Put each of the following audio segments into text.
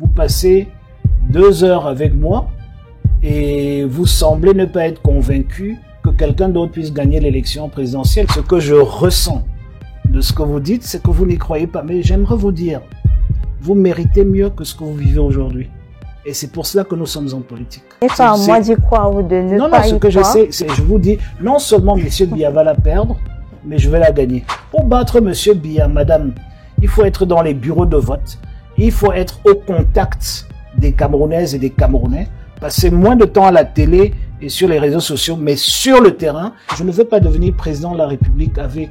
Vous passez 2 heures avec moi et vous semblez ne pas être convaincu que quelqu'un d'autre puisse gagner l'élection présidentielle. Ce que je ressens de ce que vous dites, c'est que vous n'y croyez pas. Mais j'aimerais vous dire, vous méritez mieux que ce que vous vivez aujourd'hui. Et c'est pour cela que nous sommes en politique. Et pas moi d'y croire ou de ne pas y croire. Non, ce que je sais, c'est je vous dis, non seulement M. Biya va la perdre, mais je vais la gagner. Pour battre M. Biya, madame, il faut être dans les bureaux de vote, il faut être au contact des Camerounaises et des Camerounais, passer moins de temps à la télé et sur les réseaux sociaux, mais sur le terrain. Je ne veux pas devenir président de la République avec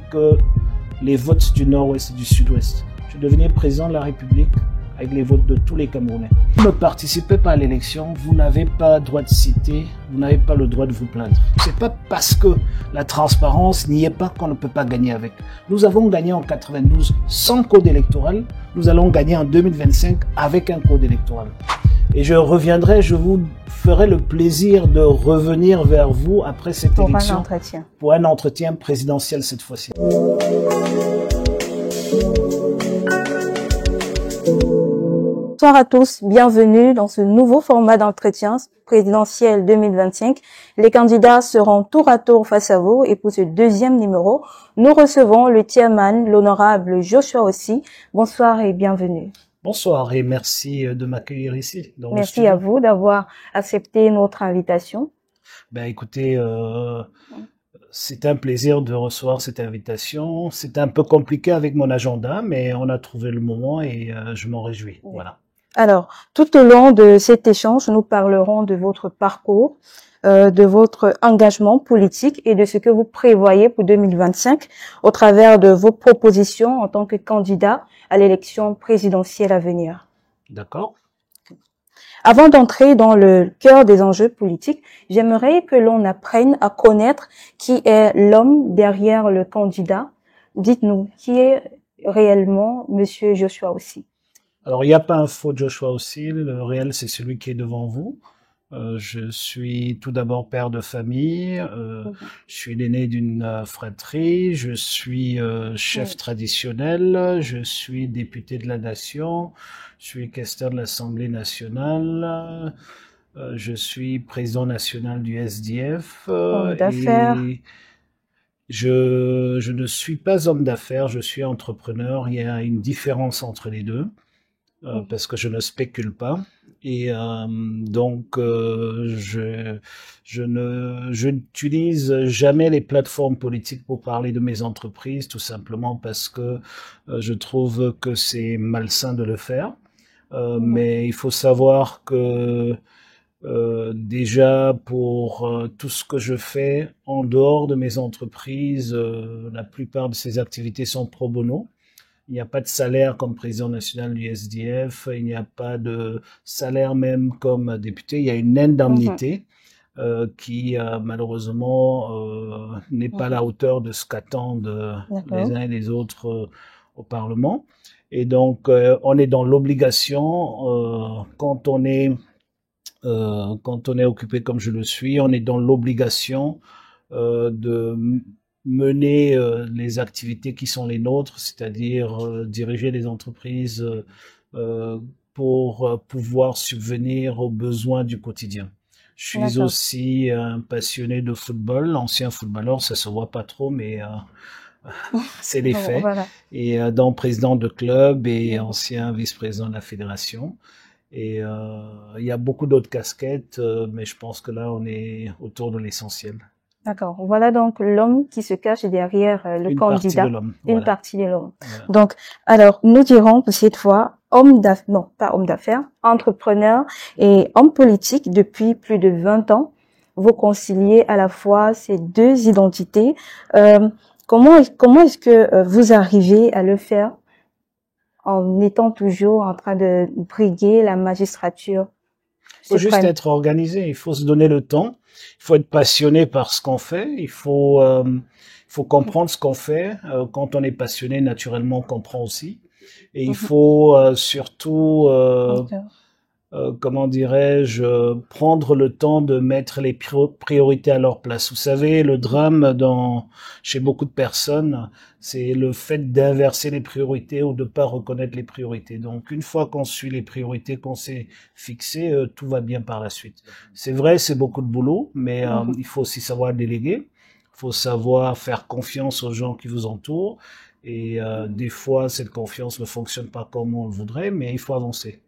les votes du Nord-Ouest et du Sud-Ouest. Je veux devenir président de la République avec les votes de tous les Camerounais. Vous ne participez pas à l'élection, vous n'avez pas droit de citer, vous n'avez pas le droit de vous plaindre. C'est pas parce que la transparence n'y est pas qu'on ne peut pas gagner avec. Nous avons gagné en 92 sans code électoral, nous allons gagner en 2025 avec un code électoral. Et je reviendrai, je vous ferai le plaisir de revenir vers vous après cette élection. Pour un entretien présidentiel cette fois-ci. Bonsoir à tous, bienvenue dans ce nouveau format d'entretien présidentiel 2025. Les candidats seront tour à tour face à vous et pour ce deuxième numéro, nous recevons le chairman, l'honorable Joshua Ossi. Bonsoir et bienvenue. Bonsoir et merci de m'accueillir ici. Merci à vous d'avoir accepté notre invitation. Ben écoutez, c'est un plaisir de recevoir cette invitation. C'est un peu compliqué avec mon agenda, mais on a trouvé le moment et je m'en réjouis. Voilà. Alors, tout au long de cet échange, nous parlerons de votre parcours, de votre engagement politique et de ce que vous prévoyez pour 2025 au travers de vos propositions en tant que candidat à l'élection présidentielle à venir. D'accord. Avant d'entrer dans le cœur des enjeux politiques, j'aimerais que l'on apprenne à connaître qui est l'homme derrière le candidat. Dites-nous, qui est réellement Monsieur Joshua Ossi? Alors, il n'y a pas un faux Joshua Ossi. Le réel, c'est celui qui est devant vous. Je suis tout d'abord père de famille. Je suis l'aîné d'une fratrie. Je suis chef traditionnel. Je suis député de la nation. Je suis questeur de l'Assemblée nationale. Je suis président national du SDF. Homme d'affaires. Je ne suis pas homme d'affaires. Je suis entrepreneur. Il y a une différence entre les deux. Parce que je ne spécule pas et donc je n'utilise jamais les plateformes politiques pour parler de mes entreprises, tout simplement parce que je trouve que c'est malsain de le faire. Mais il faut savoir que déjà pour tout ce que je fais en dehors de mes entreprises, la plupart de ces activités sont pro bono. Il n'y a pas de salaire comme président national du SDF, il n'y a pas de salaire même comme député, il y a une indemnité qui malheureusement n'est pas à la hauteur de ce qu'attendent les uns et les autres au Parlement. Et donc on est dans l'obligation, quand on est occupé comme je le suis, on est dans l'obligation de mener les activités qui sont les nôtres, c'est-à-dire diriger les entreprises pour pouvoir subvenir aux besoins du quotidien. Je suis aussi un passionné de football, ancien footballeur, ça se voit pas trop, mais c'est les faits. Voilà. Et donc président de club et ancien vice-président de la fédération. Et il y a beaucoup d'autres casquettes, mais je pense que là on est autour de l'essentiel. D'accord. Voilà donc l'homme qui se cache derrière le candidat. Une partie de l'homme. Voilà. Donc, alors, nous dirons pour cette fois homme d'affaires, non, pas homme d'affaires, entrepreneur et homme politique depuis plus de 20 ans. Vous conciliez à la fois ces deux identités. Comment est-ce que vous arrivez à le faire en étant toujours en train de briguer la magistrature? Il faut juste être organisé, il faut se donner le temps, il faut être passionné par ce qu'on fait, il faut comprendre ce qu'on fait. Quand on est passionné, naturellement, on comprend aussi. Et il faut surtout comment dirais-je, prendre le temps de mettre les priorités à leur place. Vous savez, le drame chez beaucoup de personnes, c'est le fait d'inverser les priorités ou de pas reconnaître les priorités. Donc, une fois qu'on suit les priorités qu'on s'est fixées, tout va bien par la suite. C'est vrai, c'est beaucoup de boulot, mais il faut aussi savoir déléguer. Il faut savoir faire confiance aux gens qui vous entourent. Et des fois, cette confiance ne fonctionne pas comme on le voudrait, mais il faut avancer.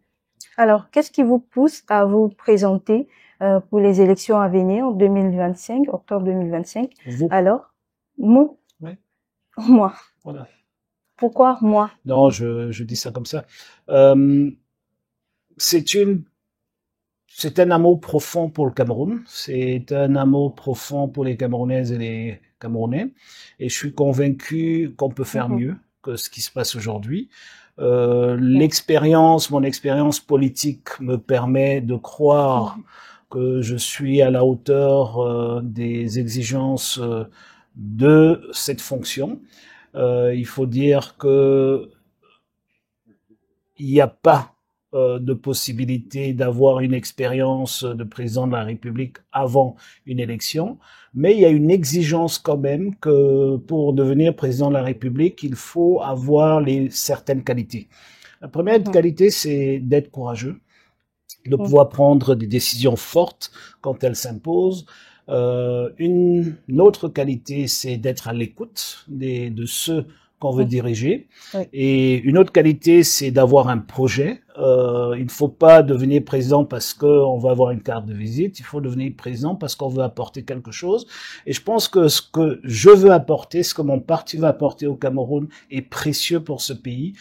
Alors, qu'est-ce qui vous pousse à vous présenter pour les élections à venir en 2025, octobre 2025? Vous? Alors, moi? Ouais. Moi. Voilà. Pourquoi moi? Non, je dis ça comme ça. C'est un amour profond pour le Cameroun. C'est un amour profond pour les Camerounaises et les Camerounais. Et je suis convaincu qu'on peut faire mieux que ce qui se passe aujourd'hui. Mon expérience politique me permet de croire que je suis à la hauteur des exigences de cette fonction. Il faut dire que il n'y a pas de possibilité d'avoir une expérience de président de la République avant une élection, mais il y a une exigence quand même que pour devenir président de la République, il faut avoir certaines qualités. La première qualité, c'est d'être courageux, de pouvoir prendre des décisions fortes quand elles s'imposent. Une autre qualité, c'est d'être à l'écoute de ceux qu'on veut diriger. Et une autre qualité, c'est d'avoir un projet. Il ne faut pas devenir président parce qu'on va avoir une carte de visite. Il faut devenir président parce qu'on veut apporter quelque chose. Et je pense que ce que je veux apporter, ce que mon parti va apporter au Cameroun est précieux pour ce pays.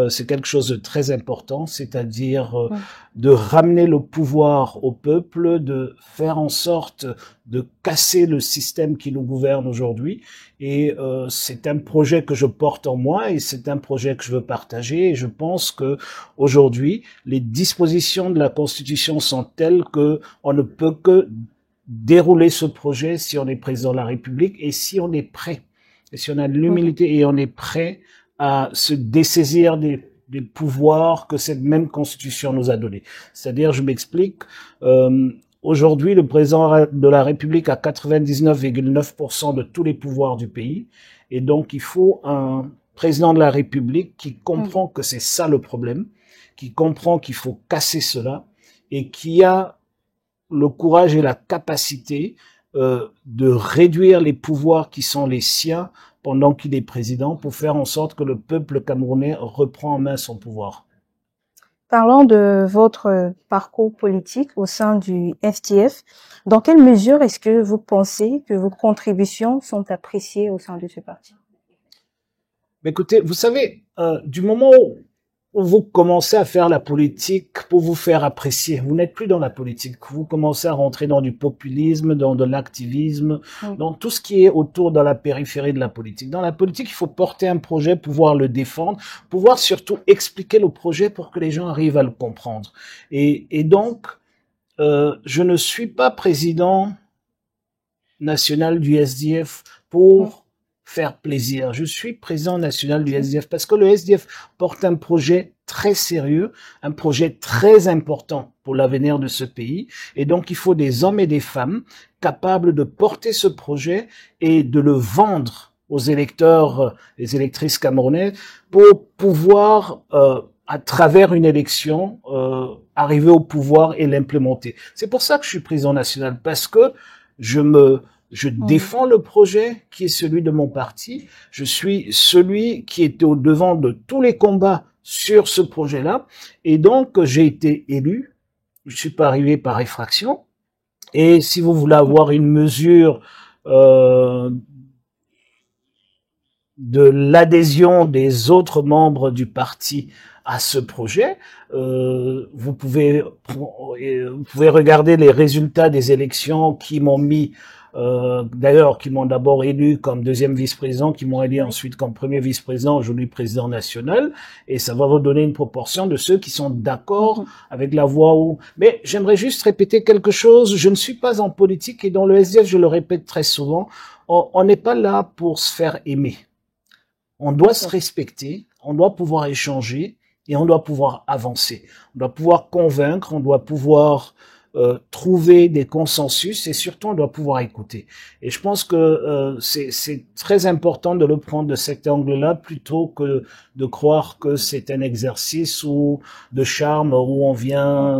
C'est quelque chose de très important, c'est-à-dire de ramener le pouvoir au peuple, de faire en sorte de casser le système qui nous gouverne aujourd'hui. Et c'est un projet que je porte en moi et c'est un projet que je veux partager. Et je pense que aujourd'hui, les dispositions de la Constitution sont telles que on ne peut que dérouler ce projet si on est président de la République et si on est prêt, et si on a de l'humilité et on est prêt à se dessaisir des pouvoirs que cette même Constitution nous a donnés. C'est-à-dire, je m'explique, aujourd'hui, le président de la République a 99,9% de tous les pouvoirs du pays et donc il faut un président de la République qui comprend que c'est ça le problème, qui comprend qu'il faut casser cela et qui a le courage et la capacité de réduire les pouvoirs qui sont les siens pendant qu'il est président pour faire en sorte que le peuple camerounais reprend en main son pouvoir. Parlons de votre parcours politique au sein du SDF. Dans quelle mesure est-ce que vous pensez que vos contributions sont appréciées au sein de ce parti? Écoutez, vous savez, du moment où vous commencez à faire la politique pour vous faire apprécier, vous n'êtes plus dans la politique, vous commencez à rentrer dans du populisme, dans de l'activisme, dans tout ce qui est autour de la périphérie de la politique. Dans la politique, il faut porter un projet, pouvoir le défendre, pouvoir surtout expliquer le projet pour que les gens arrivent à le comprendre. Et donc, je ne suis pas président national du SDF pour faire plaisir. Je suis président national du SDF parce que le SDF porte un projet très sérieux, un projet très important pour l'avenir de ce pays. Et donc, il faut des hommes et des femmes capables de porter ce projet et de le vendre aux électeurs, les électrices camerounaises pour pouvoir, à travers une élection, arriver au pouvoir et l'implémenter. C'est pour ça que je suis président national, parce que je défends le projet qui est celui de mon parti. Je suis celui qui était au devant de tous les combats sur ce projet-là. Et donc, j'ai été élu. Je suis pas arrivé par effraction. Et si vous voulez avoir une mesure de l'adhésion des autres membres du parti à ce projet, vous pouvez regarder les résultats des élections qui m'ont mis d'ailleurs, qui m'ont d'abord élu comme deuxième vice-président, qui m'ont élu ensuite comme premier vice-président, aujourd'hui président national, et ça va vous donner une proportion de ceux qui sont d'accord avec la voix où... Mais j'aimerais juste répéter quelque chose, je ne suis pas en politique, et dans le SDF, je le répète très souvent, on n'est pas là pour se faire aimer. On doit se respecter, on doit pouvoir échanger, et on doit pouvoir avancer. On doit pouvoir convaincre, on doit pouvoir trouver des consensus et surtout on doit pouvoir écouter. Et je pense que c'est très important de le prendre de cet angle-là plutôt que de croire que c'est un exercice de charme où on vient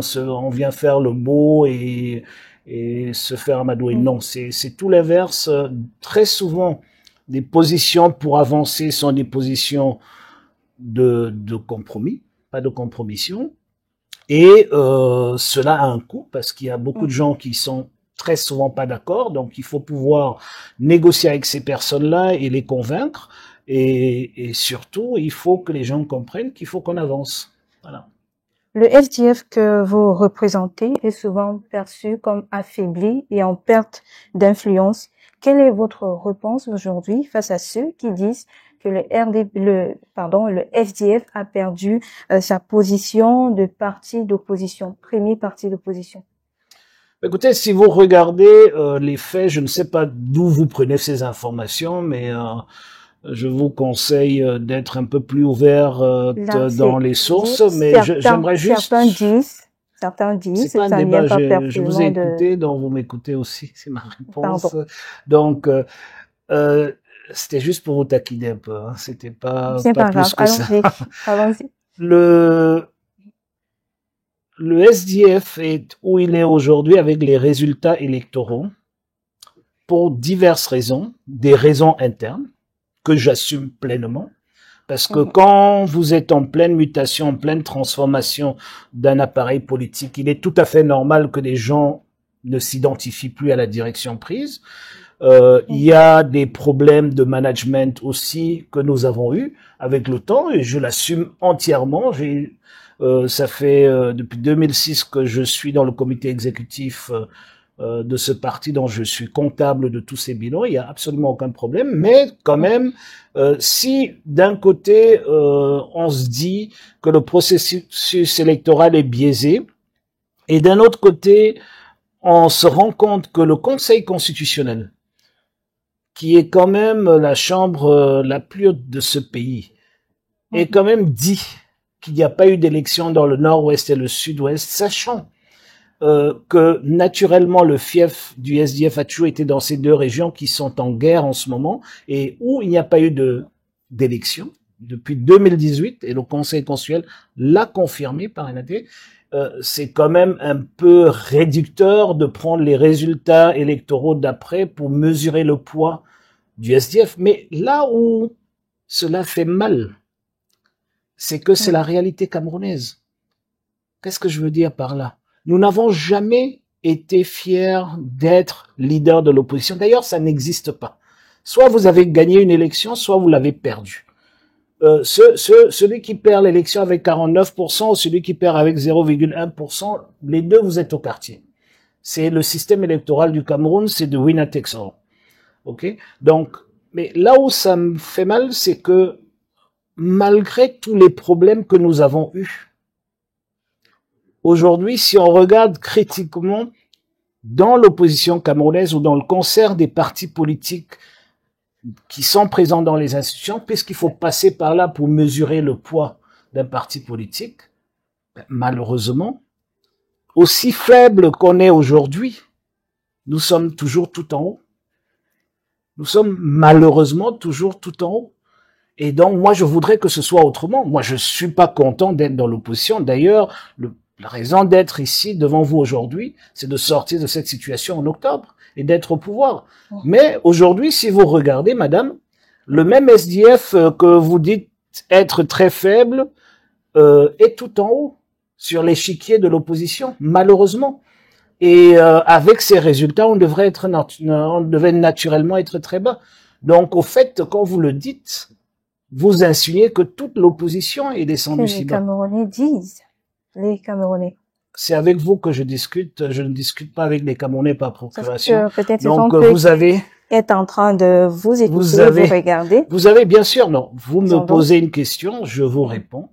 faire le beau et se faire amadouer. Non, c'est tout l'inverse. Très souvent, des positions pour avancer sont des positions de compromis, pas de compromission. Et cela a un coût parce qu'il y a beaucoup de gens qui sont très souvent pas d'accord. Donc, il faut pouvoir négocier avec ces personnes-là et les convaincre. Et surtout, il faut que les gens comprennent qu'il faut qu'on avance. Voilà. Le SDF que vous représentez est souvent perçu comme affaibli et en perte d'influence. Quelle est votre réponse aujourd'hui face à ceux qui disent que le FDF a perdu sa position de parti d'opposition, premier parti d'opposition? Écoutez, si vous regardez les faits, je ne sais pas d'où vous prenez ces informations, mais je vous conseille d'être un peu plus ouvert dans les sources. Mais j'aimerais juste... Certains disent, c'est pas un débat, je vous ai écouté, donc vous m'écoutez aussi, c'est ma réponse. Pardon. Donc, c'était juste pour vous taquiner un peu, hein. C'était pas plus grave. que ça. Allons-y. Le SDF est où il est aujourd'hui avec les résultats électoraux pour diverses raisons, des raisons internes que j'assume pleinement. Parce que quand vous êtes en pleine mutation, en pleine transformation d'un appareil politique, il est tout à fait normal que des gens ne s'identifient plus à la direction prise. Il y a des problèmes de management aussi que nous avons eu avec le temps et je l'assume entièrement. Ça fait depuis 2006 que je suis dans le comité exécutif de ce parti dont je suis comptable de tous ces bilans. Il n'y a absolument aucun problème. Mais quand même, si d'un côté on se dit que le processus électoral est biaisé et d'un autre côté on se rend compte que le Conseil constitutionnel, qui est quand même la chambre la plus haute de ce pays, est quand même dit qu'il n'y a pas eu d'élection dans le nord-ouest et le sud-ouest, sachant que naturellement le fief du SDF a toujours été dans ces deux régions qui sont en guerre en ce moment et où il n'y a pas eu d'élection depuis 2018 et le Conseil constitutionnel l'a confirmé par unanimité. C'est quand même un peu réducteur de prendre les résultats électoraux d'après pour mesurer le poids du SDF. Mais là où cela fait mal, c'est que c'est la réalité camerounaise. Qu'est-ce que je veux dire par là? Nous n'avons jamais été fiers d'être leader de l'opposition. D'ailleurs, ça n'existe pas. Soit vous avez gagné une élection, soit vous l'avez perdue. Celui qui perd l'élection avec 49% ou celui qui perd avec 0,1%, les deux, vous êtes au quartier. C'est le système électoral du Cameroun, c'est de winner takes all. Ok? Donc, mais là où ça me fait mal, c'est que malgré tous les problèmes que nous avons eus, aujourd'hui, si on regarde critiquement dans l'opposition camerounaise ou dans le concert des partis politiques qui sont présents dans les institutions, puisqu'il faut passer par là pour mesurer le poids d'un parti politique, malheureusement, aussi faible qu'on est aujourd'hui, nous sommes toujours tout en haut. Nous sommes malheureusement toujours tout en haut. Et donc, moi, je voudrais que ce soit autrement. Moi, je suis pas content d'être dans l'opposition. D'ailleurs, la raison d'être ici devant vous aujourd'hui, c'est de sortir de cette situation en octobre et d'être au pouvoir. Mais aujourd'hui, si vous regardez, madame, le même SDF que vous dites être très faible est tout en haut sur l'échiquier de l'opposition, malheureusement. Et avec ces résultats, on devait naturellement être très bas. Donc, au fait, quand vous le dites, vous insinuez que toute l'opposition est descendue si bas. Les Camerounais disent. Les Camerounais. C'est avec vous que je discute. Je ne discute pas avec les Camerounais par procuration. Donc, vous avez est en train de vous écouter, vous regarder. Vous avez bien sûr, non. Vous me posez une question, je vous réponds.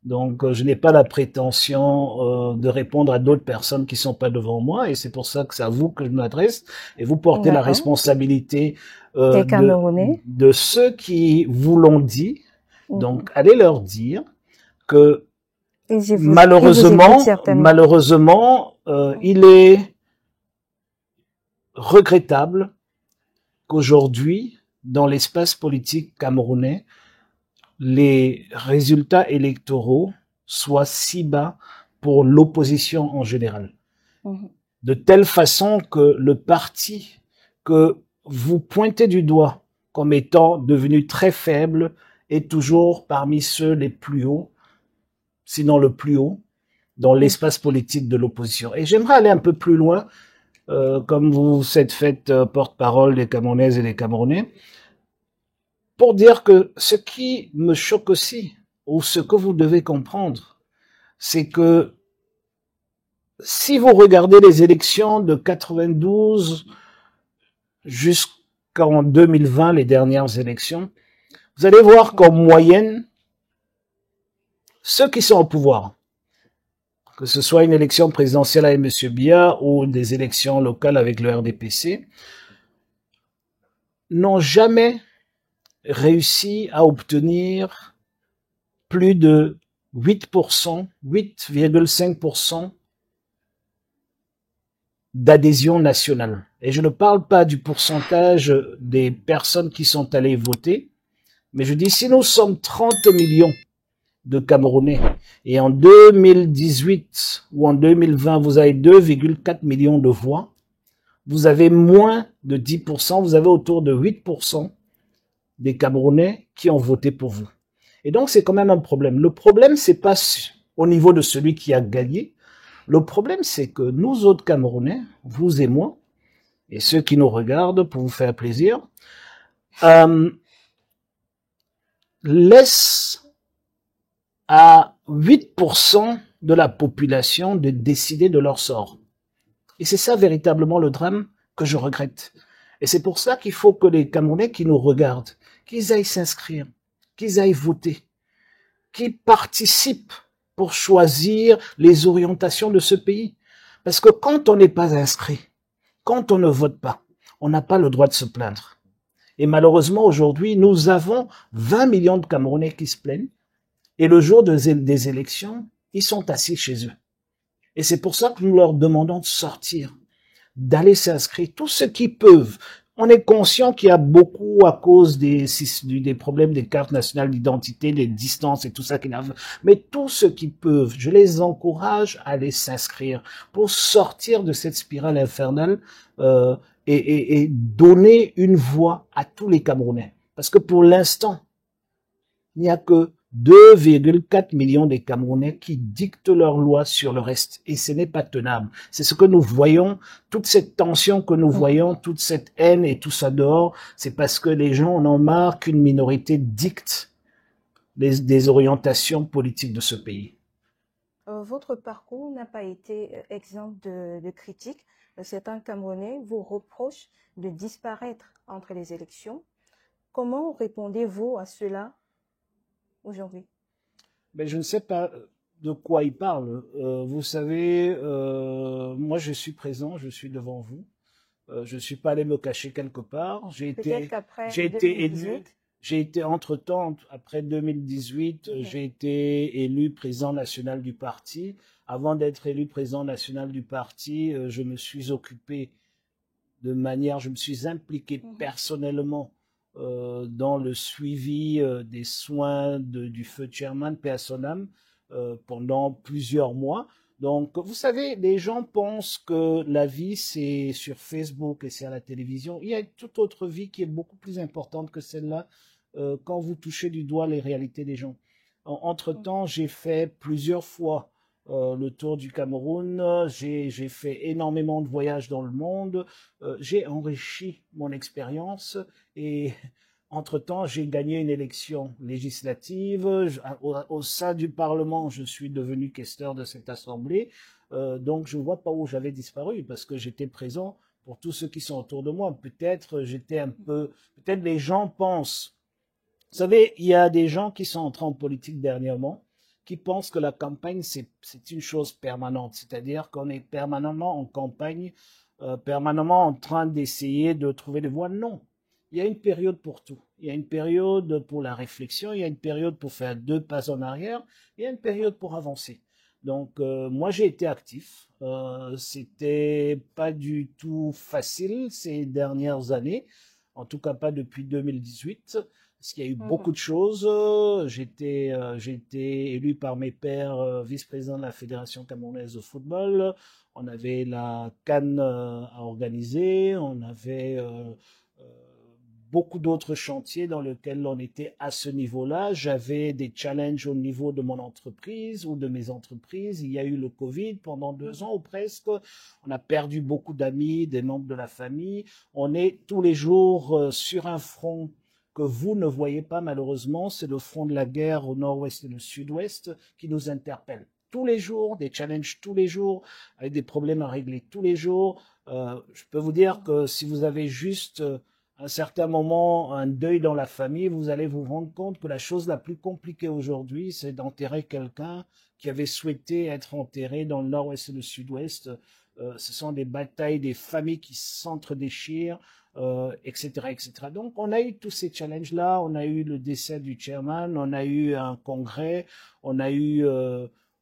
Donc, je n'ai pas la prétention de répondre à d'autres personnes qui sont pas devant moi, et c'est pour ça que c'est à vous que je m'adresse. Et vous portez la responsabilité des Camerounais, de ceux qui vous l'ont dit. Donc, allez leur dire que Malheureusement, il est regrettable qu'aujourd'hui, dans l'espace politique camerounais, les résultats électoraux soient si bas pour l'opposition en général. De telle façon que le parti que vous pointez du doigt comme étant devenu très faible est toujours parmi ceux les plus hauts, sinon le plus haut, dans l'espace politique de l'opposition. Et j'aimerais aller un peu plus loin, comme vous êtes fait porte-parole des Camerounaises et des Camerounais, pour dire que ce qui me choque aussi, ou ce que vous devez comprendre, c'est que si vous regardez les élections de 92 jusqu'en 2020, les dernières élections, vous allez voir qu'en moyenne, ceux qui sont au pouvoir, que ce soit une élection présidentielle avec M. Biya ou des élections locales avec le RDPC, n'ont jamais réussi à obtenir plus de 8%, 8,5% d'adhésion nationale. Et je ne parle pas du pourcentage des personnes qui sont allées voter, mais je dis si nous sommes 30 millions de Camerounais et en 2018 ou en 2020 vous avez 2,4 millions de voix, vous avez moins de 10%, vous avez autour de 8% des Camerounais qui ont voté pour vous. Et donc c'est quand même un problème. Le problème c'est pas au niveau de celui qui a gagné. Le problème, c'est que nous autres Camerounais, vous et moi, et ceux qui nous regardent pour vous faire plaisir, laissent à 8% de la population de décider de leur sort. Et c'est ça véritablement le drame que je regrette. Et c'est pour ça qu'il faut que les Camerounais qui nous regardent, qu'ils aillent s'inscrire, qu'ils aillent voter, qu'ils participent pour choisir les orientations de ce pays. Parce que quand on n'est pas inscrit, quand on ne vote pas, on n'a pas le droit de se plaindre. Et malheureusement, aujourd'hui, nous avons 20 millions de Camerounais qui se plaignent. Et le jour des élections, ils sont assis chez eux. Et c'est pour ça que nous leur demandons de sortir, d'aller s'inscrire, tous ceux qui peuvent. On est conscient qu'il y a beaucoup à cause des problèmes des cartes nationales d'identité, des distances et tout ça qui n'arrive. Mais tous ceux qui peuvent, je les encourage à aller s'inscrire pour sortir de cette spirale infernale et donner une voix à tous les Camerounais. Parce que pour l'instant, il n'y a que 2,4 millions de Camerounais qui dictent leurs lois sur le reste. Et ce n'est pas tenable. C'est ce que nous voyons, toute cette tension que nous voyons, toute cette haine et tout ça dehors, c'est parce que les gens en ont marre qu'une minorité dicte des orientations politiques de ce pays. Votre parcours n'a pas été exempt de critiques. Certains Camerounais vous reprochent de disparaître entre les élections. Comment répondez-vous à cela aujourd'hui? Ben, je ne sais pas de quoi il parle. Vous savez, moi je suis présent, je suis devant vous. Je ne suis pas allé me cacher quelque part. J'ai été élu. J'ai été entre-temps, après 2018, j'ai été élu président national du parti. Avant d'être élu président national du parti, je me suis occupé je me suis impliqué personnellement dans le suivi des soins du feu Chairman, paix à son âme, pendant plusieurs mois. Donc, vous savez, les gens pensent que la vie, c'est sur Facebook et c'est à la télévision. Il y a toute autre vie qui est beaucoup plus importante que celle-là quand vous touchez du doigt les réalités des gens. Entre-temps, j'ai fait plusieurs fois le tour du Cameroun, j'ai fait énormément de voyages dans le monde, j'ai enrichi mon expérience et entre-temps, j'ai gagné une élection législative. Au sein du Parlement, je suis devenu questeur de cette assemblée. Donc, je ne vois pas où j'avais disparu parce que j'étais présent pour tous ceux qui sont autour de moi. Peut-être les gens pensent. Vous savez, il y a des gens qui sont entrés en politique dernièrement qui pensent que la campagne, c'est une chose permanente. C'est-à-dire qu'on est permanemment en campagne, permanemment en train d'essayer de trouver des voies. Non. Il y a une période pour tout. Il y a une période pour la réflexion, il y a une période pour faire 2 pas en arrière, il y a une période pour avancer. Donc moi j'ai été actif. C'était pas du tout facile ces dernières années, en tout cas pas depuis 2018, parce qu'il y a eu beaucoup de choses. J'ai été élu par mes pairs vice-président de la Fédération camerounaise de football. On avait la CAN à organiser, on avait beaucoup d'autres chantiers dans lesquels on était à ce niveau-là. J'avais des challenges au niveau de mon entreprise ou de mes entreprises. Il y a eu le Covid pendant 2 ans ou presque. On a perdu beaucoup d'amis, des membres de la famille. On est tous les jours sur un front que vous ne voyez pas malheureusement. C'est le front de la guerre au nord-ouest et le sud-ouest qui nous interpelle. Tous les jours, des challenges tous les jours, avec des problèmes à régler tous les jours. Je peux vous dire que si vous avez juste à un certain moment, un deuil dans la famille, vous allez vous rendre compte que la chose la plus compliquée aujourd'hui, c'est d'enterrer quelqu'un qui avait souhaité être enterré dans le nord-ouest et le sud-ouest. Ce sont des batailles, des familles qui s'entre-déchirent, etc., etc. Donc, on a eu tous ces challenges-là. On a eu le décès du chairman, on a eu un congrès, on a eu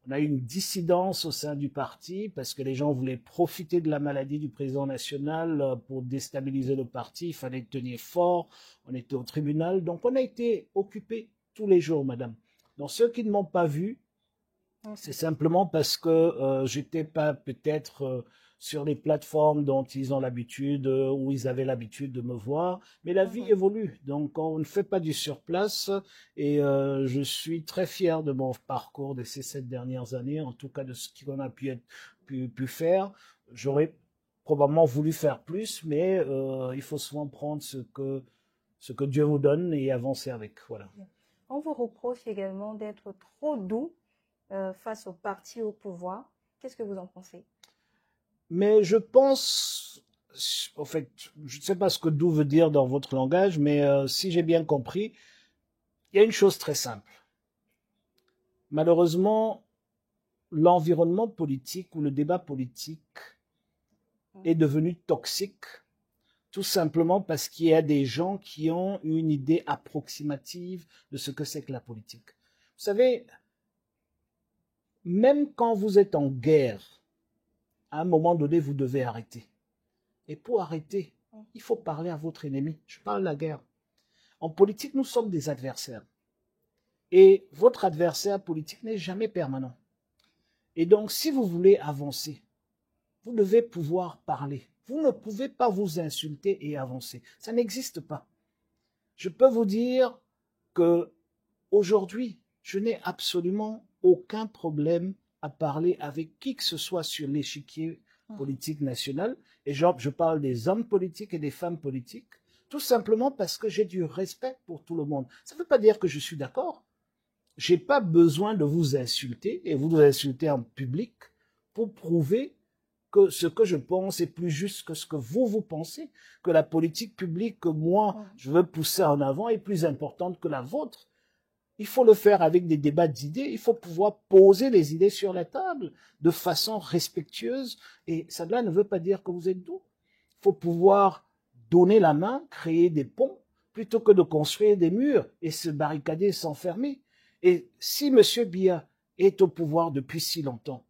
une dissidence au sein du parti parce que les gens voulaient profiter de la maladie du président national pour déstabiliser le parti. Il fallait tenir fort. On était au tribunal. Donc, on a été occupés tous les jours, madame. Donc, ceux qui ne m'ont pas vu, c'est simplement parce que j'étais pas peut-être sur les plateformes dont ils ont l'habitude, où ils avaient l'habitude de me voir. Mais la vie évolue, donc on ne fait pas du surplace. Et je suis très fier de mon parcours de ces 7 dernières années, en tout cas de ce qu'on a pu faire. J'aurais probablement voulu faire plus, mais il faut souvent prendre ce que Dieu vous donne et avancer avec. Voilà. On vous reproche également d'être trop doux face au parti au pouvoir. Qu'est-ce que vous en pensez? Mais je pense, en fait, je ne sais pas ce que doux veut dire dans votre langage, mais si j'ai bien compris, il y a une chose très simple. Malheureusement, l'environnement politique ou le débat politique est devenu toxique, tout simplement parce qu'il y a des gens qui ont une idée approximative de ce que c'est que la politique. Vous savez, même quand vous êtes en guerre, à un moment donné, vous devez arrêter. Et pour arrêter, il faut parler à votre ennemi. Je parle de la guerre. En politique, nous sommes des adversaires. Et votre adversaire politique n'est jamais permanent. Et donc, si vous voulez avancer, vous devez pouvoir parler. Vous ne pouvez pas vous insulter et avancer. Ça n'existe pas. Je peux vous dire que aujourd'hui, je n'ai absolument aucun problème à parler avec qui que ce soit sur l'échiquier politique national. Et je parle des hommes politiques et des femmes politiques, tout simplement parce que j'ai du respect pour tout le monde. Ça ne veut pas dire que je suis d'accord. J'ai pas besoin de vous insulter et vous insulter en public pour prouver que ce que je pense est plus juste que ce que vous pensez, que la politique publique que moi je veux pousser en avant est plus importante que la vôtre. Il faut le faire avec des débats d'idées, il faut pouvoir poser les idées sur la table de façon respectueuse, et cela ne veut pas dire que vous êtes doux. Il faut pouvoir donner la main, créer des ponts, plutôt que de construire des murs et se barricader, s'enfermer. Et si M. Biya est au pouvoir depuis si longtemps,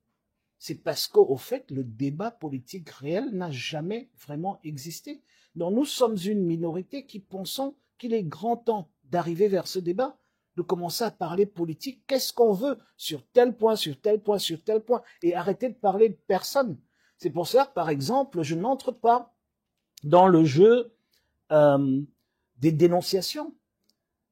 c'est parce qu'au fait, le débat politique réel n'a jamais vraiment existé. Donc nous sommes une minorité qui pensons qu'il est grand temps d'arriver vers ce débat, de commencer à parler politique. Qu'est-ce qu'on veut sur tel point, sur tel point, sur tel point, et arrêter de parler de personne. C'est pour ça, par exemple, je n'entre pas dans le jeu des dénonciations.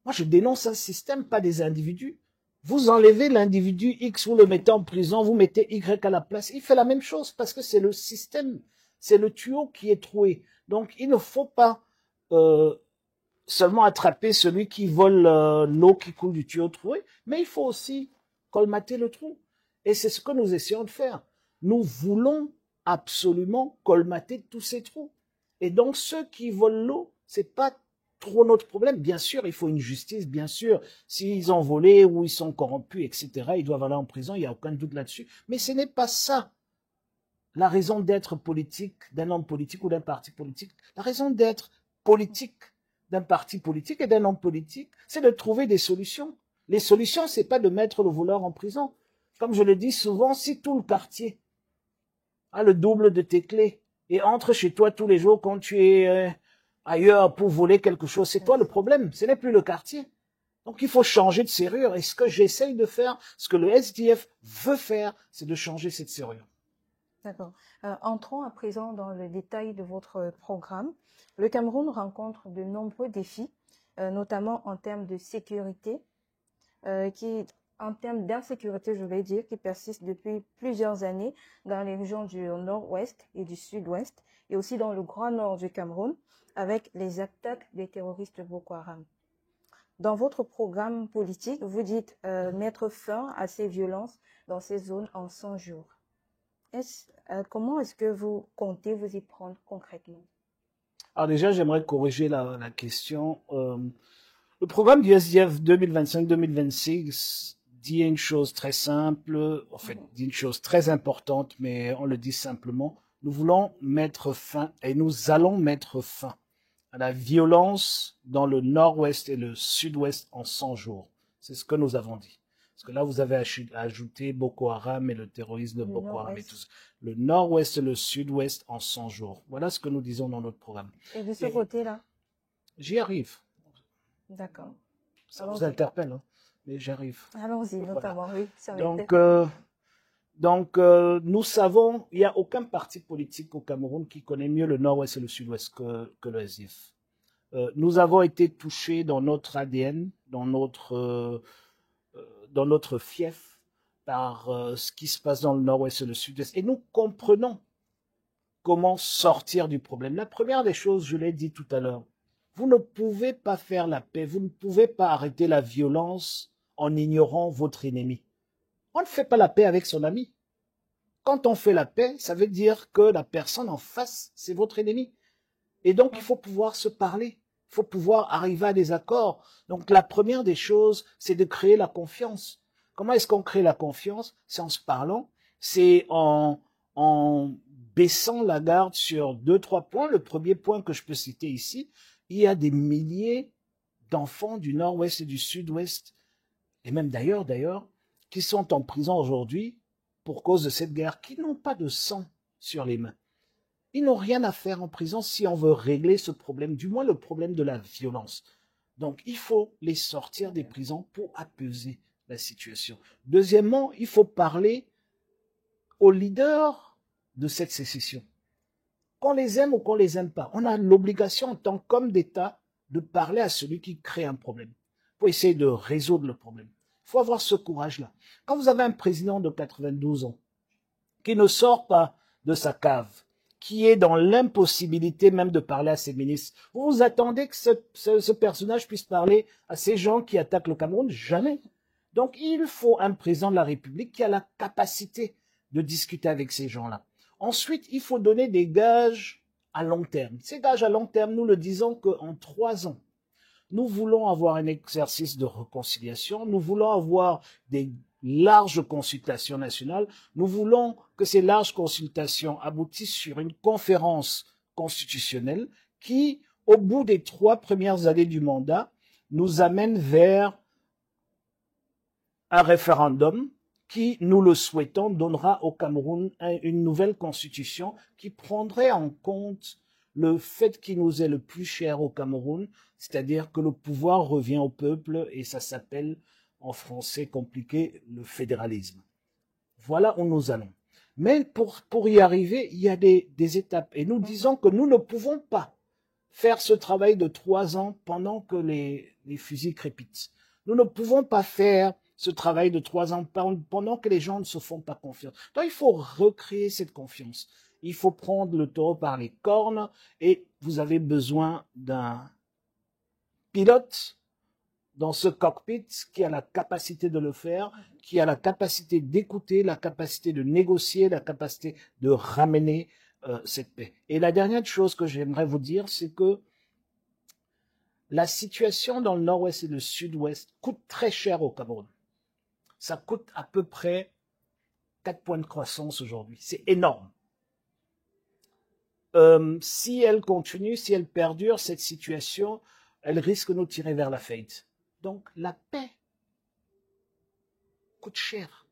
Moi, je dénonce un système, pas des individus. Vous enlevez l'individu X, vous le mettez en prison, vous mettez Y à la place. Il fait la même chose parce que c'est le système, c'est le tuyau qui est troué. Donc, il ne faut pas seulement attraper celui qui vole l'eau qui coule du tuyau troué, mais il faut aussi colmater le trou. Et c'est ce que nous essayons de faire. Nous voulons absolument colmater tous ces trous. Et donc, ceux qui volent l'eau, c'est pas trop notre problème. Bien sûr, il faut une justice, bien sûr. S'ils ont volé ou ils sont corrompus, etc., ils doivent aller en prison, il n'y a aucun doute là-dessus. Mais ce n'est pas ça la raison d'être politique d'un homme politique ou d'un parti politique. La raison d'être politique, d'un parti politique et d'un homme politique, c'est de trouver des solutions. Les solutions, c'est pas de mettre le voleur en prison. Comme je le dis souvent, si tout le quartier a le double de tes clés et entre chez toi tous les jours quand tu es ailleurs pour voler quelque chose, c'est toi le problème, ce n'est plus le quartier. Donc il faut changer de serrure. Et ce que j'essaye de faire, ce que le SDF veut faire, c'est de changer cette serrure. D'accord. Entrons à présent dans le détail de votre programme. Le Cameroun rencontre de nombreux défis, notamment en termes de sécurité, en termes d'insécurité, je vais dire, qui persistent depuis plusieurs années dans les régions du nord-ouest et du sud-ouest, et aussi dans le grand nord du Cameroun, avec les attaques des terroristes Boko Haram. Dans votre programme politique, vous dites mettre fin à ces violences dans ces zones en 100 jours. Comment est-ce que vous comptez vous y prendre concrètement? Alors déjà, j'aimerais corriger la question. Le programme du SDF 2025-2026 dit une chose très simple, en fait, dit une chose très importante, mais on le dit simplement. Nous voulons mettre fin, et nous allons mettre fin à la violence dans le nord-ouest et le sud-ouest en 100 jours. C'est ce que nous avons dit. Parce que là, vous avez ajouté Boko Haram et le terrorisme de Boko Haram et tout ça. Le nord-ouest et le sud-ouest en 100 jours. Voilà ce que nous disons dans notre programme. Et de ce côté-là? J'y arrive. D'accord. Ça vous interpelle, hein, mais j'arrive. Allons-y, notamment, oui. Donc, nous savons, il n'y a aucun parti politique au Cameroun qui connaît mieux le nord-ouest et le sud-ouest que le SDF. Nous avons été touchés dans notre ADN, dans notre fief, par ce qui se passe dans le nord-ouest et le sud-ouest. Et nous comprenons comment sortir du problème. La première des choses, je l'ai dit tout à l'heure, vous ne pouvez pas faire la paix, vous ne pouvez pas arrêter la violence en ignorant votre ennemi. On ne fait pas la paix avec son ami. Quand on fait la paix, ça veut dire que la personne en face, c'est votre ennemi. Et donc, il faut pouvoir se parler. Il faut pouvoir arriver à des accords. Donc, la première des choses, c'est de créer la confiance. Comment est-ce qu'on crée la confiance? C'est en se parlant. C'est en baissant la garde sur 2-3 points. Le premier point que je peux citer ici, il y a des milliers d'enfants du nord-ouest et du sud-ouest, et même d'ailleurs, qui sont en prison aujourd'hui pour cause de cette guerre, qui n'ont pas de sang sur les mains. Ils n'ont rien à faire en prison si on veut régler ce problème, du moins le problème de la violence. Donc, il faut les sortir des prisons pour apaiser la situation. Deuxièmement, il faut parler aux leaders de cette sécession. Qu'on les aime ou qu'on les aime pas, on a l'obligation en tant qu'homme d'État de parler à celui qui crée un problème pour essayer de résoudre le problème. Il faut avoir ce courage-là. Quand vous avez un président de 92 ans qui ne sort pas de sa cave, qui est dans l'impossibilité même de parler à ses ministres, vous vous attendez que ce personnage puisse parler à ces gens qui attaquent le Cameroun? Jamais. Donc il faut un président de la République qui a la capacité de discuter avec ces gens-là. Ensuite, il faut donner des gages à long terme. Ces gages à long terme, nous le disons qu'en 3 ans, nous voulons avoir un exercice de réconciliation, nous voulons avoir des larges consultations nationales, nous voulons que ces larges consultations aboutissent sur une conférence constitutionnelle qui, au bout des 3 premières années du mandat, nous amène vers un référendum qui, nous le souhaitons, donnera au Cameroun une nouvelle constitution qui prendrait en compte le fait qui nous est le plus cher au Cameroun, c'est-à-dire que le pouvoir revient au peuple et ça s'appelle, en français compliqué, le fédéralisme. Voilà où nous allons. Mais pour y arriver, il y a des étapes. Et nous disons que nous ne pouvons pas faire ce travail de 3 ans pendant que les fusils crépitent. Nous ne pouvons pas faire ce travail de 3 ans pendant que les gens ne se font pas confiance. Donc il faut recréer cette confiance. Il faut prendre le taureau par les cornes et vous avez besoin d'un pilote dans ce cockpit qui a la capacité de le faire, qui a la capacité d'écouter, la capacité de négocier, la capacité de ramener cette paix. Et la dernière chose que j'aimerais vous dire, c'est que la situation dans le nord-ouest et le sud-ouest coûte très cher au Cameroun. Ça coûte à peu près 4 points de croissance aujourd'hui. C'est énorme. Si elle continue, si elle perdure, cette situation, elle risque de nous tirer vers la faillite. Donc, la paix coûte cher.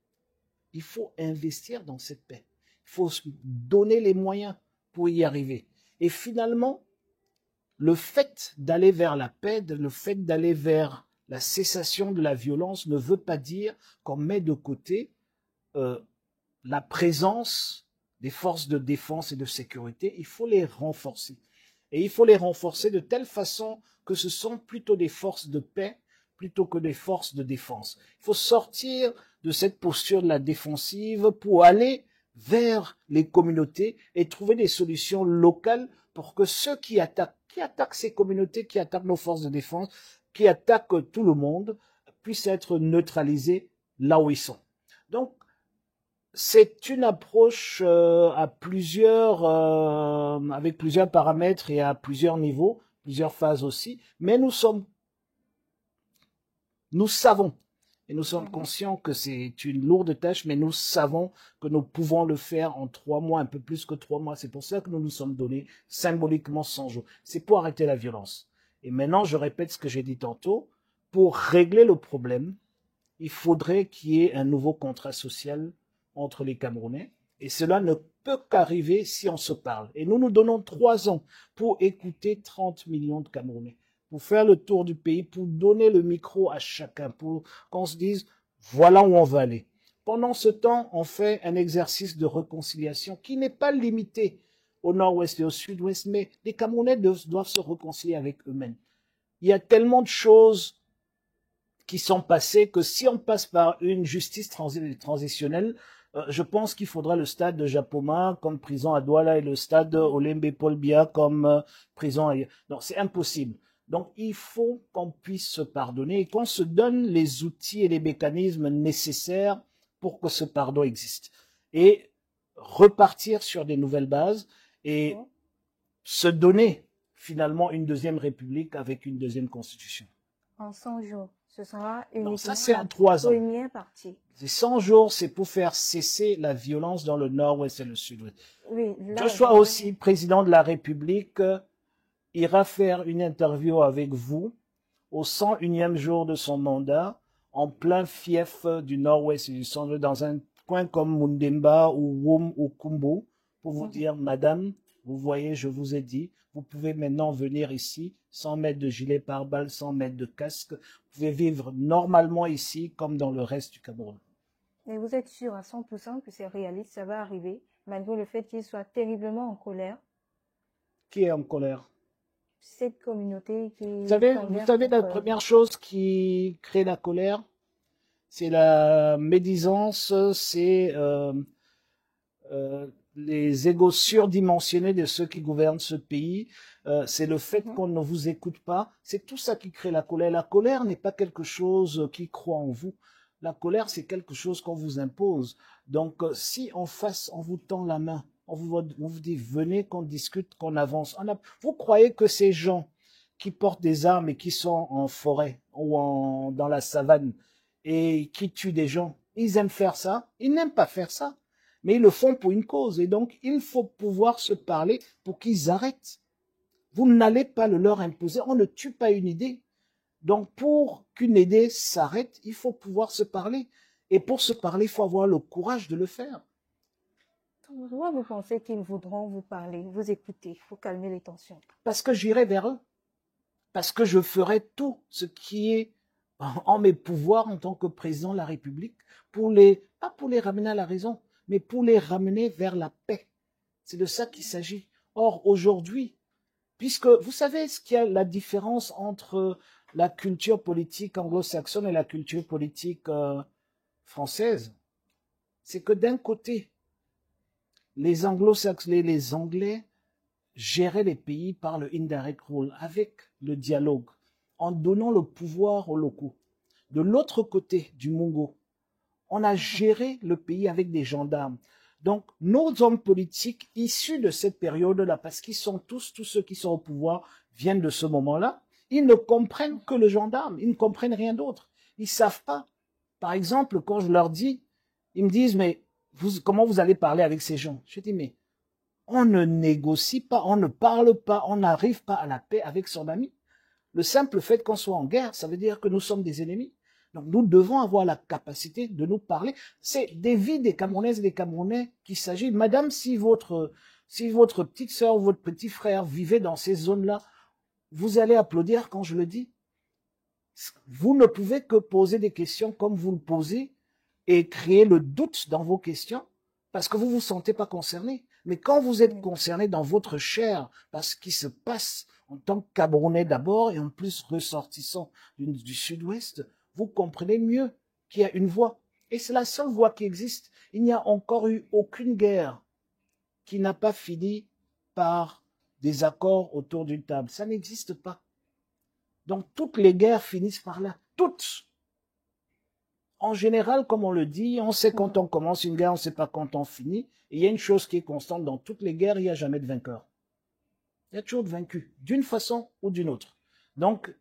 Il faut investir dans cette paix. Il faut se donner les moyens pour y arriver. Et finalement, le fait d'aller vers la paix, le fait d'aller vers la cessation de la violence ne veut pas dire qu'on met de côté la présence des forces de défense et de sécurité. Il faut les renforcer. Et il faut les renforcer de telle façon que ce sont plutôt des forces de paix plutôt que des forces de défense. Il faut sortir de cette posture de la défensive pour aller vers les communautés et trouver des solutions locales pour que ceux qui attaquent ces communautés, qui attaquent nos forces de défense, qui attaquent tout le monde, puissent être neutralisés là où ils sont. Donc, c'est une approche avec plusieurs paramètres et à plusieurs niveaux, plusieurs phases aussi, mais nous savons et nous sommes conscients que c'est une lourde tâche, mais nous savons que nous pouvons le faire en 3 mois, un peu plus que 3 mois. C'est pour ça que nous nous sommes donnés symboliquement 100 jours. C'est pour arrêter la violence. Et maintenant, je répète ce que j'ai dit tantôt, pour régler le problème, il faudrait qu'il y ait un nouveau contrat social entre les Camerounais. Et cela ne peut qu'arriver si on se parle. Et nous nous donnons 3 ans pour écouter 30 millions de Camerounais, pour faire le tour du pays, pour donner le micro à chacun, pour qu'on se dise, voilà où on va aller. Pendant ce temps, on fait un exercice de réconciliation qui n'est pas limité au nord-ouest et au sud-ouest, mais les Camerounais doivent se réconcilier avec eux-mêmes. Il y a tellement de choses qui sont passées que si on passe par une justice transitionnelle, je pense qu'il faudra le stade de Japoma comme prison à Douala et le stade Olembe Paul Biya comme prison à... Non, c'est impossible. Donc, il faut qu'on puisse se pardonner et qu'on se donne les outils et les mécanismes nécessaires pour que ce pardon existe. Et repartir sur des nouvelles bases et se donner finalement une deuxième république avec une deuxième constitution. En 100 jours, ce sera uniquement non, ça c'est en 3 ans. Première partie. Ces 100 jours, c'est pour faire cesser la violence dans le nord-ouest et le sud-ouest. Oui, Joshua aussi, président de la République, ira faire une interview avec vous au 101e jour de son mandat, en plein fief du nord-ouest et du centre, dans un coin comme Mundemba ou Wom ou Kumbo, pour vous dire, madame, vous voyez, je vous ai dit, vous pouvez maintenant venir ici, sans mettre de gilet pare-balles, sans mettre de casque, vous pouvez vivre normalement ici, comme dans le reste du Cameroun. Et vous êtes sûr à 100% que c'est réaliste, ça va arriver, malgré le fait qu'il soit terriblement en colère? Qui est en colère? Cette communauté qui... Vous savez, la première chose qui crée la colère, c'est la médisance, c'est les égos surdimensionnés de ceux qui gouvernent ce pays, c'est le fait qu'on ne vous écoute pas, c'est tout ça qui crée la colère. La colère n'est pas quelque chose qui croît en vous. La colère, c'est quelque chose qu'on vous impose. Donc, si en face, on vous tend la main, on vous dit, venez qu'on discute, qu'on avance. Vous croyez que ces gens qui portent des armes et qui sont en forêt ou dans la savane et qui tuent des gens, ils aiment faire ça? Ils n'aiment pas faire ça, mais ils le font pour une cause. Et donc, il faut pouvoir se parler pour qu'ils arrêtent. Vous n'allez pas le leur imposer. On ne tue pas une idée. Donc, pour qu'une idée s'arrête, il faut pouvoir se parler. Et pour se parler, il faut avoir le courage de le faire. Pourquoi vous pensez qu'ils voudront vous parler, vous écouter, pour calmer les tensions? Parce que j'irai vers eux. Parce que je ferai tout ce qui est en mes pouvoirs en tant que président de la République pas pour les ramener à la raison, mais pour les ramener vers la paix. C'est de ça qu'il s'agit. Or, aujourd'hui, puisque vous savez ce qu'il y a la différence entre la culture politique anglo-saxonne et la culture politique française, c'est que d'un côté, les anglo-saxons, les Anglais géraient les pays par le indirect rule, avec le dialogue, en donnant le pouvoir aux locaux. De l'autre côté du Mungo, on a géré le pays avec des gendarmes. Donc, nos hommes politiques issus de cette période-là, parce qu'ils sont tous ceux qui sont au pouvoir viennent de ce moment-là, ils ne comprennent que le gendarme, ils ne comprennent rien d'autre. Ils savent pas. Par exemple, quand je leur dis, ils me disent, mais comment vous allez parler avec ces gens? Je dis, mais on ne négocie pas, on ne parle pas, on n'arrive pas à la paix avec son ami. Le simple fait qu'on soit en guerre, ça veut dire que nous sommes des ennemis. Donc nous devons avoir la capacité de nous parler. C'est des vies des Camerounaises et des Camerounais qu'il s'agit. Madame, si votre petite sœur ou votre petit frère vivait dans ces zones-là, vous allez applaudir quand je le dis. Vous ne pouvez que poser des questions comme vous le posez et créer le doute dans vos questions parce que vous vous sentez pas concerné. Mais quand vous êtes concerné dans votre chair par ce qui se passe en tant que Camerounais d'abord et en plus ressortissant du Sud-Ouest, vous comprenez mieux qu'il y a une voie. Et c'est la seule voie qui existe. Il n'y a encore eu aucune guerre qui n'a pas fini par des accords autour d'une table. Ça n'existe pas. Donc toutes les guerres finissent par là. Toutes. En général, comme on le dit, on sait quand on commence une guerre, on ne sait pas quand on finit. Et il y a une chose qui est constante dans toutes les guerres, il n'y a jamais de vainqueur. Il y a toujours de vaincus, d'une façon ou d'une autre. Donc,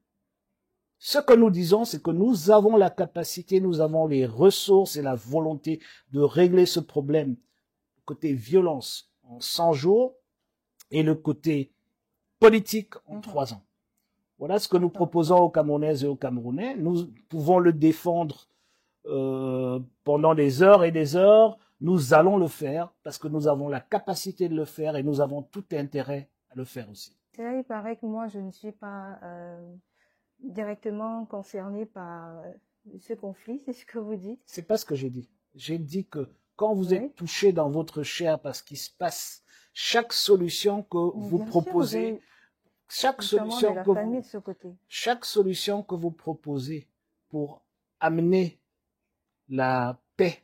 ce que nous disons, c'est que nous avons la capacité, nous avons les ressources et la volonté de régler ce problème. Le côté violence en 100 jours et le côté politique en 3 ans. Voilà ce que nous proposons aux Camerounaises et aux Camerounais. Nous pouvons le défendre pendant des heures et des heures. Nous allons le faire parce que nous avons la capacité de le faire et nous avons tout intérêt à le faire aussi. C'est là, il paraît que moi, je ne suis pas directement concernée par ce conflit, c'est ce que vous dites? C'est pas ce que j'ai dit. J'ai dit que quand vous êtes touché dans votre chair par ce qui se passe, chaque solution que vous proposez, chaque solution que vous proposez pour amener la paix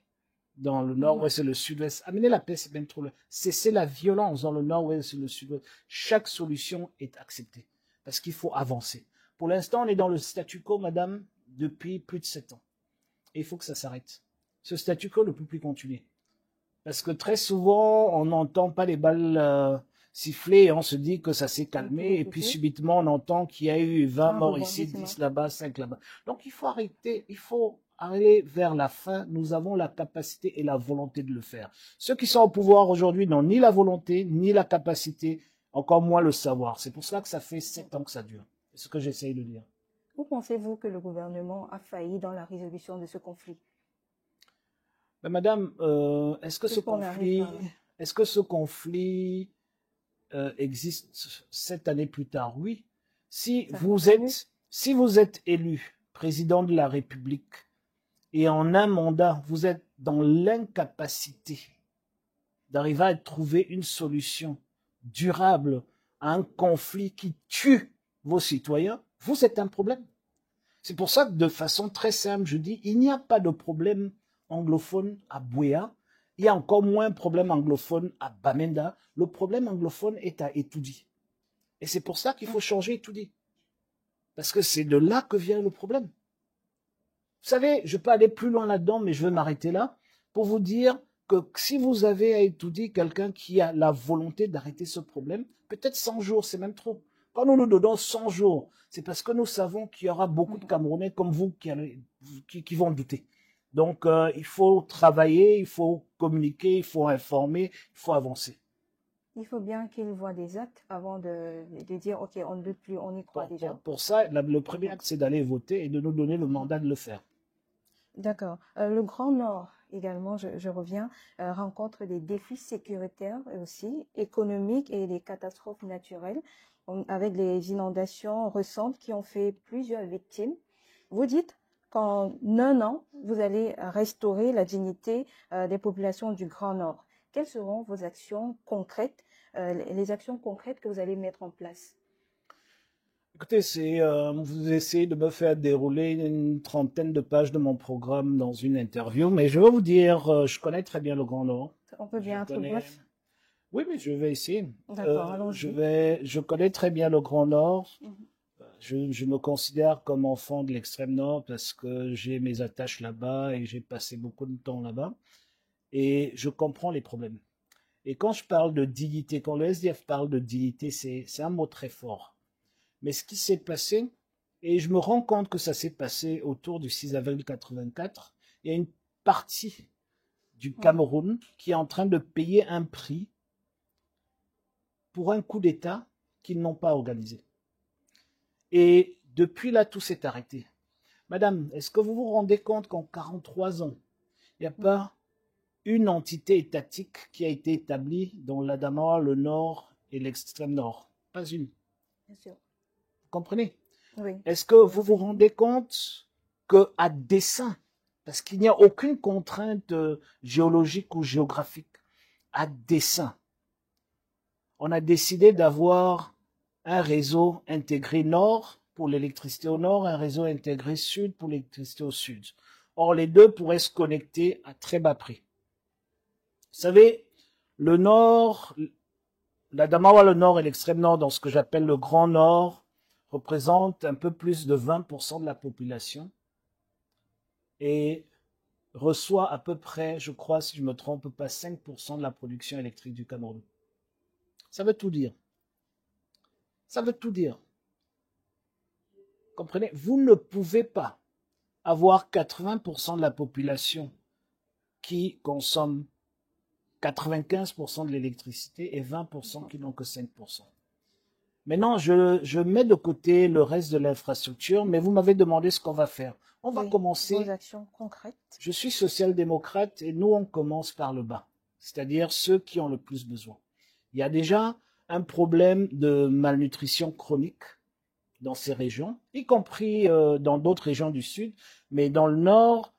dans le nord-ouest et le sud-ouest, amener la paix, c'est même trop, cesser la violence dans le nord-ouest et le sud-ouest, chaque solution est acceptée parce qu'il faut avancer. Pour l'instant, on est dans le statu quo, madame, depuis plus de 7 ans. Et il faut que ça s'arrête. Ce statu quo ne peut plus continuer. Parce que très souvent, on n'entend pas les balles siffler et on se dit que ça s'est calmé. Et puis subitement, on entend qu'il y a eu 20 morts ici, 10 là-bas, 5 là-bas. Donc il faut arrêter, il faut aller vers la fin. Nous avons la capacité et la volonté de le faire. Ceux qui sont au pouvoir aujourd'hui n'ont ni la volonté, ni la capacité, encore moins le savoir. C'est pour cela que ça fait 7 ans que ça dure. C'est ce que j'essaye de dire. Où pensez-vous que le gouvernement a failli dans la résolution de ce conflit? Ben, madame, est-ce que ce conflit existe 7 années plus tard? Oui. Si vous êtes élu président de la République et en un mandat, vous êtes dans l'incapacité d'arriver à trouver une solution durable à un conflit qui tue vos citoyens, vous êtes un problème. C'est pour ça que de façon très simple, je dis, il n'y a pas de problème anglophone à Buea, il y a encore moins un problème anglophone à Bamenda. Le problème anglophone est à Etoudi. Et c'est pour ça qu'il faut changer Etoudi. Parce que c'est de là que vient le problème. Vous savez, je peux aller plus loin là-dedans, mais je vais m'arrêter là pour vous dire que si vous avez à Etoudi quelqu'un qui a la volonté d'arrêter ce problème, peut-être 100 jours, c'est même trop. Quand nous nous donnons 100 jours, c'est parce que nous savons qu'il y aura beaucoup de Camerounais comme vous qui vont douter. Donc, il faut travailler, il faut communiquer, il faut informer, il faut avancer. Il faut bien qu'ils voient des actes avant de dire, OK, on ne doute plus, on y croit déjà. Pour ça, le premier acte, c'est d'aller voter et de nous donner le mandat de le faire. D'accord. Le Grand Nord, également, je reviens, rencontre des défis sécuritaires et aussi économiques et des catastrophes naturelles, avec les inondations récentes qui ont fait plusieurs victimes. Vous dites qu'en un an, vous allez restaurer la dignité des populations du Grand Nord. Quelles seront vos actions concrètes, les actions concrètes que vous allez mettre en place? Écoutez, vous essayez de me faire dérouler une trentaine de pages de mon programme dans une interview, mais je vais vous dire, je connais très bien le Grand Nord. On peut bien être bref. Oui, mais je vais essayer. D'accord, allons-y. Je connais très bien le Grand Nord. Je me considère comme enfant de l'extrême Nord parce que j'ai mes attaches là-bas et j'ai passé beaucoup de temps là-bas. Et je comprends les problèmes. Et quand je parle de dignité, quand le SDF parle de dignité, c'est un mot très fort. Mais ce qui s'est passé, et je me rends compte que ça s'est passé autour du 6 avril 84, il y a une partie du Cameroun qui est en train de payer un prix pour un coup d'État qu'ils n'ont pas organisé. Et Depuis là, tout s'est arrêté. Madame, est-ce que vous vous rendez compte qu'en 43 ans, il n'y a pas une entité étatique qui a été établie dans l'Adamawa, le Nord et l'extrême Nord? Pas une. Bien sûr. Vous comprenez? Oui. Est-ce que vous vous rendez compte qu'à dessein, parce qu'il n'y a aucune contrainte géologique ou géographique, à dessein, on a décidé d'avoir un réseau intégré Nord pour l'électricité au Nord, un réseau intégré Sud pour l'électricité au Sud. Or, les deux pourraient se connecter à très bas prix. Vous savez, le Nord, l'Adamawa, le Nord et l'extrême Nord, dans ce que j'appelle le Grand Nord, représente un peu plus de 20% de la population et reçoit à peu près, je crois, si je me trompe pas, 5% de la production électrique du Cameroun. Ça veut tout dire. Ça veut tout dire. Comprenez? Vous ne pouvez pas avoir 80% de la population qui consomme 95% de l'électricité et 20% qui n'ont que 5%. Maintenant, je mets de côté le reste de l'infrastructure, mais vous m'avez demandé ce qu'on va faire. On va commencer. Vos actions concrètes. Je suis social-démocrate et nous, on commence par le bas, c'est-à-dire ceux qui ont le plus besoin. Il y a déjà un problème de malnutrition chronique dans ces régions, y compris dans d'autres régions du Sud, mais dans le Nord,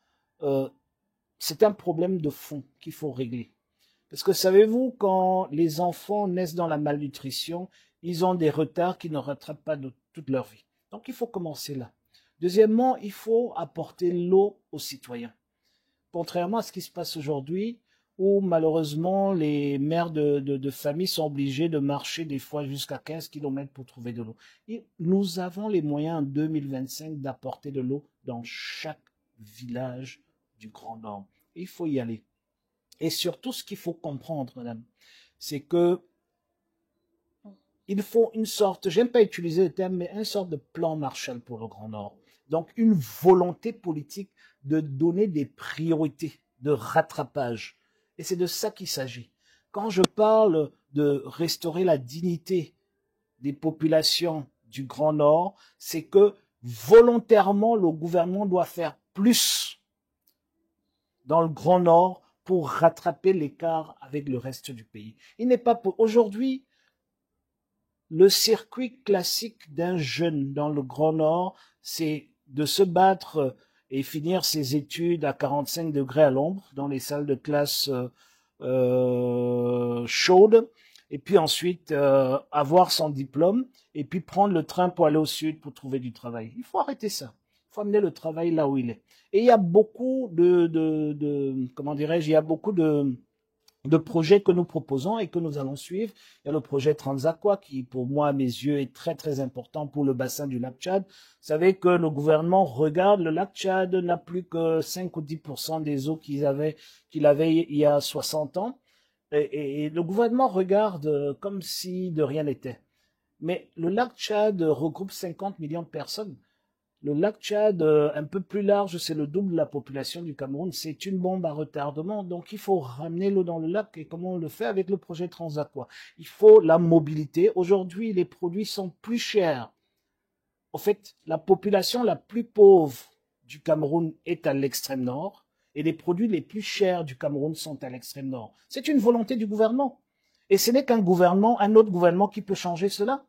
c'est un problème de fond qu'il faut régler. Parce que savez-vous, quand les enfants naissent dans la malnutrition, ils ont des retards qui ne rattrapent pas de toute leur vie. Donc il faut commencer là. Deuxièmement, il faut apporter l'eau aux citoyens. Contrairement à ce qui se passe aujourd'hui, où malheureusement les mères de famille sont obligées de marcher des fois jusqu'à 15 km pour trouver de l'eau. Et nous avons les moyens en 2025 d'apporter de l'eau dans chaque village du Grand Nord. Il faut y aller. Et surtout, ce qu'il faut comprendre, madame, c'est que il faut une sorte, j'aime pas utiliser le terme, mais une sorte de plan Marshall pour le Grand Nord. Donc, une volonté politique de donner des priorités de rattrapage. Et c'est de ça qu'il s'agit. Quand je parle de restaurer la dignité des populations du Grand Nord, c'est que volontairement, le gouvernement doit faire plus dans le Grand Nord pour rattraper l'écart avec le reste du pays. Il n'est pas pour aujourd'hui le circuit classique d'un jeune dans le Grand Nord, c'est de se battre et finir ses études à 45 degrés à l'ombre dans les salles de classe chaudes, et puis ensuite avoir son diplôme et puis prendre le train pour aller au sud pour trouver du travail. Il faut arrêter ça. Il faut amener le travail là où il est. Et il y a beaucoup comment dirais-je, il y a beaucoup de projets que nous proposons et que nous allons suivre. Il y a le projet Transaqua qui, pour moi, à mes yeux, est très, très important pour le bassin du lac Tchad. Vous savez que le gouvernement regarde, le lac Tchad n'a plus que 5 ou 10% des eaux qu'il avait il y a 60 ans. Et le gouvernement regarde comme si de rien n'était. Mais le lac Tchad regroupe 50 millions de personnes. Le lac Tchad, un peu plus large, c'est le double de la population du Cameroun. C'est une bombe à retardement. Donc, il faut ramener l'eau dans le lac. Et comment on le fait avec le projet Transaqua? Il faut la mobilité. Aujourd'hui, les produits sont plus chers. En fait, la population la plus pauvre du Cameroun est à l'extrême nord. Et les produits les plus chers du Cameroun sont à l'extrême nord. C'est une volonté du gouvernement. Et ce n'est qu'un gouvernement, un autre gouvernement qui peut changer cela.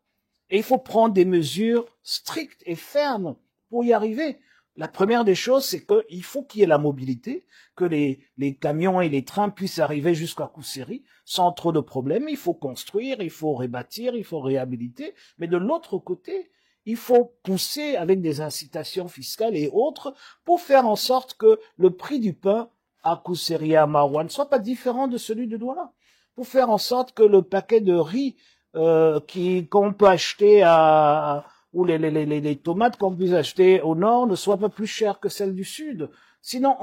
Et il faut prendre des mesures strictes et fermes pour y arriver. La première des choses, c'est qu'il faut qu'il y ait la mobilité, que les camions et les trains puissent arriver jusqu'à Kousséry sans trop de problèmes. Il faut construire, il faut rebâtir, il faut réhabiliter. Mais de l'autre côté, il faut pousser avec des incitations fiscales et autres pour faire en sorte que le prix du pain à Kousséry et à Marouane ne soit pas différent de celui de Douala. Pour faire en sorte que le paquet de riz qu'on peut acheter ou les tomates qu'on puisse acheter au nord ne soient pas plus chères que celles du sud. Sinon,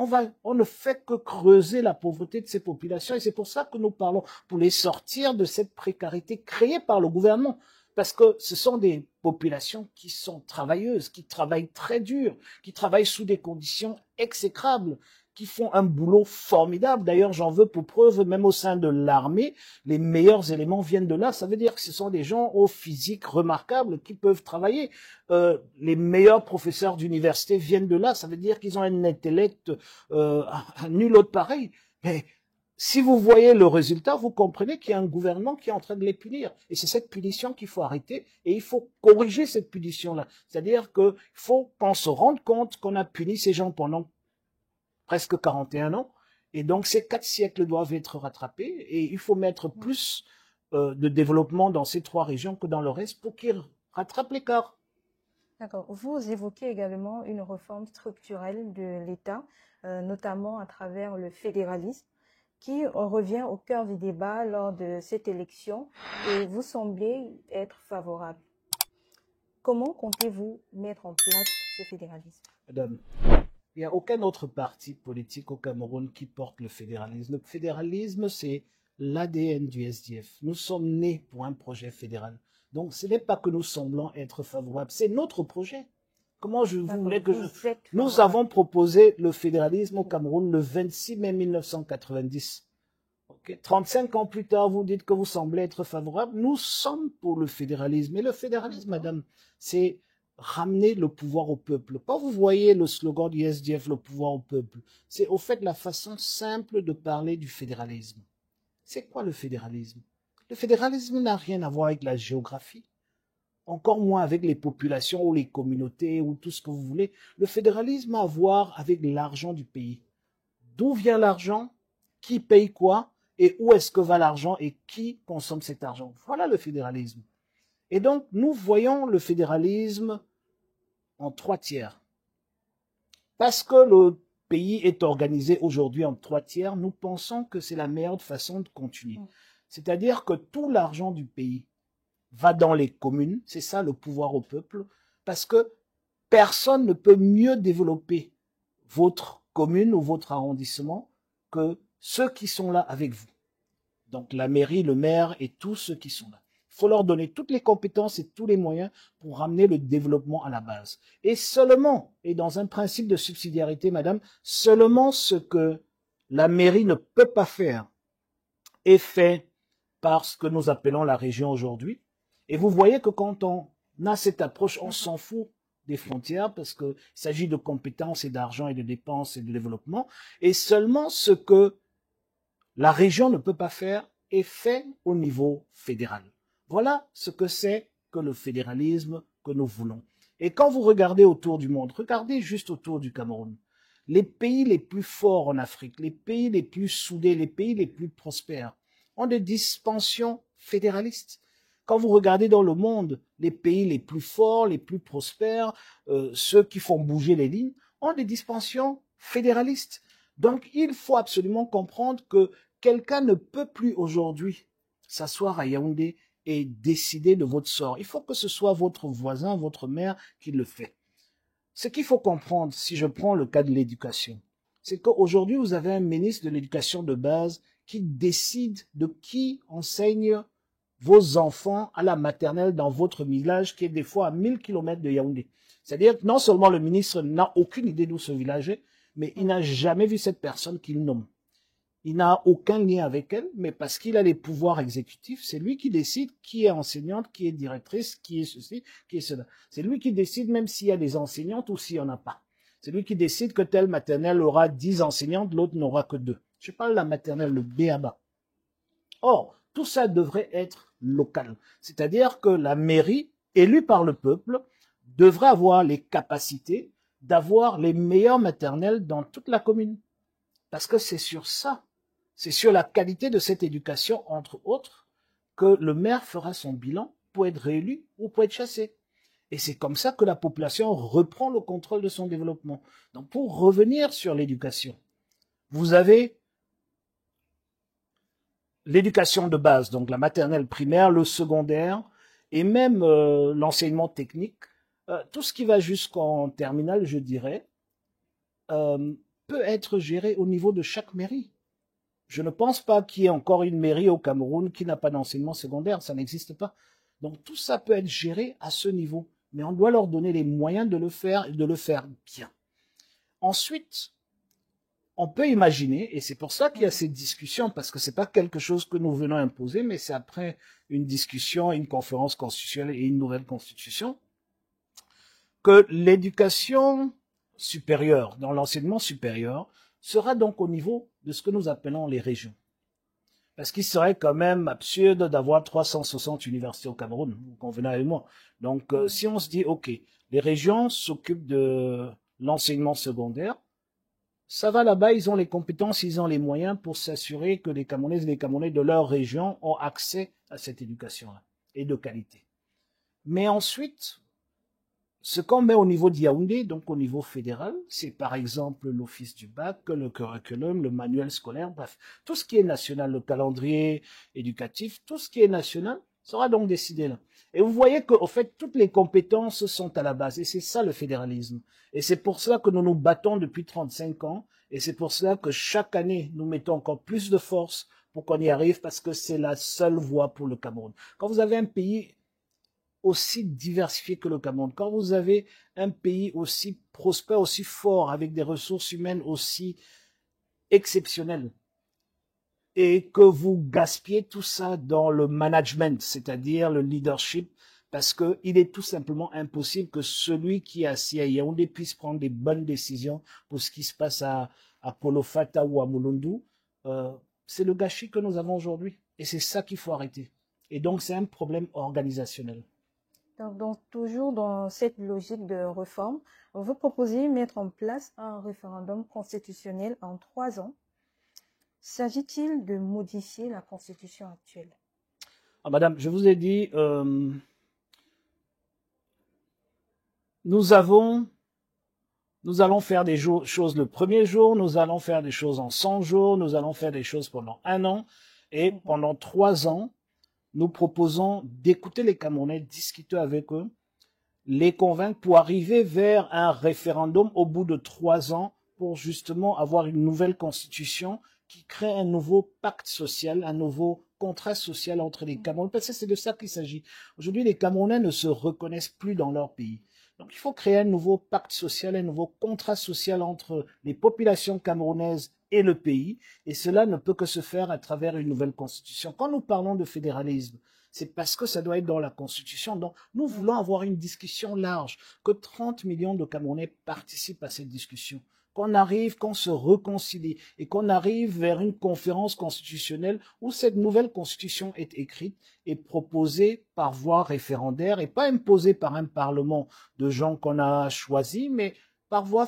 on ne fait que creuser la pauvreté de ces populations et c'est pour ça que nous parlons, pour les sortir de cette précarité créée par le gouvernement. Parce que ce sont des populations qui sont travailleuses, qui travaillent très dur, qui travaillent sous des conditions exécrables, qui font un boulot formidable. D'ailleurs, j'en veux pour preuve, même au sein de l'armée, les meilleurs éléments viennent de là. Ça veut dire que ce sont des gens au physique remarquables qui peuvent travailler. Les meilleurs professeurs d'université viennent de là. Ça veut dire qu'ils ont un intellect à nul autre pareil. Mais si vous voyez le résultat, vous comprenez qu'il y a un gouvernement qui est en train de les punir. Et c'est cette punition qu'il faut arrêter et il faut corriger cette punition-là. C'est-à-dire qu'il faut qu'on se rende compte qu'on a puni ces gens pendant presque 41 ans. Et donc, ces 4 siècles doivent être rattrapés et il faut mettre plus de développement dans ces 3 régions que dans le reste pour qu'ils rattrapent l'écart. D'accord. Vous évoquez également une réforme structurelle de l'État, notamment à travers le fédéralisme, qui revient au cœur du débat lors de cette élection et vous semblez être favorable. Comment comptez-vous mettre en place ce fédéralisme? Madame, il n'y a aucun autre parti politique au Cameroun qui porte le fédéralisme. Le fédéralisme, c'est l'ADN du SDF. Nous sommes nés pour un projet fédéral. Donc, ce n'est pas que nous semblons être favorables, c'est notre projet. Comment je voulais que Nous avons proposé le fédéralisme au Cameroun le 26 mai 1990. Okay. 35 ans plus tard, vous dites que vous semblez être favorable. Nous sommes pour le fédéralisme. Et le fédéralisme, madame, c'est ramener le pouvoir au peuple. Quand vous voyez le slogan du SDF, le pouvoir au peuple, c'est au fait la façon simple de parler du fédéralisme. C'est quoi le fédéralisme? Le fédéralisme n'a rien à voir avec la géographie. Encore moins avec les populations ou les communautés ou tout ce que vous voulez. Le fédéralisme a à voir avec l'argent du pays. D'où vient l'argent? Qui paye quoi? Et où est-ce que va l'argent? Et qui consomme cet argent? Voilà le fédéralisme. Et donc, nous voyons le fédéralisme en 3 tiers. Parce que le pays est organisé aujourd'hui en 3 tiers, nous pensons que c'est la meilleure façon de continuer. C'est-à-dire que tout l'argent du pays va dans les communes, c'est ça le pouvoir au peuple, parce que personne ne peut mieux développer votre commune ou votre arrondissement que ceux qui sont là avec vous. Donc la mairie, le maire et tous ceux qui sont là. Il faut leur donner toutes les compétences et tous les moyens pour ramener le développement à la base. Et seulement, et dans un principe de subsidiarité, madame, seulement ce que la mairie ne peut pas faire est fait par ce que nous appelons la région aujourd'hui. Et vous voyez que quand on a cette approche, on s'en fout des frontières parce qu'il s'agit de compétences et d'argent et de dépenses et de développement. Et seulement ce que la région ne peut pas faire est fait au niveau fédéral. Voilà ce que c'est que le fédéralisme que nous voulons. Et quand vous regardez autour du monde, regardez juste autour du Cameroun. Les pays les plus forts en Afrique, les pays les plus soudés, les pays les plus prospères ont des dispensions fédéralistes. Quand vous regardez dans le monde, les pays les plus forts, les plus prospères, ceux qui font bouger les lignes, ont des dispensions fédéralistes. Donc, il faut absolument comprendre que quelqu'un ne peut plus aujourd'hui s'asseoir à Yaoundé et décider de votre sort. Il faut que ce soit votre voisin, votre maire qui le fait. Ce qu'il faut comprendre, si je prends le cas de l'éducation, c'est qu'aujourd'hui, vous avez un ministre de l'éducation de base qui décide de qui enseigne vos enfants à la maternelle dans votre village qui est des fois à 1000 km de Yaoundé. C'est-à-dire que non seulement le ministre n'a aucune idée d'où ce village est, mais il n'a jamais vu cette personne qu'il nomme. Il n'a aucun lien avec elle, mais parce qu'il a les pouvoirs exécutifs, c'est lui qui décide qui est enseignante, qui est directrice, qui est ceci, qui est cela. C'est lui qui décide même s'il y a des enseignantes ou s'il n'y en a pas. C'est lui qui décide que telle maternelle aura 10 enseignantes, l'autre n'aura que 2. Je parle de la maternelle, le B.A.B.A. Or, tout ça devrait être local. C'est-à-dire que la mairie, élue par le peuple, devrait avoir les capacités d'avoir les meilleures maternelles dans toute la commune. Parce que c'est sur ça, c'est sur la qualité de cette éducation, entre autres, que le maire fera son bilan pour être réélu ou pour être chassé. Et c'est comme ça que la population reprend le contrôle de son développement. Donc, pour revenir sur l'éducation, vous avez l'éducation de base, donc la maternelle primaire, le secondaire et même l'enseignement technique, tout ce qui va jusqu'en terminale, je dirais, peut être géré au niveau de chaque mairie. Je ne pense pas qu'il y ait encore une mairie au Cameroun qui n'a pas d'enseignement secondaire, ça n'existe pas. Donc tout ça peut être géré à ce niveau, mais on doit leur donner les moyens de le faire et de le faire bien. Ensuite, on peut imaginer, et c'est pour ça qu'il y a cette discussion, parce que c'est pas quelque chose que nous venons imposer, mais c'est après une discussion, une conférence constitutionnelle et une nouvelle constitution, que l'éducation supérieure, dans l'enseignement supérieur, sera donc au niveau de ce que nous appelons les régions. Parce qu'il serait quand même absurde d'avoir 360 universités au Cameroun, vous convenez avec moi. Donc, si on se dit, OK, les régions s'occupent de l'enseignement secondaire, ça va là-bas, ils ont les compétences, ils ont les moyens pour s'assurer que les Camerounaises et les Camerounais de leur région ont accès à cette éducation-là, et de qualité. Mais ensuite, ce qu'on met au niveau de Yaoundé, donc au niveau fédéral, c'est par exemple l'office du bac, le curriculum, le manuel scolaire, bref, tout ce qui est national, le calendrier éducatif, tout ce qui est national sera donc décidé là. Et vous voyez qu'au fait, toutes les compétences sont à la base, et c'est ça le fédéralisme. Et c'est pour cela que nous nous battons depuis 35 ans, et c'est pour cela que chaque année, nous mettons encore plus de force pour qu'on y arrive, parce que c'est la seule voie pour le Cameroun. Quand vous avez un pays aussi diversifié que le Cameroun, quand vous avez un pays aussi prospère, aussi fort, avec des ressources humaines aussi exceptionnelles, et que vous gaspillez tout ça dans le management, c'est-à-dire le leadership, parce que il est tout simplement impossible que celui qui est assis à Yaoundé puisse prendre des bonnes décisions pour ce qui se passe à Kolofata ou à Mulundu. C'est le gâchis que nous avons aujourd'hui, et c'est ça qu'il faut arrêter. Et donc c'est un problème organisationnel. Donc, toujours dans cette logique de réforme, on veut proposer de mettre en place un référendum constitutionnel en 3 ans. S'agit-il de modifier la constitution actuelle? Madame, je vous ai dit, nous allons faire des choses le premier jour, nous allons faire des choses en 100 jours, nous allons faire des choses pendant 1 an, et pendant 3 ans, nous proposons d'écouter les Camerounais, discuter avec eux, les convaincre pour arriver vers un référendum au bout de 3 ans pour justement avoir une nouvelle constitution qui crée un nouveau pacte social, un nouveau contrat social entre les Camerounais. Parce que c'est de ça qu'il s'agit. Aujourd'hui, les Camerounais ne se reconnaissent plus dans leur pays. Donc, il faut créer un nouveau pacte social, un nouveau contrat social entre les populations camerounaises et le pays, et cela ne peut que se faire à travers une nouvelle constitution. Quand nous parlons de fédéralisme, c'est parce que ça doit être dans la constitution. Donc, nous voulons avoir une discussion large, que 30 millions de Camerounais participent à cette discussion, qu'on se réconcilie et qu'on arrive vers une conférence constitutionnelle où cette nouvelle constitution est écrite et proposée par voie référendaire et pas imposée par un parlement de gens qu'on a choisis, mais par voie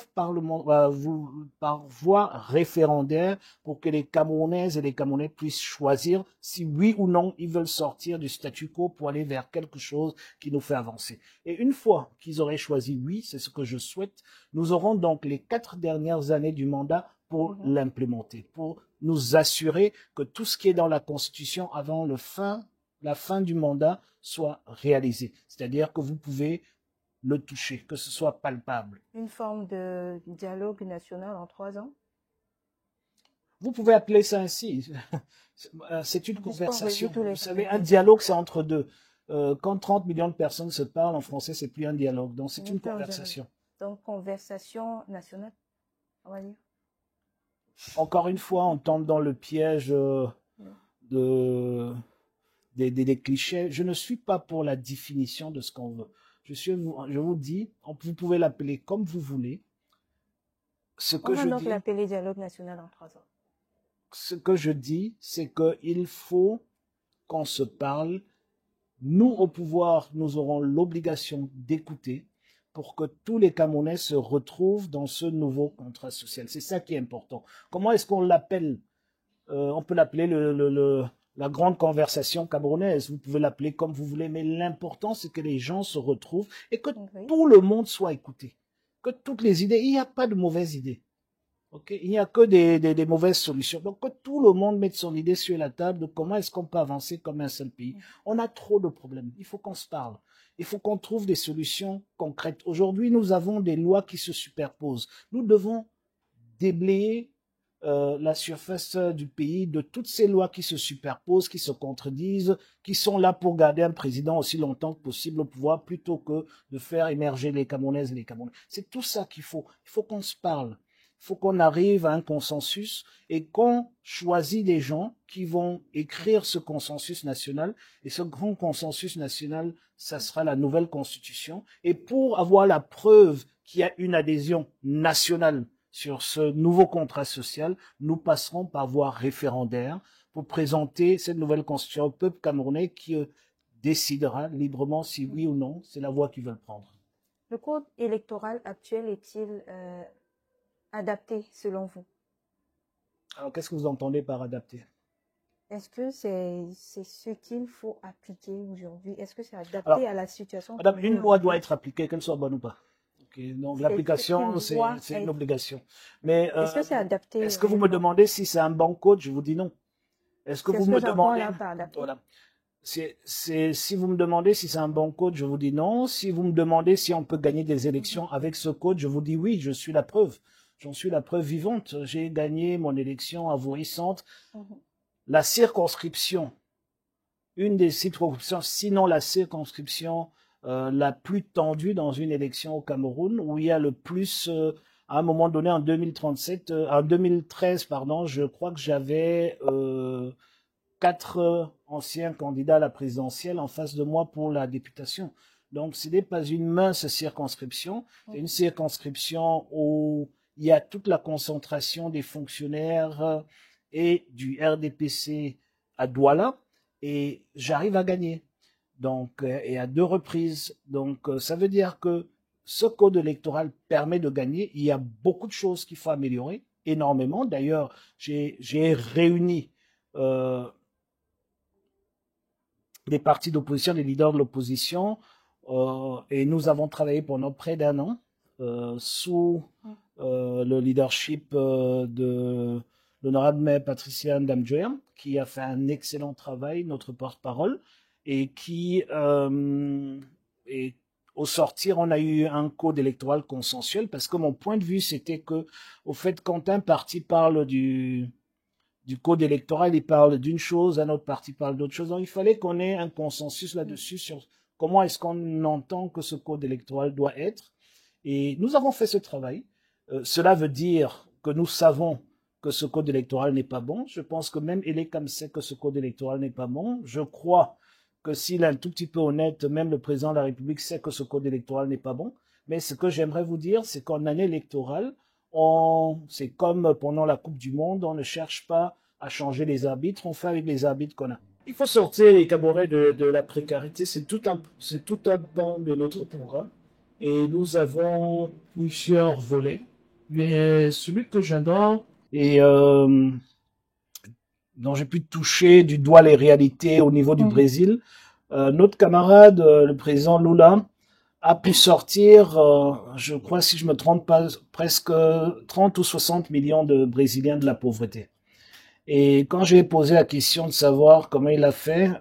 référendaire pour que les Camerounaises et les Camerounais puissent choisir si oui ou non ils veulent sortir du statu quo pour aller vers quelque chose qui nous fait avancer. Et une fois qu'ils auraient choisi oui, c'est ce que je souhaite, nous aurons donc les 4 dernières années du mandat pour l'implémenter, pour nous assurer que tout ce qui est dans la Constitution avant la fin du mandat soit réalisé. C'est-à-dire que vous pouvez le toucher, que ce soit palpable. Une forme de dialogue national en 3 ans? Vous pouvez appeler ça ainsi. C'est une conversation. Vous savez, un dialogue, c'est entre deux. Quand 30 millions de personnes se parlent en français, c'est plus un dialogue. Donc, c'est une conversation. Donc, conversation nationale, on va dire. Encore une fois, on tombe dans le piège des clichés. Je ne suis pas pour la définition de ce qu'on veut. Je vous dis, vous pouvez l'appeler comme vous voulez. On va donc l'appeler dialogue national en 3 ans. Ce que je dis, c'est qu'il faut qu'on se parle. Nous, au pouvoir, nous aurons l'obligation d'écouter pour que tous les Camerounais se retrouvent dans ce nouveau contrat social. C'est ça qui est important. Comment est-ce qu'on l'appelle? On peut l'appeler la grande conversation camerounaise. Vous pouvez l'appeler comme vous voulez, mais l'important, c'est que les gens se retrouvent et que tout le monde soit écouté. Que toutes les idées, il n'y a pas de mauvaises idées. Okay? Il n'y a que des mauvaises solutions. Donc, que tout le monde mette son idée sur la table de comment est-ce qu'on peut avancer comme un seul pays. On a trop de problèmes. Il faut qu'on se parle. Il faut qu'on trouve des solutions concrètes. Aujourd'hui, nous avons des lois qui se superposent. Nous devons déblayer la surface du pays de toutes ces lois qui se superposent, qui se contredisent, qui sont là pour garder un président aussi longtemps que possible au pouvoir plutôt que de faire émerger les Camerounaises et les Camerounais. C'est tout ça qu'il faut. Il faut qu'on se parle. Il faut qu'on arrive à un consensus et qu'on choisit des gens qui vont écrire ce consensus national. Et ce grand consensus national, ça sera la nouvelle constitution. Et pour avoir la preuve qu'il y a une adhésion nationale sur ce nouveau contrat social, nous passerons par voie référendaire pour présenter cette nouvelle constitution au peuple camerounais qui décidera librement si oui ou non c'est la voie qu'ils veulent prendre. Le code électoral actuel est-il adapté selon vous? Alors, qu'est-ce que vous entendez par adapté? Est-ce que c'est ce qu'il faut appliquer aujourd'hui? Est-ce que c'est adapté à la situation? Madame, une loi doit être appliquée, qu'elle soit bonne ou pas. Okay, donc l'application, c'est une obligation. Mais est-ce que c'est adapté? Est-ce que vous me demandez si c'est un bon code? Je vous dis non. Est-ce que vous me demandez? Voilà. Si vous me demandez si c'est un bon code, je vous dis non. Si vous me demandez si on peut gagner des élections avec ce code, je vous dis oui, je suis la preuve. J'en suis la preuve vivante. J'ai gagné mon élection à Vaury-Centre. La circonscription, une des circonscriptions, sinon la circonscription la plus tendue dans une élection au Cameroun, où il y a le plus, à un moment donné en 2013, pardon, je crois que j'avais 4 anciens candidats à la présidentielle en face de moi pour la députation. Donc, ce n'est pas une mince circonscription. C'est une circonscription où il y a toute la concentration des fonctionnaires et du RDPC à Douala, et j'arrive à gagner. Donc, et à 2 reprises. Donc, ça veut dire que ce code électoral permet de gagner. Il y a beaucoup de choses qu'il faut améliorer, énormément. D'ailleurs, j'ai réuni des partis d'opposition, des leaders de l'opposition, et nous avons travaillé pendant près d'1 an sous le leadership de l'honorable maire Patricia Ndamjoya, qui a fait un excellent travail, notre porte-parole, et qui, et au sortir, on a eu un code électoral consensuel, parce que mon point de vue, c'était que, au fait, quand un parti parle du code électoral, il parle d'une chose, un autre parti parle d'autre chose. Donc, il fallait qu'on ait un consensus là-dessus sur comment est-ce qu'on entend que ce code électoral doit être. Et nous avons fait ce travail. Cela veut dire que nous savons que ce code électoral n'est pas bon. Je pense que même Elekam sait que ce code électoral n'est pas bon. Je crois que s'il est un tout petit peu honnête, même le président de la République sait que ce code électoral n'est pas bon. Mais ce que j'aimerais vous dire, c'est qu'en année électorale, c'est comme pendant la Coupe du Monde, on ne cherche pas à changer les arbitres, on fait avec les arbitres qu'on a. Il faut sortir les Camerounais de la précarité, c'est tout un pan de notre programme. Et nous avons plusieurs volets. Mais celui que j'adore et dont j'ai pu toucher du doigt les réalités au niveau du Brésil, notre camarade, le président Lula, a pu sortir, je crois, si je me trompe pas, presque 30 ou 60 millions de Brésiliens de la pauvreté. Et quand j'ai posé la question de savoir comment il a fait,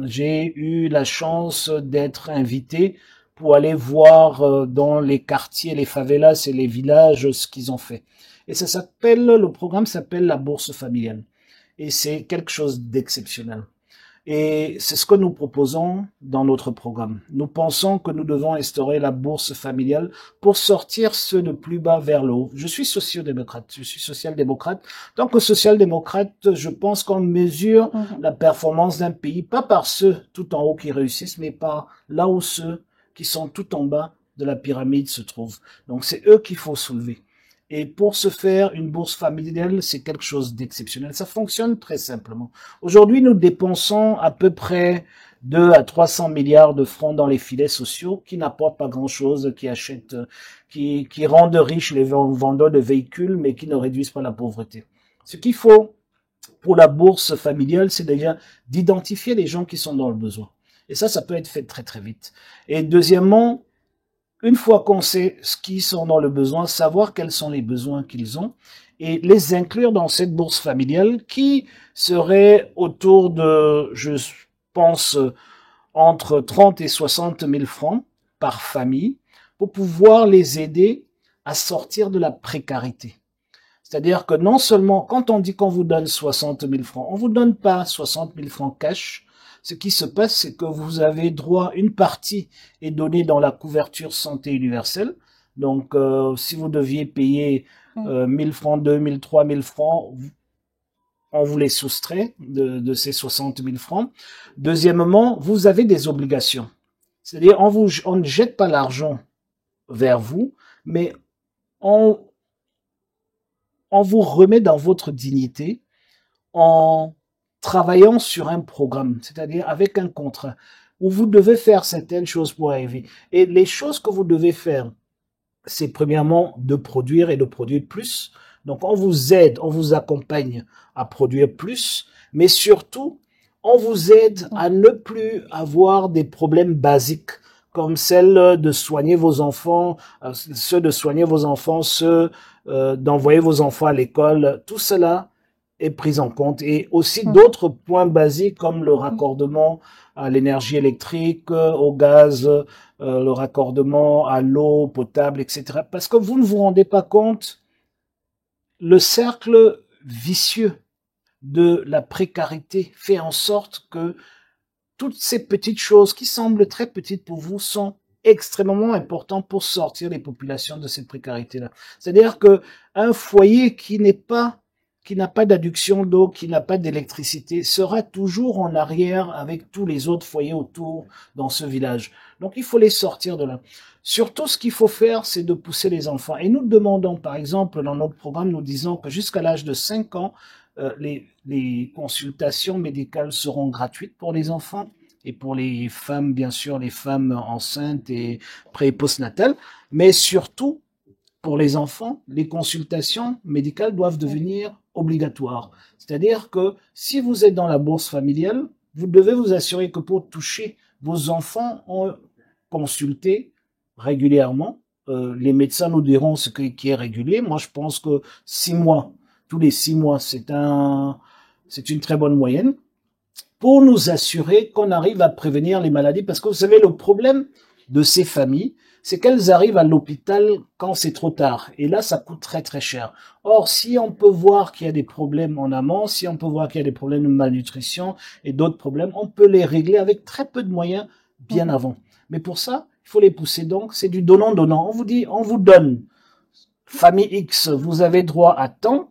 j'ai eu la chance d'être invité pour aller voir dans les quartiers, les favelas et les villages ce qu'ils ont fait. Et le programme s'appelle la bourse familiale. Et c'est quelque chose d'exceptionnel. Et c'est ce que nous proposons dans notre programme. Nous pensons que nous devons instaurer la bourse familiale pour sortir ceux de plus bas vers le haut. Je suis social-démocrate. Donc, social-démocrate, je pense qu'on mesure la performance d'un pays, pas par ceux tout en haut qui réussissent, mais par là où ceux qui sont tout en bas de la pyramide se trouvent. Donc, c'est eux qu'il faut soulever. Et pour ce faire, une bourse familiale, c'est quelque chose d'exceptionnel. Ça fonctionne très simplement. Aujourd'hui, nous dépensons à peu près 2 à 300 milliards de francs dans les filets sociaux qui n'apportent pas grand-chose, qui rendent riches les vendeurs de véhicules, mais qui ne réduisent pas la pauvreté. Ce qu'il faut pour la bourse familiale, c'est déjà d'identifier les gens qui sont dans le besoin. Et ça peut être fait très très vite. Et deuxièmement, une fois qu'on sait ce qui sont dans le besoin, savoir quels sont les besoins qu'ils ont et les inclure dans cette bourse familiale qui serait autour de, je pense, entre 30 et 60 000 francs par famille pour pouvoir les aider à sortir de la précarité. C'est-à-dire que non seulement, quand on dit qu'on vous donne 60 000 francs, on vous donne pas 60 000 francs cash. Ce qui se passe, c'est que vous avez droit, une partie est donnée dans la couverture santé universelle, Donc, si vous deviez payer 1000 francs, 2000, 3000 francs, on vous les soustrait de ces 60 000 francs. Deuxièmement, vous avez des obligations. C'est-à-dire, on ne jette pas l'argent vers vous, mais on vous remet dans votre dignité en travaillant sur un programme, c'est-à-dire avec un contrat, où vous devez faire certaines choses pour arriver. Et les choses que vous devez faire, c'est premièrement de produire et de produire plus. Donc, on vous aide, on vous accompagne à produire plus, mais surtout, on vous aide à ne plus avoir des problèmes basiques comme celle de soigner vos enfants, ceux de soigner vos enfants, ceux d'envoyer vos enfants à l'école. Tout cela est pris en compte. Et aussi d'autres points basiques comme le raccordement à l'énergie électrique, au gaz, le raccordement à l'eau potable, etc. Parce que vous ne vous rendez pas compte le cercle vicieux de la précarité fait en sorte que toutes ces petites choses qui semblent très petites pour vous sont extrêmement importantes pour sortir les populations de cette précarité-là. C'est-à-dire que un foyer qui n'a pas d'adduction d'eau, qui n'a pas d'électricité, sera toujours en arrière avec tous les autres foyers autour dans ce village. Donc il faut les sortir de là. Surtout, ce qu'il faut faire, c'est de pousser les enfants. Et nous demandons, par exemple, dans notre programme, nous disons que jusqu'à l'âge de 5 ans, les consultations médicales seront gratuites pour les enfants et pour les femmes, bien sûr, les femmes enceintes et pré- et postnatales, mais surtout, pour les enfants, les consultations médicales doivent devenir obligatoires. C'est-à-dire que si vous êtes dans la bourse familiale, vous devez vous assurer que pour toucher vos enfants, on consulté régulièrement. Les médecins nous diront ce qui est régulier. Moi, je pense que 6 mois, tous les 6 mois, c'est une très bonne moyenne pour nous assurer qu'on arrive à prévenir les maladies. Parce que vous savez, le problème de ces familles, c'est qu'elles arrivent à l'hôpital quand c'est trop tard. Et là, ça coûte très très cher. Or, si on peut voir qu'il y a des problèmes en amont, si on peut voir qu'il y a des problèmes de malnutrition et d'autres problèmes, on peut les régler avec très peu de moyens bien avant. Mais pour ça, il faut les pousser. Donc, c'est du donnant-donnant. On vous dit, on vous donne. Famille X, vous avez droit à tant.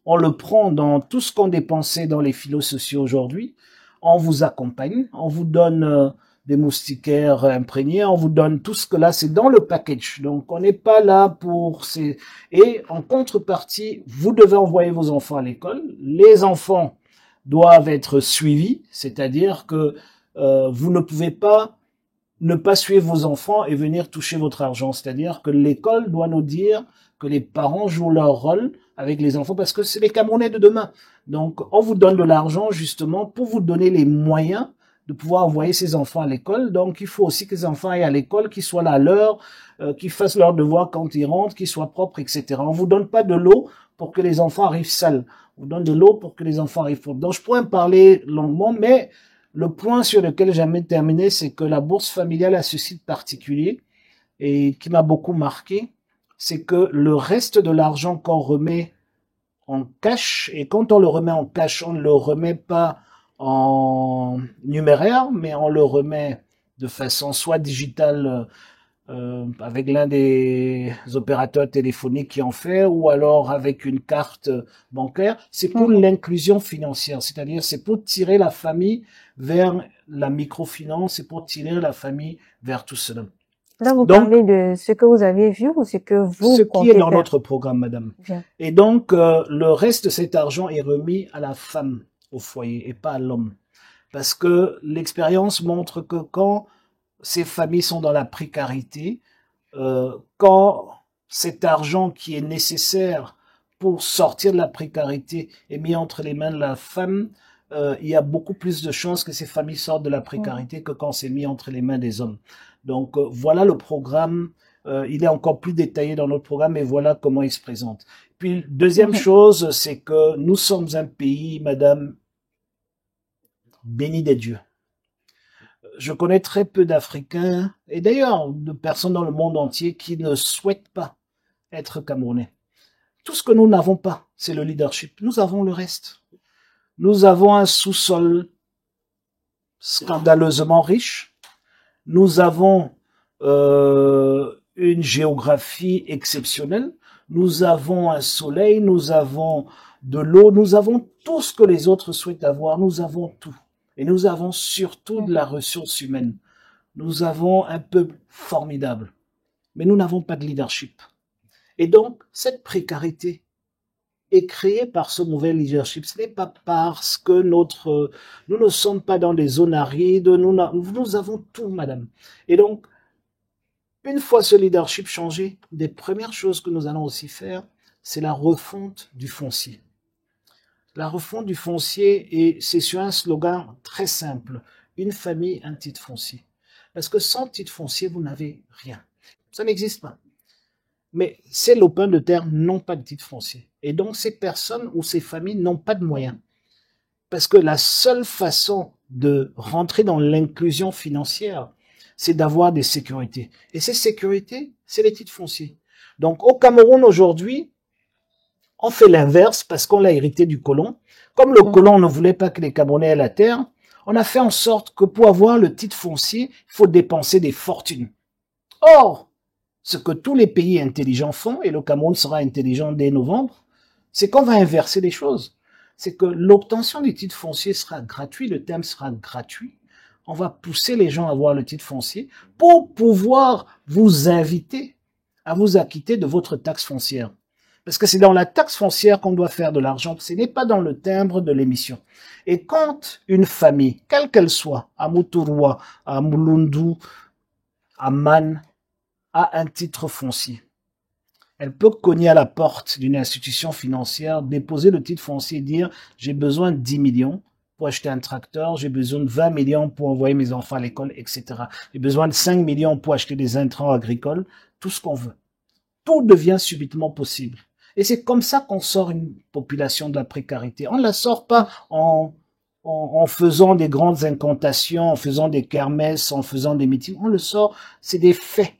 On le prend dans tout ce qu'on dépensait dans les filos sociaux aujourd'hui. On vous accompagne. On vous donne des moustiquaires imprégnés. On vous donne tout ce que là, c'est dans le package. Donc, on n'est pas là pour ces... Et en contrepartie, vous devez envoyer vos enfants à l'école. Les enfants doivent être suivis. C'est-à-dire que vous ne pouvez pas ne pas suivre vos enfants et venir toucher votre argent. C'est-à-dire que l'école doit nous dire que les parents jouent leur rôle avec les enfants parce que c'est les Camerounais de demain. Donc, on vous donne de l'argent justement pour vous donner les moyens de pouvoir envoyer ses enfants à l'école. Donc, il faut aussi que les enfants aillent à l'école, qu'ils soient là à l'heure, qu'ils fassent leurs devoirs quand ils rentrent, qu'ils soient propres, etc. On vous donne pas de l'eau pour que les enfants arrivent sales. On vous donne de l'eau pour que les enfants arrivent propres. Donc, je pourrais en parler longuement, mais le point sur lequel j'aimerais terminer, c'est que la bourse familiale a ce site particulier et qui m'a beaucoup marqué, c'est que le reste de l'argent qu'on remet en cash, et quand on le remet en cash, on ne le remet pas en numéraire, mais on le remet de façon soit digitale avec l'un des opérateurs téléphoniques qui en fait, ou alors avec une carte bancaire. C'est pour l'inclusion financière, c'est-à-dire c'est pour tirer la famille vers la microfinance, c'est pour tirer la famille vers tout cela. Là, vous parlez de ce que vous avez vu ou ce que vous ce qui est dans faire. notre programme, madame. Bien. Et donc, le reste de cet argent est remis à la femme au foyer et pas à l'homme. Parce que l'expérience montre que quand ces familles sont dans la précarité, quand cet argent qui est nécessaire pour sortir de la précarité est mis entre les mains de la femme, il y a beaucoup plus de chances que ces familles sortent de la précarité que quand c'est mis entre les mains des hommes. Donc voilà le programme. Il est encore plus détaillé dans notre programme et voilà comment il se présente. Puis deuxième chose, c'est que nous sommes un pays, madame, béni des dieux. Je connais très peu d'Africains et d'ailleurs de personnes dans le monde entier qui ne souhaitent pas être Camerounais. Tout ce que nous n'avons pas, c'est le leadership. Nous avons le reste. Nous avons un sous-sol scandaleusement riche. Nous avons une géographie exceptionnelle. Nous avons un soleil, nous avons de l'eau, nous avons tout ce que les autres souhaitent avoir, nous avons tout. Et nous avons surtout de la ressource humaine. Nous avons un peuple formidable. Mais nous n'avons pas de leadership. Et donc, cette précarité est créée par ce mauvais leadership. Ce n'est pas parce que nous ne sommes pas dans des zones arides, nous avons tout, madame. Et donc, une fois ce leadership changé, des premières choses que nous allons aussi faire, c'est la refonte du foncier. La refonte du foncier, et c'est sur un slogan très simple. Une famille, un titre foncier. Parce que sans titre foncier, vous n'avez rien. Ça n'existe pas. Mais ces lopins de terre n'ont pas de titre foncier. Et donc, ces personnes ou ces familles n'ont pas de moyens. Parce que la seule façon de rentrer dans l'inclusion financière, c'est d'avoir des sécurités. Et ces sécurités, c'est les titres fonciers. Donc, au Cameroun, aujourd'hui, on fait l'inverse parce qu'on l'a hérité du colon. Comme le colon ne voulait pas que les Camerounais aient la terre, on a fait en sorte que pour avoir le titre foncier, il faut dépenser des fortunes. Or, ce que tous les pays intelligents font, et le Cameroun sera intelligent dès novembre, c'est qu'on va inverser les choses. C'est que l'obtention du titre foncier sera gratuit, le terme sera gratuit. On va pousser les gens à avoir le titre foncier pour pouvoir vous inviter à vous acquitter de votre taxe foncière. Parce que c'est dans la taxe foncière qu'on doit faire de l'argent, ce n'est pas dans le timbre de l'émission. Et quand une famille, quelle qu'elle soit, à Moutourwa, à Moulundu, à Man, a un titre foncier, elle peut cogner à la porte d'une institution financière, déposer le titre foncier et dire « j'ai besoin de 10 millions pour acheter un tracteur, j'ai besoin de 20 millions pour envoyer mes enfants à l'école, etc. J'ai besoin de 5 millions pour acheter des intrants agricoles, tout ce qu'on veut. » Tout devient subitement possible. Et c'est comme ça qu'on sort une population de la précarité. On ne la sort pas en faisant des grandes incantations, en faisant des kermesses, en faisant des meetings. On le sort, c'est des faits.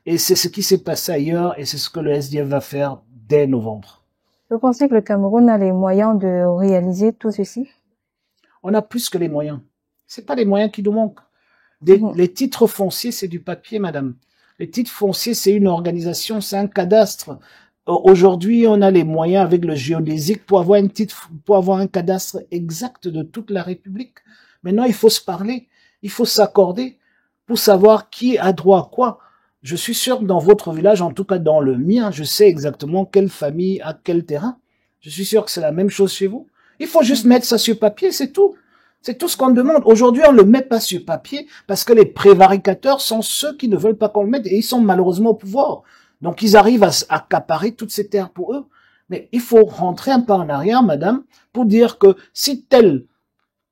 Et c'est ce qui s'est passé ailleurs et c'est ce que le SDF va faire dès novembre. Vous pensez que le Cameroun a les moyens de réaliser tout ceci? On a plus que les moyens. C'est pas les moyens qui nous manquent. Les titres fonciers, c'est du papier, madame. Les titres fonciers, c'est une organisation, c'est un cadastre. Aujourd'hui, on a les moyens avec le géodésique pour avoir un cadastre exact de toute la République. Maintenant, il faut se parler, il faut s'accorder pour savoir qui a droit à quoi. Je suis sûr que dans votre village, en tout cas dans le mien, je sais exactement quelle famille a quel terrain. Je suis sûr que c'est la même chose chez vous. Il faut juste mettre ça sur papier, c'est tout. C'est tout ce qu'on demande. Aujourd'hui, on ne le met pas sur papier parce que les prévaricateurs sont ceux qui ne veulent pas qu'on le mette et ils sont malheureusement au pouvoir. Donc, ils arrivent à accaparer toutes ces terres pour eux. Mais il faut rentrer un pas en arrière, madame, pour dire que si tel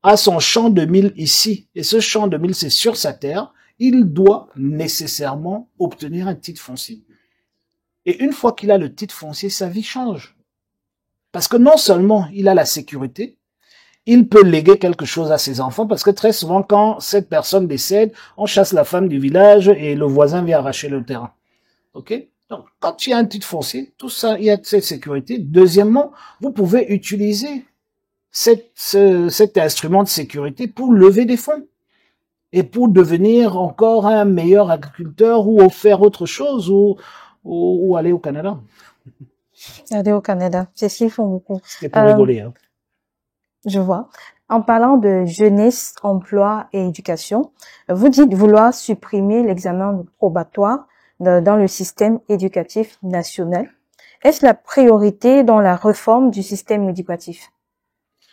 a son champ de mil ici, et ce champ de mil, c'est sur sa terre, il doit nécessairement obtenir un titre foncier. Et une fois qu'il a le titre foncier, sa vie change. Parce que non seulement il a la sécurité, il peut léguer quelque chose à ses enfants, parce que très souvent, quand cette personne décède, on chasse la femme du village et le voisin vient arracher le terrain. OK? Donc, quand il y a un titre foncier, tout ça, il y a cette sécurité. Deuxièmement, vous pouvez utiliser cet instrument de sécurité pour lever des fonds et pour devenir encore un meilleur agriculteur ou faire autre chose ou aller au Canada. Aller au Canada, c'est ce qu'ils font beaucoup. C'était pour rigoler. Hein. Je vois. En parlant de jeunesse, emploi et éducation, vous dites vouloir supprimer l'examen probatoire dans le système éducatif national. Est-ce la priorité dans la réforme du système éducatif?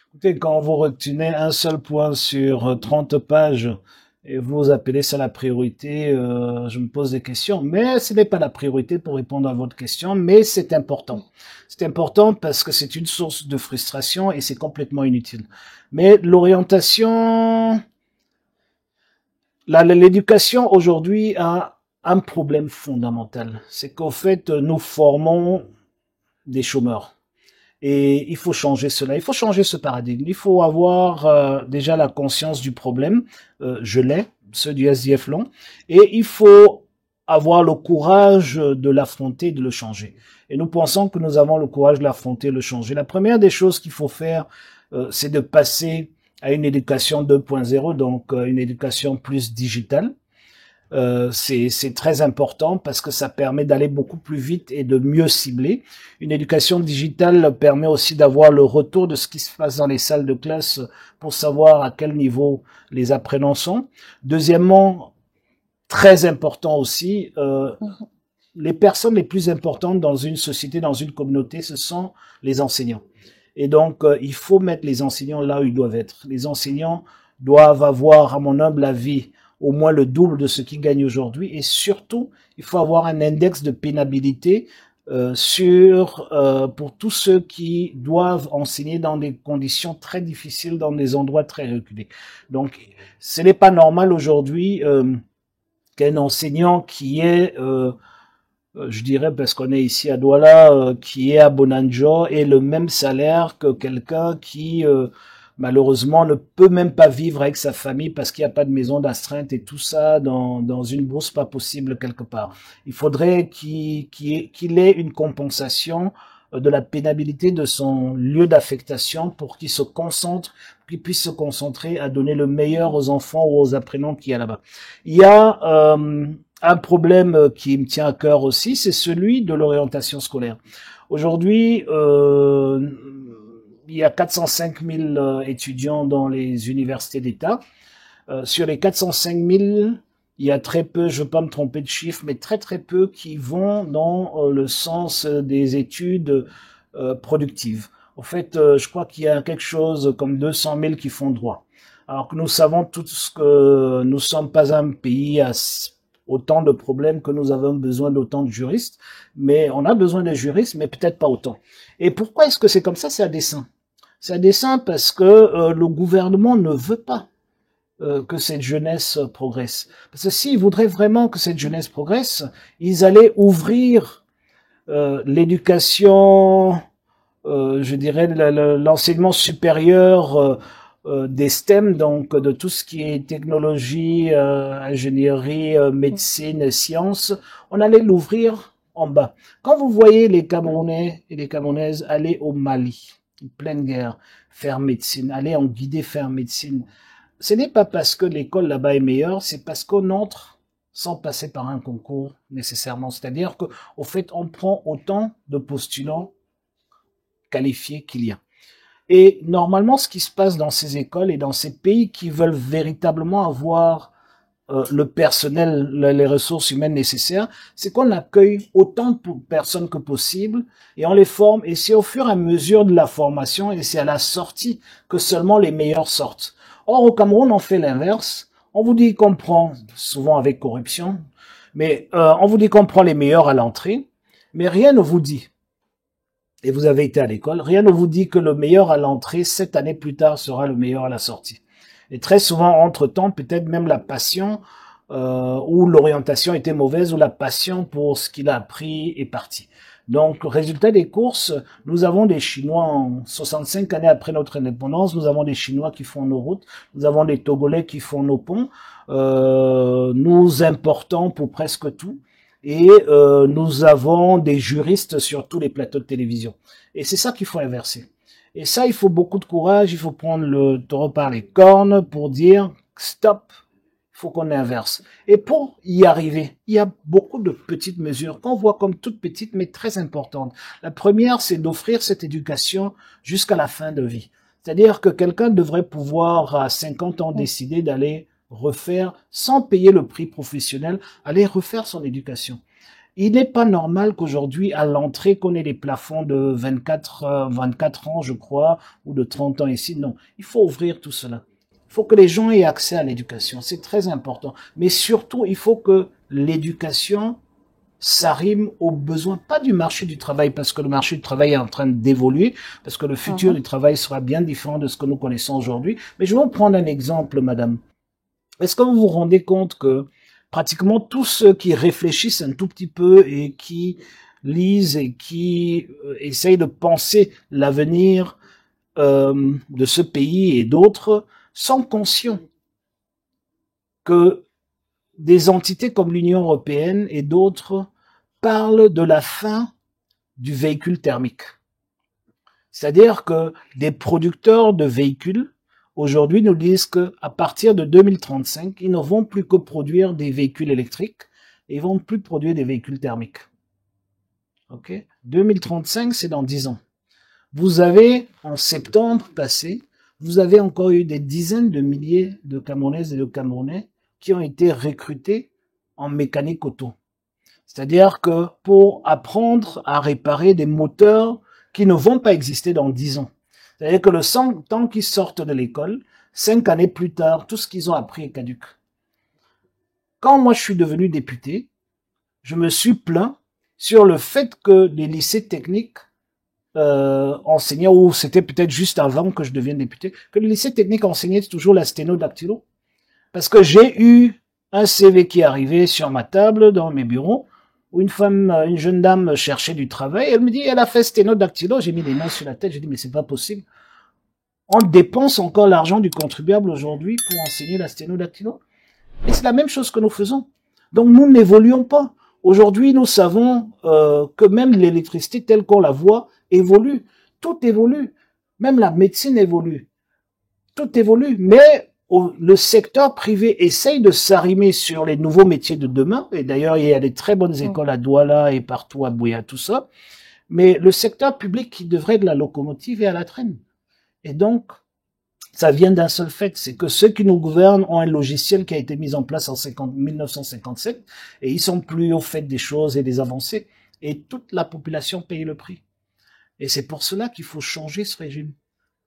Écoutez, quand vous retenez un seul point sur 30 pages et vous appelez ça la priorité, je me pose des questions. Mais ce n'est pas la priorité pour répondre à votre question, mais c'est important. C'est important parce que c'est une source de frustration et c'est complètement inutile. Mais l'orientation, l'éducation aujourd'hui a un problème fondamental. C'est qu'au fait, nous formons des chômeurs. Et il faut changer cela, il faut changer ce paradigme. Il faut avoir déjà la conscience du problème, je l'ai, ceux du SDF l'ont, et il faut avoir le courage de l'affronter, de le changer. Et nous pensons que nous avons le courage de l'affronter, de le changer. La première des choses qu'il faut faire, c'est de passer à une éducation 2.0, donc une éducation plus digitale. C'est très important parce que ça permet d'aller beaucoup plus vite et de mieux cibler. Une éducation digitale permet aussi d'avoir le retour de ce qui se passe dans les salles de classe pour savoir à quel niveau les apprenants sont. Deuxièmement, très important aussi, les personnes les plus importantes dans une société, dans une communauté, ce sont les enseignants. Et donc, il faut mettre les enseignants là où ils doivent être. Les enseignants doivent avoir, à mon humble avis, au moins le double de ce qu'ils gagnent aujourd'hui. Et surtout, il faut avoir un index de pénibilité pour tous ceux qui doivent enseigner dans des conditions très difficiles, dans des endroits très reculés. Donc, ce n'est pas normal aujourd'hui qu'un enseignant qui est je dirais, parce qu'on est ici à Douala, qui est à Bonanjo, ait le même salaire que quelqu'un qui, malheureusement, ne peut même pas vivre avec sa famille parce qu'il n'y a pas de maison d'astreinte et tout ça dans une bourse pas possible quelque part. Il faudrait qu'il ait une compensation de la pénibilité de son lieu d'affectation pour qu'il puisse se concentrer à donner le meilleur aux enfants ou aux apprenants qu'il y a là-bas. Il y a un problème qui me tient à cœur aussi, c'est celui de l'orientation scolaire. Aujourd'hui, il y a 405 000 étudiants dans les universités d'État. Sur les 405 000, il y a très peu, je ne veux pas me tromper de chiffre, mais très très peu qui vont dans le sens des études productives. En fait, je crois qu'il y a quelque chose comme 200 000 qui font droit. Alors que nous savons tous que nous ne sommes pas un pays à autant de problèmes que nous avons besoin d'autant de juristes, mais on a besoin de juristes, mais peut-être pas autant. Et pourquoi est-ce que c'est comme ça? C'est à dessein. C'est à dessein parce que le gouvernement ne veut pas que cette jeunesse progresse. Parce que s'ils voudraient vraiment que cette jeunesse progresse, ils allaient ouvrir l'éducation, je dirais l'enseignement supérieur des STEM, donc de tout ce qui est technologie, ingénierie, médecine, sciences, on allait l'ouvrir en bas. Quand vous voyez les Camerounais et les Camerounaises aller au Mali, en pleine guerre, faire médecine, aller en Guinée faire médecine, ce n'est pas parce que l'école là-bas est meilleure, c'est parce qu'on entre sans passer par un concours nécessairement. C'est-à-dire qu'au fait, on prend autant de postulants qualifiés qu'il y a. Et normalement, ce qui se passe dans ces écoles et dans ces pays qui veulent véritablement avoir le personnel, les ressources humaines nécessaires, c'est qu'on accueille autant de personnes que possible et on les forme. Et c'est au fur et à mesure de la formation et c'est à la sortie que seulement les meilleurs sortent. Or, au Cameroun, on fait l'inverse. On vous dit qu'on prend, souvent avec corruption, mais on vous dit qu'on prend les meilleurs à l'entrée, mais rien ne vous dit, et vous avez été à l'école, rien ne vous dit que le meilleur à l'entrée, 7 années plus tard, sera le meilleur à la sortie. Et très souvent, entre-temps, peut-être même la passion ou l'orientation était mauvaise ou la passion pour ce qu'il a appris est partie. Donc, résultat des courses, nous avons des Chinois en 65 années après notre indépendance, nous avons des Chinois qui font nos routes, nous avons des Togolais qui font nos ponts, nous importons pour presque tout. Et nous avons des juristes sur tous les plateaux de télévision. Et c'est ça qu'il faut inverser. Et ça, il faut beaucoup de courage, il faut prendre le taureau par les cornes pour dire stop, il faut qu'on inverse. Et pour y arriver, il y a beaucoup de petites mesures qu'on voit comme toutes petites mais très importantes. La première, c'est d'offrir cette éducation jusqu'à la fin de vie. C'est-à-dire que quelqu'un devrait pouvoir à 50 ans décider d'aller refaire, sans payer le prix professionnel, aller refaire son éducation. Il n'est pas normal qu'aujourd'hui, à l'entrée, qu'on ait des plafonds de 24 ans, je crois, ou de 30 ans ici. Non, il faut ouvrir tout cela. Il faut que les gens aient accès à l'éducation. C'est très important. Mais surtout, il faut que l'éducation s'arrime aux besoins, pas du marché du travail, parce que le marché du travail est en train d'évoluer, parce que le futur du travail sera bien différent de ce que nous connaissons aujourd'hui. Mais je vais vous prendre un exemple, madame. Est-ce que vous vous rendez compte que pratiquement tous ceux qui réfléchissent un tout petit peu et qui lisent et qui essayent de penser l'avenir de ce pays et d'autres sont conscients que des entités comme l'Union européenne et d'autres parlent de la fin du véhicule thermique. C'est-à-dire que des producteurs de véhicules aujourd'hui nous disent que à partir de 2035, ils ne vont plus que produire des véhicules électriques, et ils vont plus produire des véhicules thermiques. Ok, 2035, c'est dans 10 ans. Vous avez, en septembre passé, vous avez encore eu des dizaines de milliers de Camerounaises et de Camerounais qui ont été recrutés en mécanique auto. C'est-à-dire que pour apprendre à réparer des moteurs qui ne vont pas exister dans 10 ans. C'est-à-dire que le temps qu'ils sortent de l'école, 5 années plus tard, tout ce qu'ils ont appris est caduc. Quand moi je suis devenu député, je me suis plaint sur le fait que les lycées techniques enseignaient, ou c'était peut-être juste avant que je devienne député, que les lycées techniques enseignaient toujours la sténodactylo. Parce que j'ai eu un CV qui est arrivé sur ma table dans mes bureaux, où une jeune dame cherchait du travail, elle me dit, elle a fait sténodactylo, j'ai mis les mains sur la tête, j'ai dit, mais c'est pas possible. On dépense encore l'argent du contribuable aujourd'hui pour enseigner la sténodactylo. Et c'est la même chose que nous faisons. Donc nous n'évoluons pas. Aujourd'hui, nous savons que même l'électricité telle qu'on la voit évolue. Tout évolue. Même la médecine évolue. Tout évolue. Mais le secteur privé essaye de s'arrimer sur les nouveaux métiers de demain. Et d'ailleurs, il y a des très bonnes écoles à Douala et partout à Bouya, tout ça. Mais le secteur public qui devrait être la locomotive est à la traîne. Et donc, ça vient d'un seul fait, c'est que ceux qui nous gouvernent ont un logiciel qui a été mis en place en 1957 et ils sont plus au fait des choses et des avancées et toute la population paye le prix. Et c'est pour cela qu'il faut changer ce régime,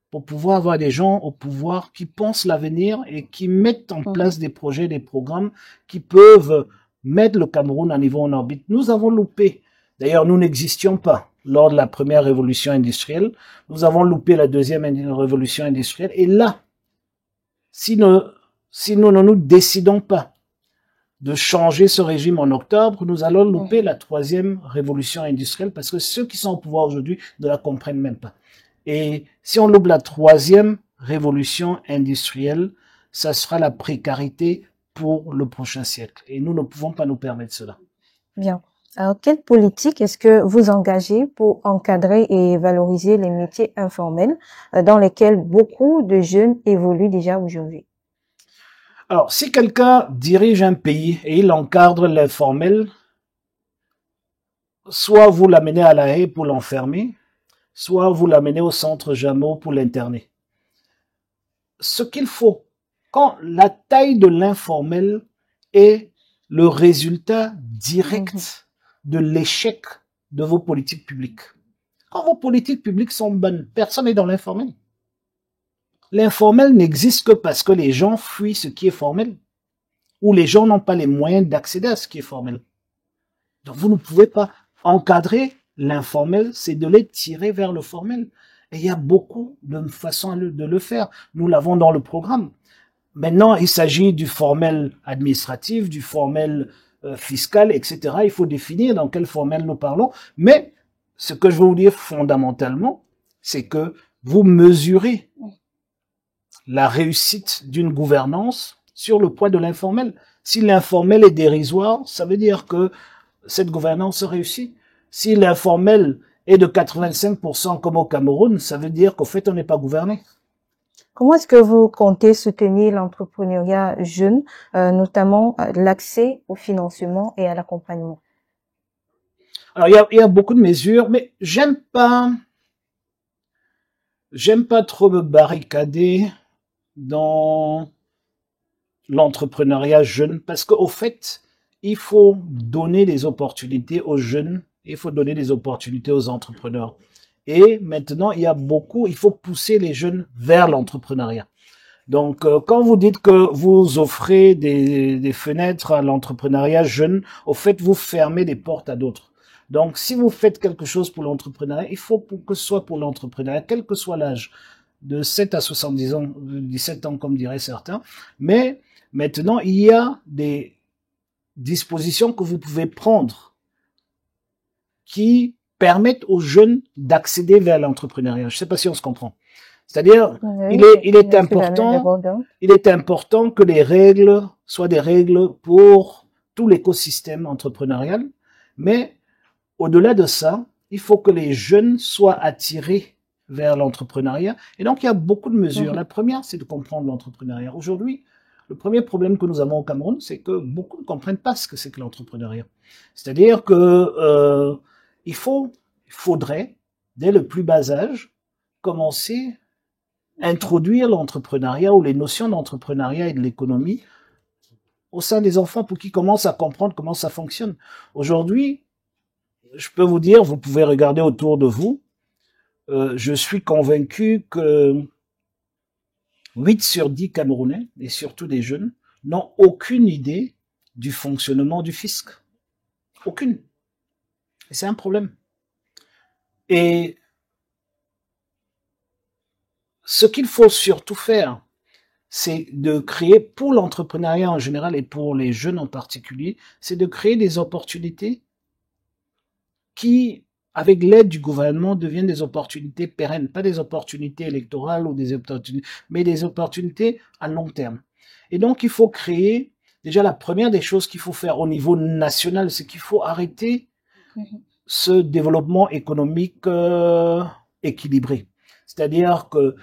pour pouvoir avoir des gens au pouvoir qui pensent l'avenir et qui mettent en place des projets, des programmes qui peuvent mettre le Cameroun à niveau en orbite. Nous avons loupé. D'ailleurs, nous n'existions pas lors de la première révolution industrielle. Nous avons loupé la deuxième révolution industrielle. Et là, si nous ne nous décidons pas de changer ce régime en octobre, nous allons louper la troisième révolution industrielle parce que ceux qui sont au pouvoir aujourd'hui ne la comprennent même pas. Et si on loupe la troisième révolution industrielle, ça sera la précarité pour le prochain siècle. Et nous ne pouvons pas nous permettre cela. Bien. Alors, quelle politique est-ce que vous engagez pour encadrer et valoriser les métiers informels dans lesquels beaucoup de jeunes évoluent déjà aujourd'hui? Alors, si quelqu'un dirige un pays et il encadre l'informel, soit vous l'amenez à La Haye pour l'enfermer, soit vous l'amenez au centre Jameau pour l'interner. Ce qu'il faut, quand la taille de l'informel est le résultat direct de l'échec de vos politiques publiques. Quand vos politiques publiques sont bonnes, personne n'est dans l'informel. L'informel n'existe que parce que les gens fuient ce qui est formel, ou les gens n'ont pas les moyens d'accéder à ce qui est formel. Donc vous ne pouvez pas encadrer l'informel, c'est de les tirer vers le formel. Et il y a beaucoup de façons de le faire. Nous l'avons dans le programme. Maintenant, il s'agit du formel administratif, du formel fiscal, etc. Il faut définir dans quel formel nous parlons. Mais ce que je veux vous dire fondamentalement, c'est que vous mesurez la réussite d'une gouvernance sur le poids de l'informel. Si l'informel est dérisoire, ça veut dire que cette gouvernance réussit. Si l'informel est de 85% comme au Cameroun, ça veut dire qu'au fait, on n'est pas gouverné. Comment est-ce que vous comptez soutenir l'entrepreneuriat jeune, notamment l'accès au financement et à l'accompagnement? Alors, il y a beaucoup de mesures, mais j'aime pas trop me barricader dans l'entrepreneuriat jeune parce qu'au fait, il faut donner des opportunités aux jeunes, il faut donner des opportunités aux entrepreneurs. Et maintenant, il faut pousser les jeunes vers l'entrepreneuriat. Donc, quand vous dites que vous offrez des fenêtres à l'entrepreneuriat jeune, au fait, vous fermez des portes à d'autres. Donc, si vous faites quelque chose pour l'entrepreneuriat, il faut que ce soit pour l'entrepreneuriat, quel que soit l'âge, de 7 à 70 ans, 17 ans comme diraient certains. Mais maintenant, il y a des dispositions que vous pouvez prendre qui permettent aux jeunes d'accéder vers l'entrepreneuriat. Je ne sais pas si on se comprend. C'est-à-dire, il est important que les règles soient des règles pour tout l'écosystème entrepreneurial, mais au-delà de ça, il faut que les jeunes soient attirés vers l'entrepreneuriat. Et donc, il y a beaucoup de mesures. La première, c'est de comprendre l'entrepreneuriat. Aujourd'hui, le premier problème que nous avons au Cameroun, c'est que beaucoup ne comprennent pas ce que c'est que l'entrepreneuriat. C'est-à-dire que il faudrait, dès le plus bas âge, commencer à introduire l'entrepreneuriat ou les notions d'entrepreneuriat et de l'économie au sein des enfants pour qu'ils commencent à comprendre comment ça fonctionne. Aujourd'hui, je peux vous dire, vous pouvez regarder autour de vous, je suis convaincu que 8 sur 10 Camerounais, et surtout des jeunes, n'ont aucune idée du fonctionnement du fisc. Aucune. Et c'est un problème. Et ce qu'il faut surtout faire, c'est de créer, pour l'entrepreneuriat en général et pour les jeunes en particulier, c'est de créer des opportunités qui, avec l'aide du gouvernement, deviennent des opportunités pérennes, pas des opportunités électorales ou des opportunités, mais des opportunités à long terme. Et donc, il faut créer, déjà la première des choses qu'il faut faire au niveau national, c'est qu'il faut arrêter ce développement économique équilibré. C'est-à-dire que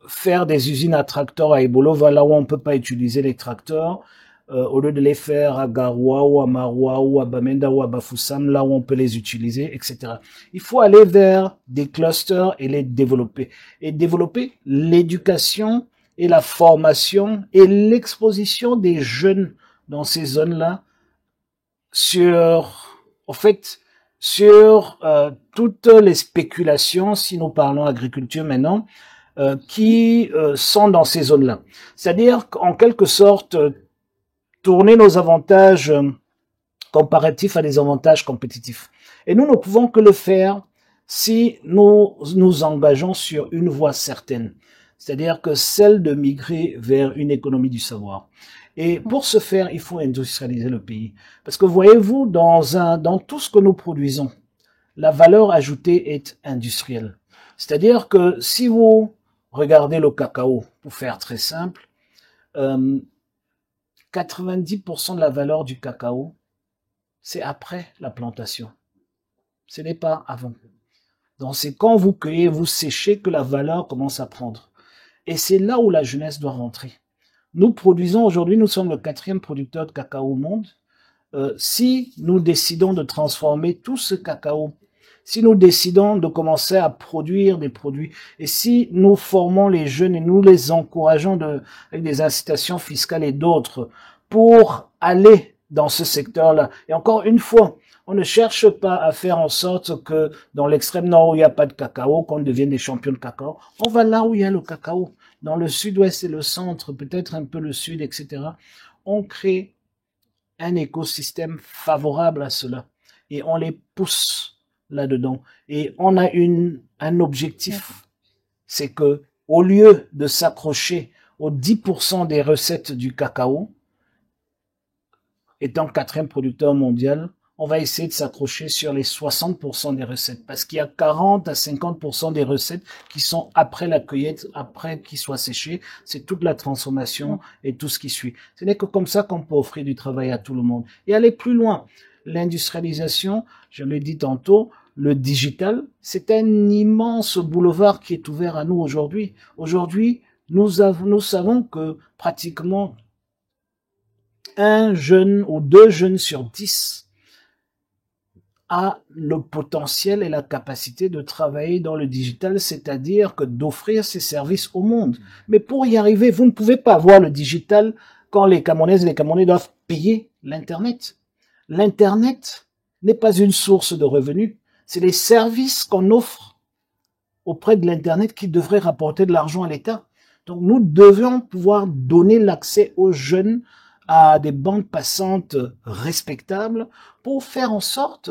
faire des usines à tracteurs à Ebolova, là où on peut pas utiliser les tracteurs, au lieu de les faire à Garoua ou à Maroua ou à Bamenda ou à Bafoussam, là où on peut les utiliser, etc. Il faut aller vers des clusters et les développer. Et développer l'éducation et la formation et l'exposition des jeunes dans ces zones-là sur toutes les spéculations, si nous parlons agriculture maintenant, qui sont dans ces zones-là. C'est-à-dire qu'en quelque sorte, tourner nos avantages comparatifs à des avantages compétitifs. Et nous ne pouvons que le faire si nous nous engageons sur une voie certaine, c'est-à-dire que celle de migrer vers une économie du savoir. Et pour ce faire, il faut industrialiser le pays. Parce que voyez-vous, dans tout ce que nous produisons, la valeur ajoutée est industrielle. C'est-à-dire que si vous regardez le cacao, pour faire très simple, 90% de la valeur du cacao, c'est après la plantation. Ce n'est pas avant. Donc c'est quand vous cueillez, vous séchez que la valeur commence à prendre. Et c'est là où la jeunesse doit rentrer. Nous produisons aujourd'hui, nous sommes le 4e producteur de cacao au monde. Si nous décidons de transformer tout ce cacao, si nous décidons de commencer à produire des produits, et si nous formons les jeunes et nous les encourageons avec des incitations fiscales et d'autres pour aller dans ce secteur-là. Et encore une fois, on ne cherche pas à faire en sorte que dans l'extrême nord où il n'y a pas de cacao, qu'on devienne des champions de cacao. On va là où il y a le cacao. Dans le sud-ouest et le centre, peut-être un peu le sud, etc. On crée un écosystème favorable à cela. Et on les pousse là-dedans. Et on a un objectif. C'est que, au lieu de s'accrocher aux 10% des recettes du cacao, étant 4e producteur mondial, on va essayer de s'accrocher sur les 60% des recettes. Parce qu'il y a 40 à 50% des recettes qui sont après la cueillette, après qu'ils soient séchés. C'est toute la transformation et tout ce qui suit. Ce n'est que comme ça qu'on peut offrir du travail à tout le monde. Et aller plus loin. L'industrialisation, je l'ai dit tantôt, le digital, c'est un immense boulevard qui est ouvert à nous aujourd'hui. Aujourd'hui, nous savons que pratiquement un jeune ou 2 jeunes sur 10 a le potentiel et la capacité de travailler dans le digital, c'est-à-dire que d'offrir ses services au monde. Mais pour y arriver, vous ne pouvez pas avoir le digital quand les Camerounaises et les Camerounais doivent payer l'Internet. L'Internet n'est pas une source de revenus. C'est les services qu'on offre auprès de l'Internet qui devraient rapporter de l'argent à l'État. Donc nous devons pouvoir donner l'accès aux jeunes à des bandes passantes respectables pour faire en sorte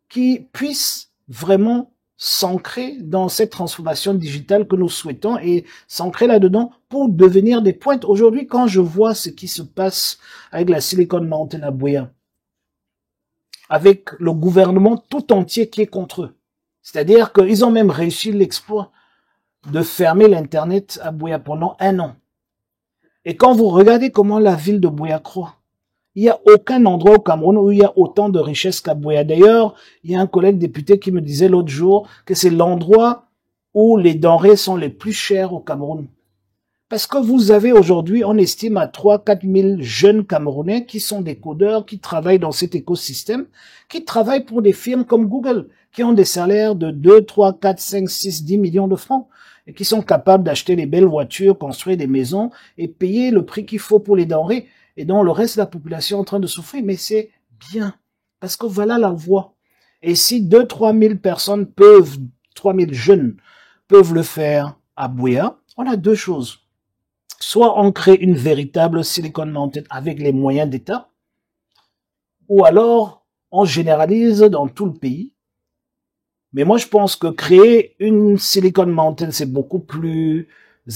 qu'ils puissent vraiment s'ancrer dans cette transformation digitale que nous souhaitons et s'ancrer là-dedans pour devenir des pointes. Aujourd'hui, quand je vois ce qui se passe avec la Silicon Mountain à Buea, avec le gouvernement tout entier qui est contre eux, c'est-à-dire qu'ils ont même réussi l'exploit de fermer l'Internet à Buea pendant 1 an. Et quand vous regardez comment la ville de Buea croît, il n'y a aucun endroit au Cameroun où il y a autant de richesses qu'à Buea. D'ailleurs, il y a un collègue député qui me disait l'autre jour que c'est l'endroit où les denrées sont les plus chères au Cameroun. Parce que vous avez aujourd'hui, on estime à 3-4 000 jeunes Camerounais qui sont des codeurs, qui travaillent dans cet écosystème, qui travaillent pour des firmes comme Google, qui ont des salaires de 2, 3, 4, 5, 6, 10 millions de francs, et qui sont capables d'acheter des belles voitures, construire des maisons, et payer le prix qu'il faut pour les denrées, et dont le reste de la population est en train de souffrir. Mais c'est bien, parce que voilà la voie. Et si 2-3 000 personnes peuvent, 3 000 jeunes peuvent le faire à Buea, on a deux choses. Soit on crée une véritable Silicon Mountain avec les moyens d'État, ou alors on généralise dans tout le pays. Mais moi, je pense que créer une Silicon Mountain, c'est beaucoup plus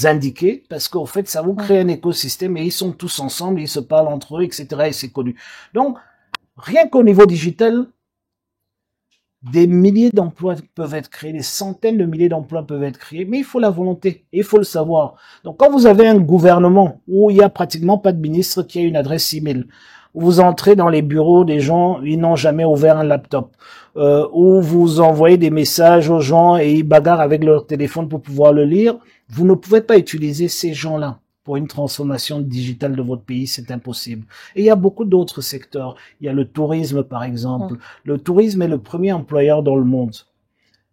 indiqué, parce qu'au fait, ça vous crée un écosystème et ils sont tous ensemble, ils se parlent entre eux, etc. et c'est connu. Donc, rien qu'au niveau digital, des milliers d'emplois peuvent être créés, des centaines de milliers d'emplois peuvent être créés, mais il faut la volonté, il faut le savoir. Donc, quand vous avez un gouvernement où il y a pratiquement pas de ministre qui a une adresse email, où vous entrez dans les bureaux des gens, ils n'ont jamais ouvert un laptop, où vous envoyez des messages aux gens et ils bagarrent avec leur téléphone pour pouvoir le lire, vous ne pouvez pas utiliser ces gens-là pour une transformation digitale de votre pays, c'est impossible. Et il y a beaucoup d'autres secteurs. Il y a le tourisme, par exemple. Le tourisme est le premier employeur dans le monde.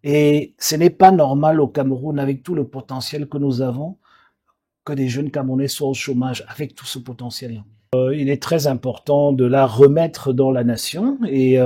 Et ce n'est pas normal au Cameroun, avec tout le potentiel que nous avons, que des jeunes Camerounais soient au chômage, avec tout ce potentiel-là. Il est très important de la remettre dans la nation et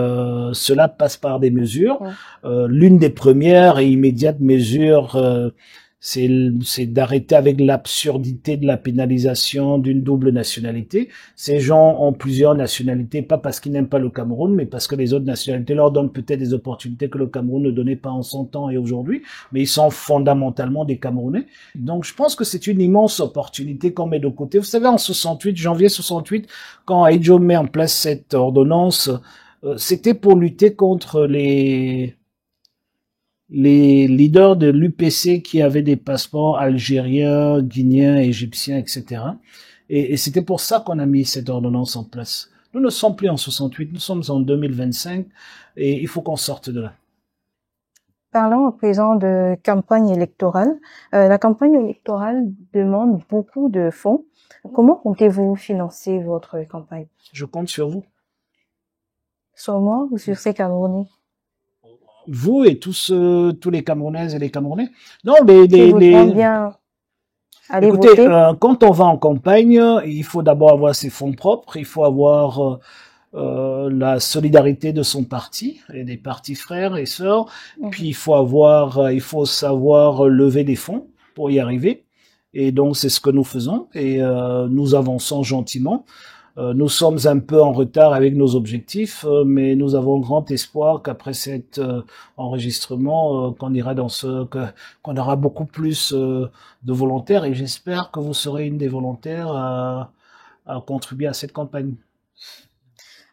cela passe par des mesures. L'une des premières et immédiates mesures, c'est d'arrêter avec l'absurdité de la pénalisation d'une double nationalité. Ces gens ont plusieurs nationalités, pas parce qu'ils n'aiment pas le Cameroun, mais parce que les autres nationalités leur donnent peut-être des opportunités que le Cameroun ne donnait pas en son temps et aujourd'hui, mais ils sont fondamentalement des Camerounais. Donc je pense que c'est une immense opportunité qu'on met de côté. Vous savez, en 68, janvier 68, quand Aïdjo met en place cette ordonnance, c'était pour lutter contre les leaders de l'UPC qui avaient des passeports algériens, guinéens, égyptiens, etc. Et c'était pour ça qu'on a mis cette ordonnance en place. Nous ne sommes plus en 68, nous sommes en 2025 et il faut qu'on sorte de là. Parlons à présent de campagne électorale. La campagne électorale demande beaucoup de fonds. Comment comptez-vous financer votre campagne? Je compte sur vous. Sur moi ou sur ces Camerounais? Vous et tous les Camerounaises et les Camerounais. Non, mais bien aller écoutez, voter. Quand on va en campagne, il faut d'abord avoir ses fonds propres, il faut avoir la solidarité de son parti et des partis frères et sœurs. Puis il faut savoir lever des fonds pour y arriver. Et donc c'est ce que nous faisons et nous avançons gentiment. Nous sommes un peu en retard avec nos objectifs, mais nous avons grand espoir qu'après cet enregistrement, qu'on aura beaucoup plus de volontaires et j'espère que vous serez une des volontaires à contribuer à cette campagne.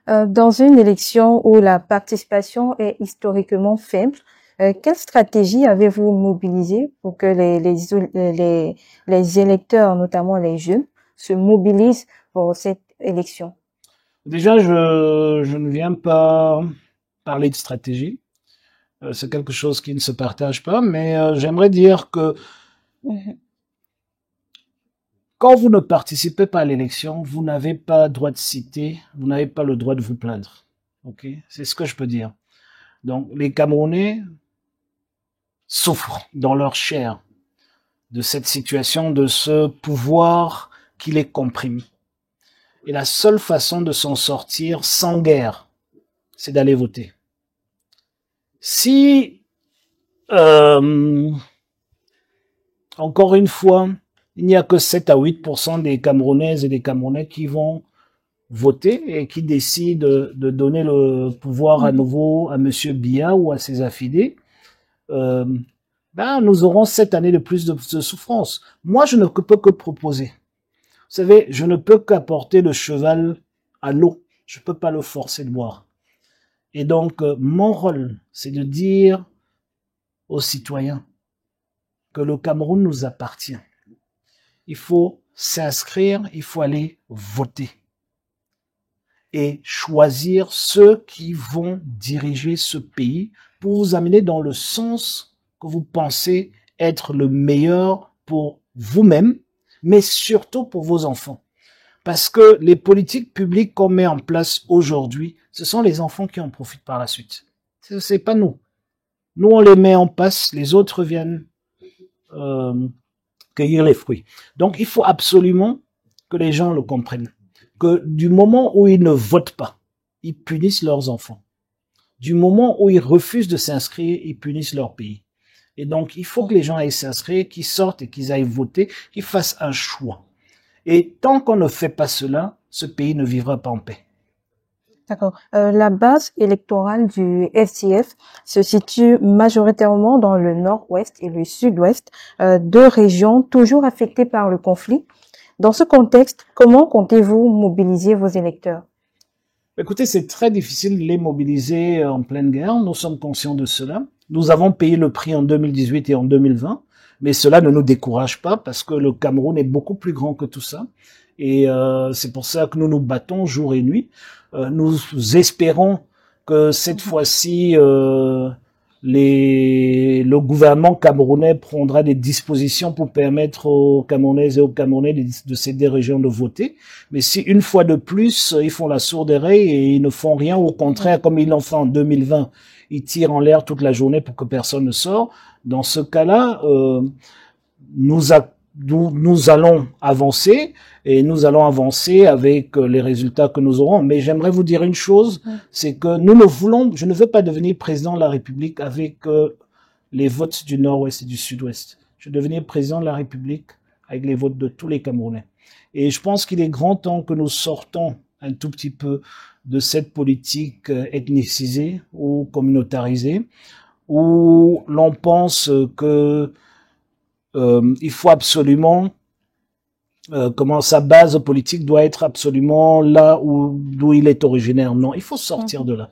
Dans une élection où la participation est historiquement faible, quelle stratégie avez-vous mobilisée pour que les électeurs, notamment les jeunes, se mobilisent pour cette élection? Déjà, je ne viens pas parler de stratégie. C'est quelque chose qui ne se partage pas, mais j'aimerais dire que quand vous ne participez pas à l'élection, vous n'avez pas droit de citer, vous n'avez pas le droit de vous plaindre. Ok, c'est ce que je peux dire. Donc, les Camerounais souffrent dans leur chair de cette situation, de ce pouvoir qui les comprime. Et la seule façon de s'en sortir sans guerre, c'est d'aller voter. Si, encore une fois, il n'y a que 7 à 8% des Camerounaises et des Camerounais qui vont voter et qui décident de donner le pouvoir à nouveau à Monsieur Biya ou à ses affidés, nous aurons 7 années de plus de souffrance. Moi, je ne peux que proposer. Vous savez, je ne peux qu'apporter le cheval à l'eau. Je ne peux pas le forcer de boire. Et donc, mon rôle, c'est de dire aux citoyens que le Cameroun nous appartient. Il faut s'inscrire, il faut aller voter. Et choisir ceux qui vont diriger ce pays pour vous amener dans le sens que vous pensez être le meilleur pour vous-même, mais surtout pour vos enfants. Parce que les politiques publiques qu'on met en place aujourd'hui, ce sont les enfants qui en profitent par la suite. C'est pas nous. Nous, on les met en place, les autres viennent cueillir les fruits. Donc, il faut absolument que les gens le comprennent. Que du moment où ils ne votent pas, ils punissent leurs enfants. Du moment où ils refusent de s'inscrire, ils punissent leur pays. Et donc, il faut que les gens aillent s'inscrire, qu'ils sortent et qu'ils aillent voter, qu'ils fassent un choix. Et tant qu'on ne fait pas cela, ce pays ne vivra pas en paix. D'accord. La base électorale du FCF se situe majoritairement dans le nord-ouest et le sud-ouest, deux régions toujours affectées par le conflit. Dans ce contexte, comment comptez-vous mobiliser vos électeurs? Écoutez, c'est très difficile de les mobiliser en pleine guerre. Nous sommes conscients de cela. Nous avons payé le prix en 2018 et en 2020, mais cela ne nous décourage pas parce que le Cameroun est beaucoup plus grand que tout ça. Et c'est pour ça que nous nous battons jour et nuit. Nous espérons que cette fois-ci, le gouvernement camerounais prendra des dispositions pour permettre aux Camerounaises et aux Camerounais de ces deux régions de voter. Mais si une fois de plus, ils font la sourde oreille et ils ne font rien, au contraire, comme ils l'ont fait en 2020, ils tirent en l'air toute la journée pour que personne ne sorte, dans ce cas-là, nous allons avancer et nous allons avancer avec les résultats que nous aurons. Mais j'aimerais vous dire une chose, c'est que je ne veux pas devenir président de la République avec les votes du Nord-Ouest et du Sud-Ouest. Je veux devenir président de la République avec les votes de tous les Camerounais. Et je pense qu'il est grand temps que nous sortons un tout petit peu de cette politique ethnicisée ou communautarisée, où l'on pense que il faut absolument comment sa base politique doit être absolument là d'où il est originaire. Non, il faut sortir de là.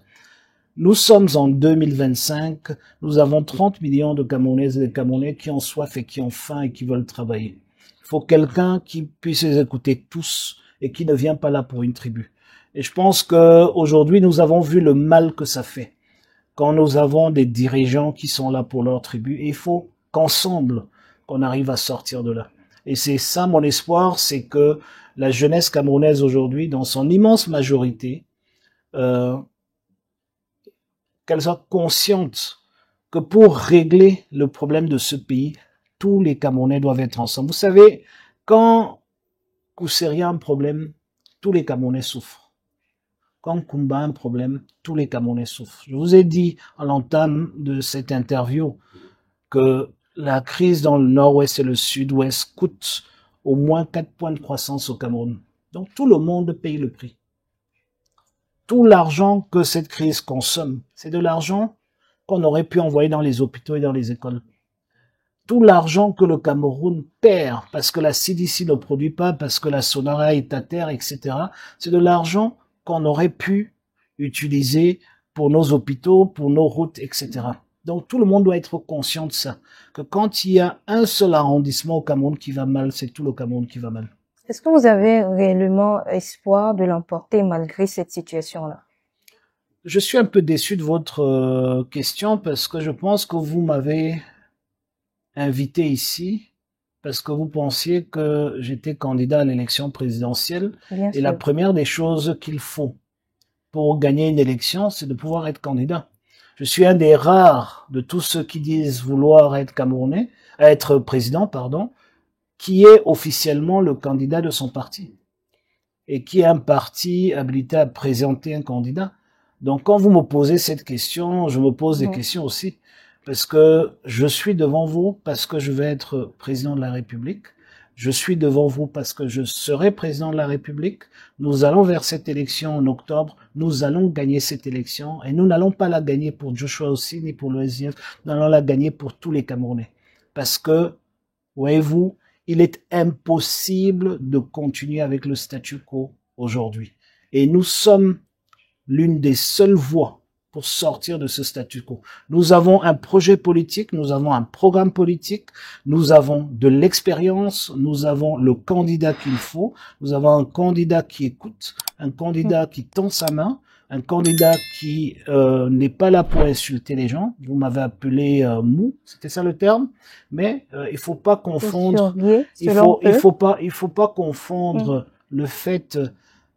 Nous sommes en 2025, nous avons 30 millions de Camerounaises et de Camerounais qui ont soif et qui ont faim et qui veulent travailler. Il faut quelqu'un qui puisse les écouter tous et qui ne vient pas là pour une tribu. Et je pense que aujourd'hui nous avons vu le mal que ça fait quand nous avons des dirigeants qui sont là pour leur tribu. Et il faut qu'ensemble on arrive à sortir de là. Et c'est ça mon espoir, c'est que la jeunesse camerounaise aujourd'hui, dans son immense majorité, qu'elle soit consciente que pour régler le problème de ce pays, tous les Camerounais doivent être ensemble. Vous savez, quand Kousseria a un problème, tous les Camerounais souffrent. Quand Kumba a un problème, tous les Camerounais souffrent. Je vous ai dit à l'entame de cette interview que la crise dans le nord-ouest et le sud-ouest coûte au moins 4 points de croissance au Cameroun. Donc tout le monde paye le prix. Tout l'argent que cette crise consomme, c'est de l'argent qu'on aurait pu envoyer dans les hôpitaux et dans les écoles. Tout l'argent que le Cameroun perd parce que la CDC ne produit pas, parce que la Sonara est à terre, etc. C'est de l'argent qu'on aurait pu utiliser pour nos hôpitaux, pour nos routes, etc. Donc tout le monde doit être conscient de ça, que quand il y a un seul arrondissement au Cameroun qui va mal, c'est tout le Cameroun qui va mal. Est-ce que vous avez réellement espoir de l'emporter malgré cette situation-là? Je suis un peu déçu de votre question parce que je pense que vous m'avez invité ici parce que vous pensiez que j'étais candidat à l'élection présidentielle. Bien sûr. La première des choses qu'il faut pour gagner une élection, c'est de pouvoir être candidat. Je suis un des rares de tous ceux qui disent vouloir être Camerounais, être président, qui est officiellement le candidat de son parti et qui est un parti habilité à présenter un candidat. Donc quand vous me posez cette question, je me pose des questions aussi parce que je suis devant vous parce que je vais être président de la République. Je suis devant vous parce que je serai président de la République. Nous allons vers cette élection en octobre. Nous allons gagner cette élection. Et nous n'allons pas la gagner pour Joshua aussi, ni pour le SDF. Nous allons la gagner pour tous les Camerounais. Parce que, voyez-vous, il est impossible de continuer avec le statu quo aujourd'hui. Et nous sommes l'une des seules voies pour sortir de ce statu quo. Nous avons un projet politique, nous avons un programme politique, nous avons de l'expérience, nous avons le candidat qu'il faut, nous avons un candidat qui écoute, un candidat qui tend sa main, un candidat qui n'est pas là pour insulter les gens. Vous m'avez appelé mou, c'était ça le terme. Mais il faut pas confondre. Il faut pas confondre le fait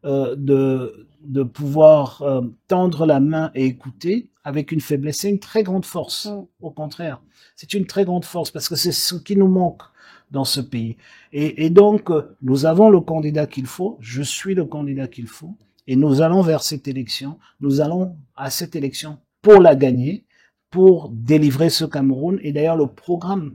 de pouvoir tendre la main et écouter avec une faiblesse. C'est une très grande force. Au contraire, c'est une très grande force parce que c'est ce qui nous manque dans ce pays. Et donc, nous avons le candidat qu'il faut. Je suis le candidat qu'il faut. Et nous allons vers cette élection. Nous allons à cette élection pour la gagner, pour délivrer ce Cameroun. Et d'ailleurs, le programme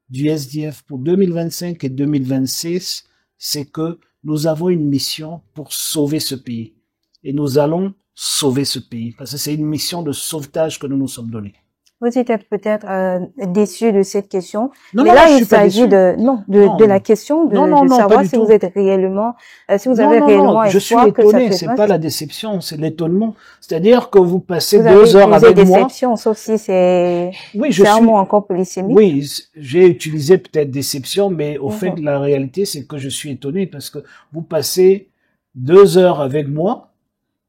du SDF pour 2025 et 2026, c'est que nous avons une mission pour sauver ce pays. Et nous allons sauver ce pays. Parce que c'est une mission de sauvetage que nous nous sommes donnés. Vous étiez peut-être déçu de cette question. Non, mais non, là, je il suis pas s'agit déçu. de la question de savoir si vous êtes réellement, si vous avez réellement je suis espoir que ça étonné, se c'est passe. pas la déception, c'est l'étonnement. C'est-à-dire que vous passez Vous avez 2 heures utilisé avec moi. déception, sauf si c'est Oui, un mot encore polysémique. Oui, j'ai utilisé peut-être déception, mais au fait, la réalité, c'est que je suis étonné parce que vous passez 2 heures avec moi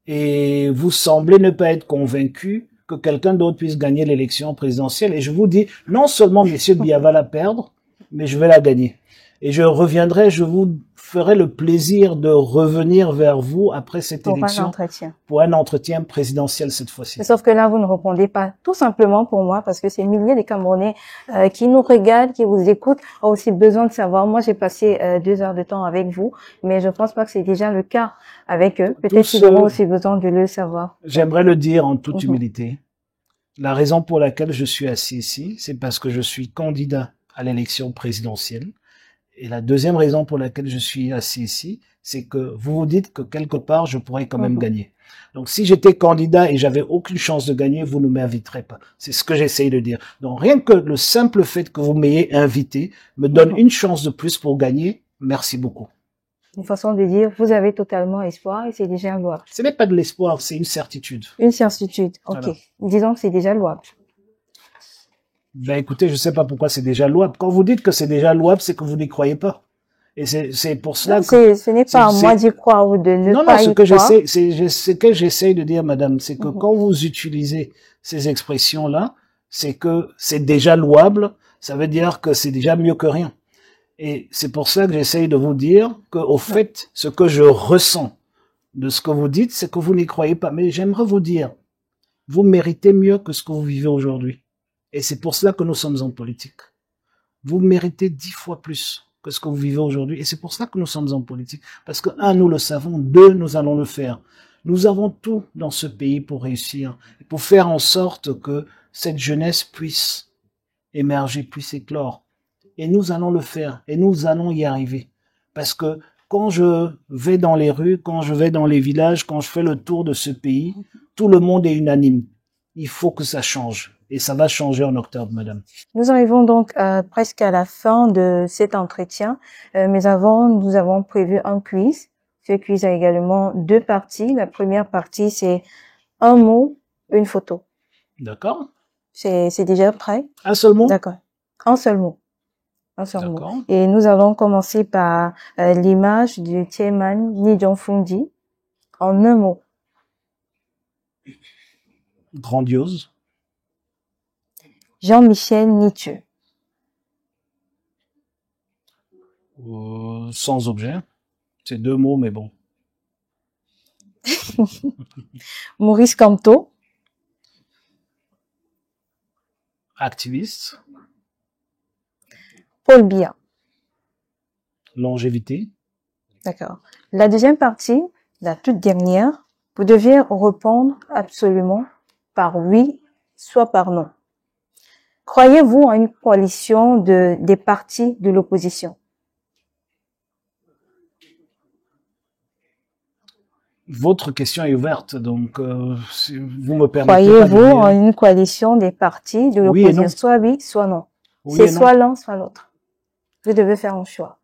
et vous semblez ne pas être convaincu que quelqu'un d'autre puisse gagner l'élection présidentielle. Et je vous dis, non seulement M. Biya va la perdre, mais je vais la gagner. Et je reviendrai, je vous ferai le plaisir de revenir vers vous après cette élection. Pour un entretien présidentiel cette fois-ci. Sauf que là, vous ne répondez pas tout simplement pour moi, parce que c'est milliers de Camerounais qui nous regardent, qui vous écoutent, ont aussi besoin de savoir. Moi, j'ai passé 2 heures de temps avec vous, mais je pense pas que c'est déjà le cas avec eux. Peut-être qu'ils auront aussi besoin de le savoir. J'aimerais le dire en toute humilité. La raison pour laquelle je suis assis ici, c'est parce que je suis candidat à l'élection présidentielle. Et la deuxième raison pour laquelle je suis assis ici, c'est que vous vous dites que quelque part, je pourrais quand même gagner. Donc, si j'étais candidat et j'avais aucune chance de gagner, vous ne m'inviterez pas. C'est ce que j'essaye de dire. Donc, rien que le simple fait que vous m'ayez invité me donne une chance de plus pour gagner. Merci beaucoup. Une façon de dire, vous avez totalement espoir et c'est déjà louable. Ce n'est pas de l'espoir, c'est une certitude. Une certitude, ok. Voilà. Disons que c'est déjà louable. Ben écoutez, je sais pas pourquoi c'est déjà louable. Quand vous dites que c'est déjà louable, c'est que vous n'y croyez pas. Et c'est pour cela que... Ce n'est pas à moi d'y croire ou de ne pas y croire. Non, ce que j'essaie de dire, madame, c'est que quand vous utilisez ces expressions-là, c'est que c'est déjà louable, ça veut dire que c'est déjà mieux que rien. Et c'est pour ça que j'essaye de vous dire que, au fait, ce que je ressens de ce que vous dites, c'est que vous n'y croyez pas. Mais j'aimerais vous dire, vous méritez mieux que ce que vous vivez aujourd'hui. Et c'est pour cela que nous sommes en politique. Vous méritez 10 fois plus que ce que vous vivez aujourd'hui. Et c'est pour cela que nous sommes en politique. Parce que, 1, nous le savons. 2, nous allons le faire. Nous avons tout dans ce pays pour réussir. Pour faire en sorte que cette jeunesse puisse émerger, puisse éclore. Et nous allons le faire. Et nous allons y arriver. Parce que quand je vais dans les rues, quand je vais dans les villages, quand je fais le tour de ce pays, tout le monde est unanime. Il faut que ça change. Et ça va changer en octobre, madame. Nous arrivons donc presque à la fin de cet entretien. Mais avant, nous avons prévu un quiz. Ce quiz a également 2 parties. La première partie, c'est un mot, une photo. D'accord. C'est déjà prêt? Un seul mot? D'accord. Un seul mot. Un seul mot. Et nous allons commencer par l'image du chairman Lee Jong-fundi en un mot. Grandiose. Jean-Michel Nietzsche. Sans objet. C'est 2 mots, mais bon. Maurice Kamto. Activiste. Paul Biya. Longévité. D'accord. La deuxième partie, la toute dernière, vous deviez répondre absolument par oui, soit par non. Croyez-vous en une coalition des partis de l'opposition? Votre question est ouverte, donc si vous me permettez. Croyez-vous en une coalition des partis de l'opposition? Oui, soit oui, soit non. Oui, c'est soit l'un, soit l'autre. Vous devez faire un choix.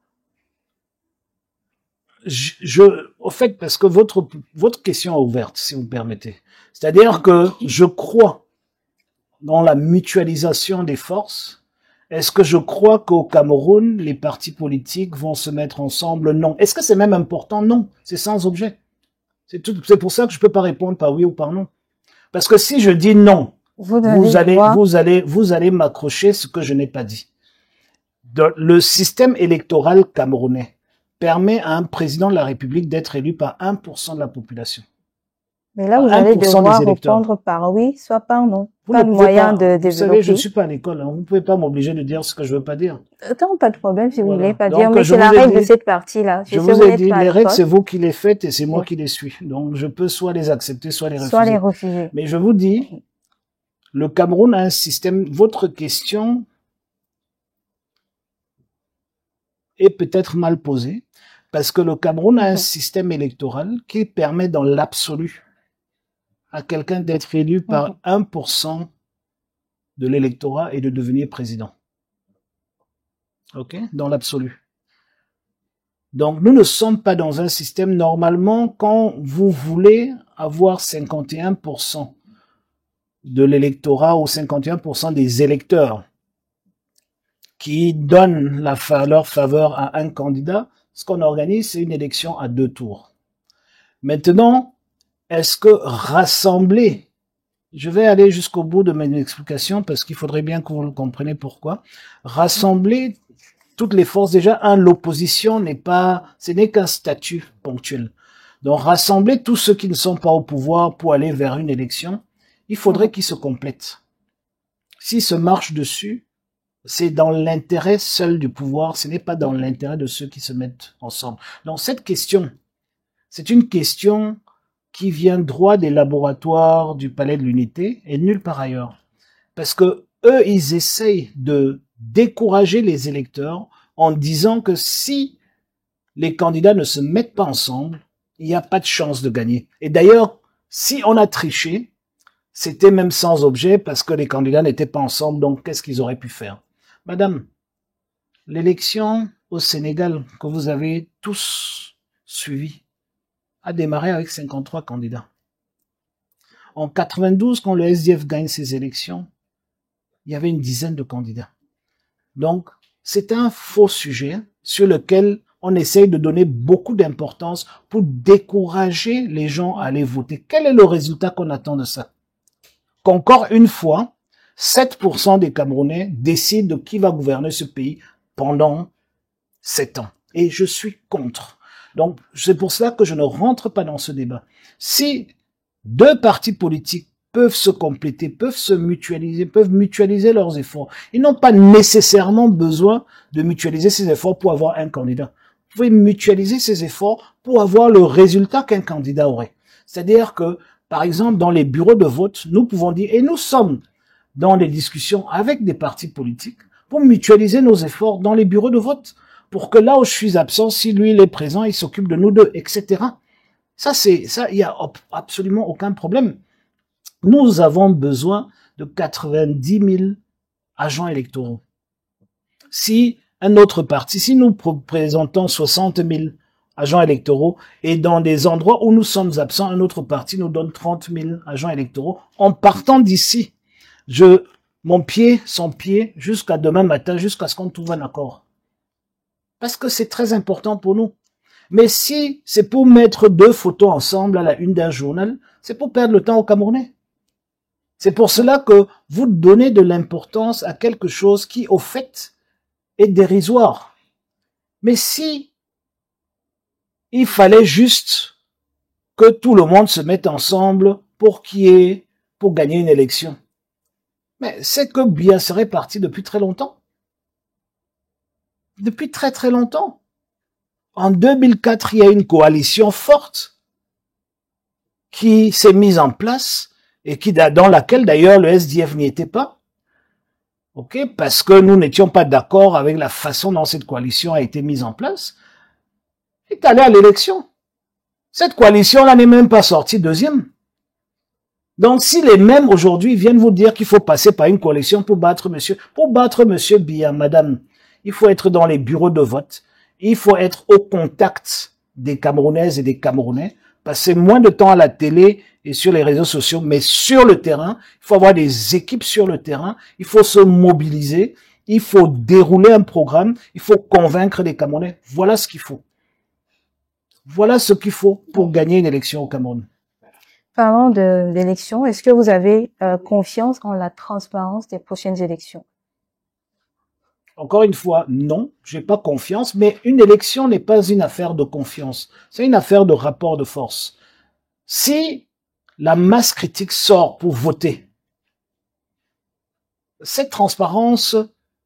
Au fait, parce que votre question est ouverte, si vous me permettez. C'est-à-dire que je crois dans la mutualisation des forces. Est-ce que je crois qu'au Cameroun, les partis politiques vont se mettre ensemble? Non. Est-ce que c'est même important? Non. C'est sans objet. C'est pour ça que je peux pas répondre par oui ou par non. Parce que si je dis non, vous allez m'accrocher ce que je n'ai pas dit. Le système électoral camerounais permet à un président de la République d'être élu par 1% de la population. Mais là, vous allez devoir répondre par oui, soit par non. Pas de moyen de développer. Vous savez, je ne suis pas à l'école. Hein. Vous ne pouvez pas m'obliger de dire ce que je veux pas dire. Attends, pas de problème si vous voulez pas dire. Mais c'est la règle de cette partie-là. Je vous ai dit, les règles, c'est vous qui les faites et c'est moi qui les suis. Donc, je peux soit les accepter, soit les refuser. Soit les refuser. Mais je vous dis, le Cameroun a un système. Votre question est peut-être mal posée parce que le Cameroun a un système électoral qui permet dans l'absolu à quelqu'un d'être élu par 1% de l'électorat et de devenir président. OK? Dans l'absolu. Donc, nous ne sommes pas dans un système, normalement, quand vous voulez avoir 51% de l'électorat ou 51% des électeurs qui donnent leur faveur à un candidat, ce qu'on organise, c'est une élection à 2 tours. Maintenant, est-ce que rassembler, je vais aller jusqu'au bout de mes explications parce qu'il faudrait bien que vous le compreniez pourquoi, rassembler toutes les forces, déjà, l'opposition ce n'est qu'un statut ponctuel. Donc, rassembler tous ceux qui ne sont pas au pouvoir pour aller vers une élection, il faudrait qu'ils se complètent. S'ils se marchent dessus, c'est dans l'intérêt seul du pouvoir, ce n'est pas dans l'intérêt de ceux qui se mettent ensemble. Donc, cette question, c'est une question qui vient droit des laboratoires du Palais de l'Unité et nulle part ailleurs. Parce que eux, ils essayent de décourager les électeurs en disant que si les candidats ne se mettent pas ensemble, il n'y a pas de chance de gagner. Et d'ailleurs, si on a triché, c'était même sans objet parce que les candidats n'étaient pas ensemble, donc qu'est-ce qu'ils auraient pu faire? Madame, l'élection au Sénégal que vous avez tous suivie a démarré avec 53 candidats. En 92, quand le SDF gagne ses élections, il y avait une dizaine de candidats. Donc, c'est un faux sujet sur lequel on essaye de donner beaucoup d'importance pour décourager les gens à aller voter. Quel est le résultat qu'on attend de ça? Qu'encore une fois, 7% des Camerounais décident de qui va gouverner ce pays pendant 7 ans. Et je suis contre. Donc, c'est pour cela que je ne rentre pas dans ce débat. Si 2 partis politiques peuvent se compléter, peuvent mutualiser leurs efforts, ils n'ont pas nécessairement besoin de mutualiser ces efforts pour avoir un candidat. Vous pouvez mutualiser ces efforts pour avoir le résultat qu'un candidat aurait. C'est-à-dire que, par exemple, dans les bureaux de vote, nous pouvons dire, et nous sommes dans des discussions avec des partis politiques pour mutualiser nos efforts dans les bureaux de vote. Pour que là où je suis absent, si lui il est présent, il s'occupe de nous deux, etc. Ça, il y a absolument aucun problème. Nous avons besoin de 90 000 agents électoraux. Si un autre parti, si nous présentons 60 000 agents électoraux et dans des endroits où nous sommes absents, un autre parti nous donne 30 000 agents électoraux, en partant d'ici, son pied, jusqu'à demain matin, jusqu'à ce qu'on trouve un accord. Parce que c'est très important pour nous. Mais si c'est pour mettre 2 photos ensemble à la une d'un journal, c'est pour perdre le temps aux Camerounais. C'est pour cela que vous donnez de l'importance à quelque chose qui, au fait, est dérisoire. Mais si il fallait juste que tout le monde se mette ensemble pour gagner une élection, mais c'est que Biya serait parti depuis très longtemps. Depuis très très longtemps. En 2004, il y a une coalition forte qui s'est mise en place et dans laquelle d'ailleurs le SDF n'y était pas. OK, parce que nous n'étions pas d'accord avec la façon dont cette coalition a été mise en place. Il est allé à l'élection. Cette coalition-là n'est même pas sortie deuxième. Donc, si les mêmes aujourd'hui viennent vous dire qu'il faut passer par une coalition pour battre monsieur Biya, madame, il faut être dans les bureaux de vote, il faut être au contact des Camerounaises et des Camerounais, passer moins de temps à la télé et sur les réseaux sociaux, mais sur le terrain, il faut avoir des équipes sur le terrain, il faut se mobiliser, il faut dérouler un programme, il faut convaincre les Camerounais. Voilà ce qu'il faut. Voilà ce qu'il faut pour gagner une élection au Cameroun. Parlant d'élections, est-ce que vous avez confiance en la transparence des prochaines élections? Encore une fois, non, j'ai pas confiance, mais une élection n'est pas une affaire de confiance, c'est une affaire de rapport de force. Si la masse critique sort pour voter, cette transparence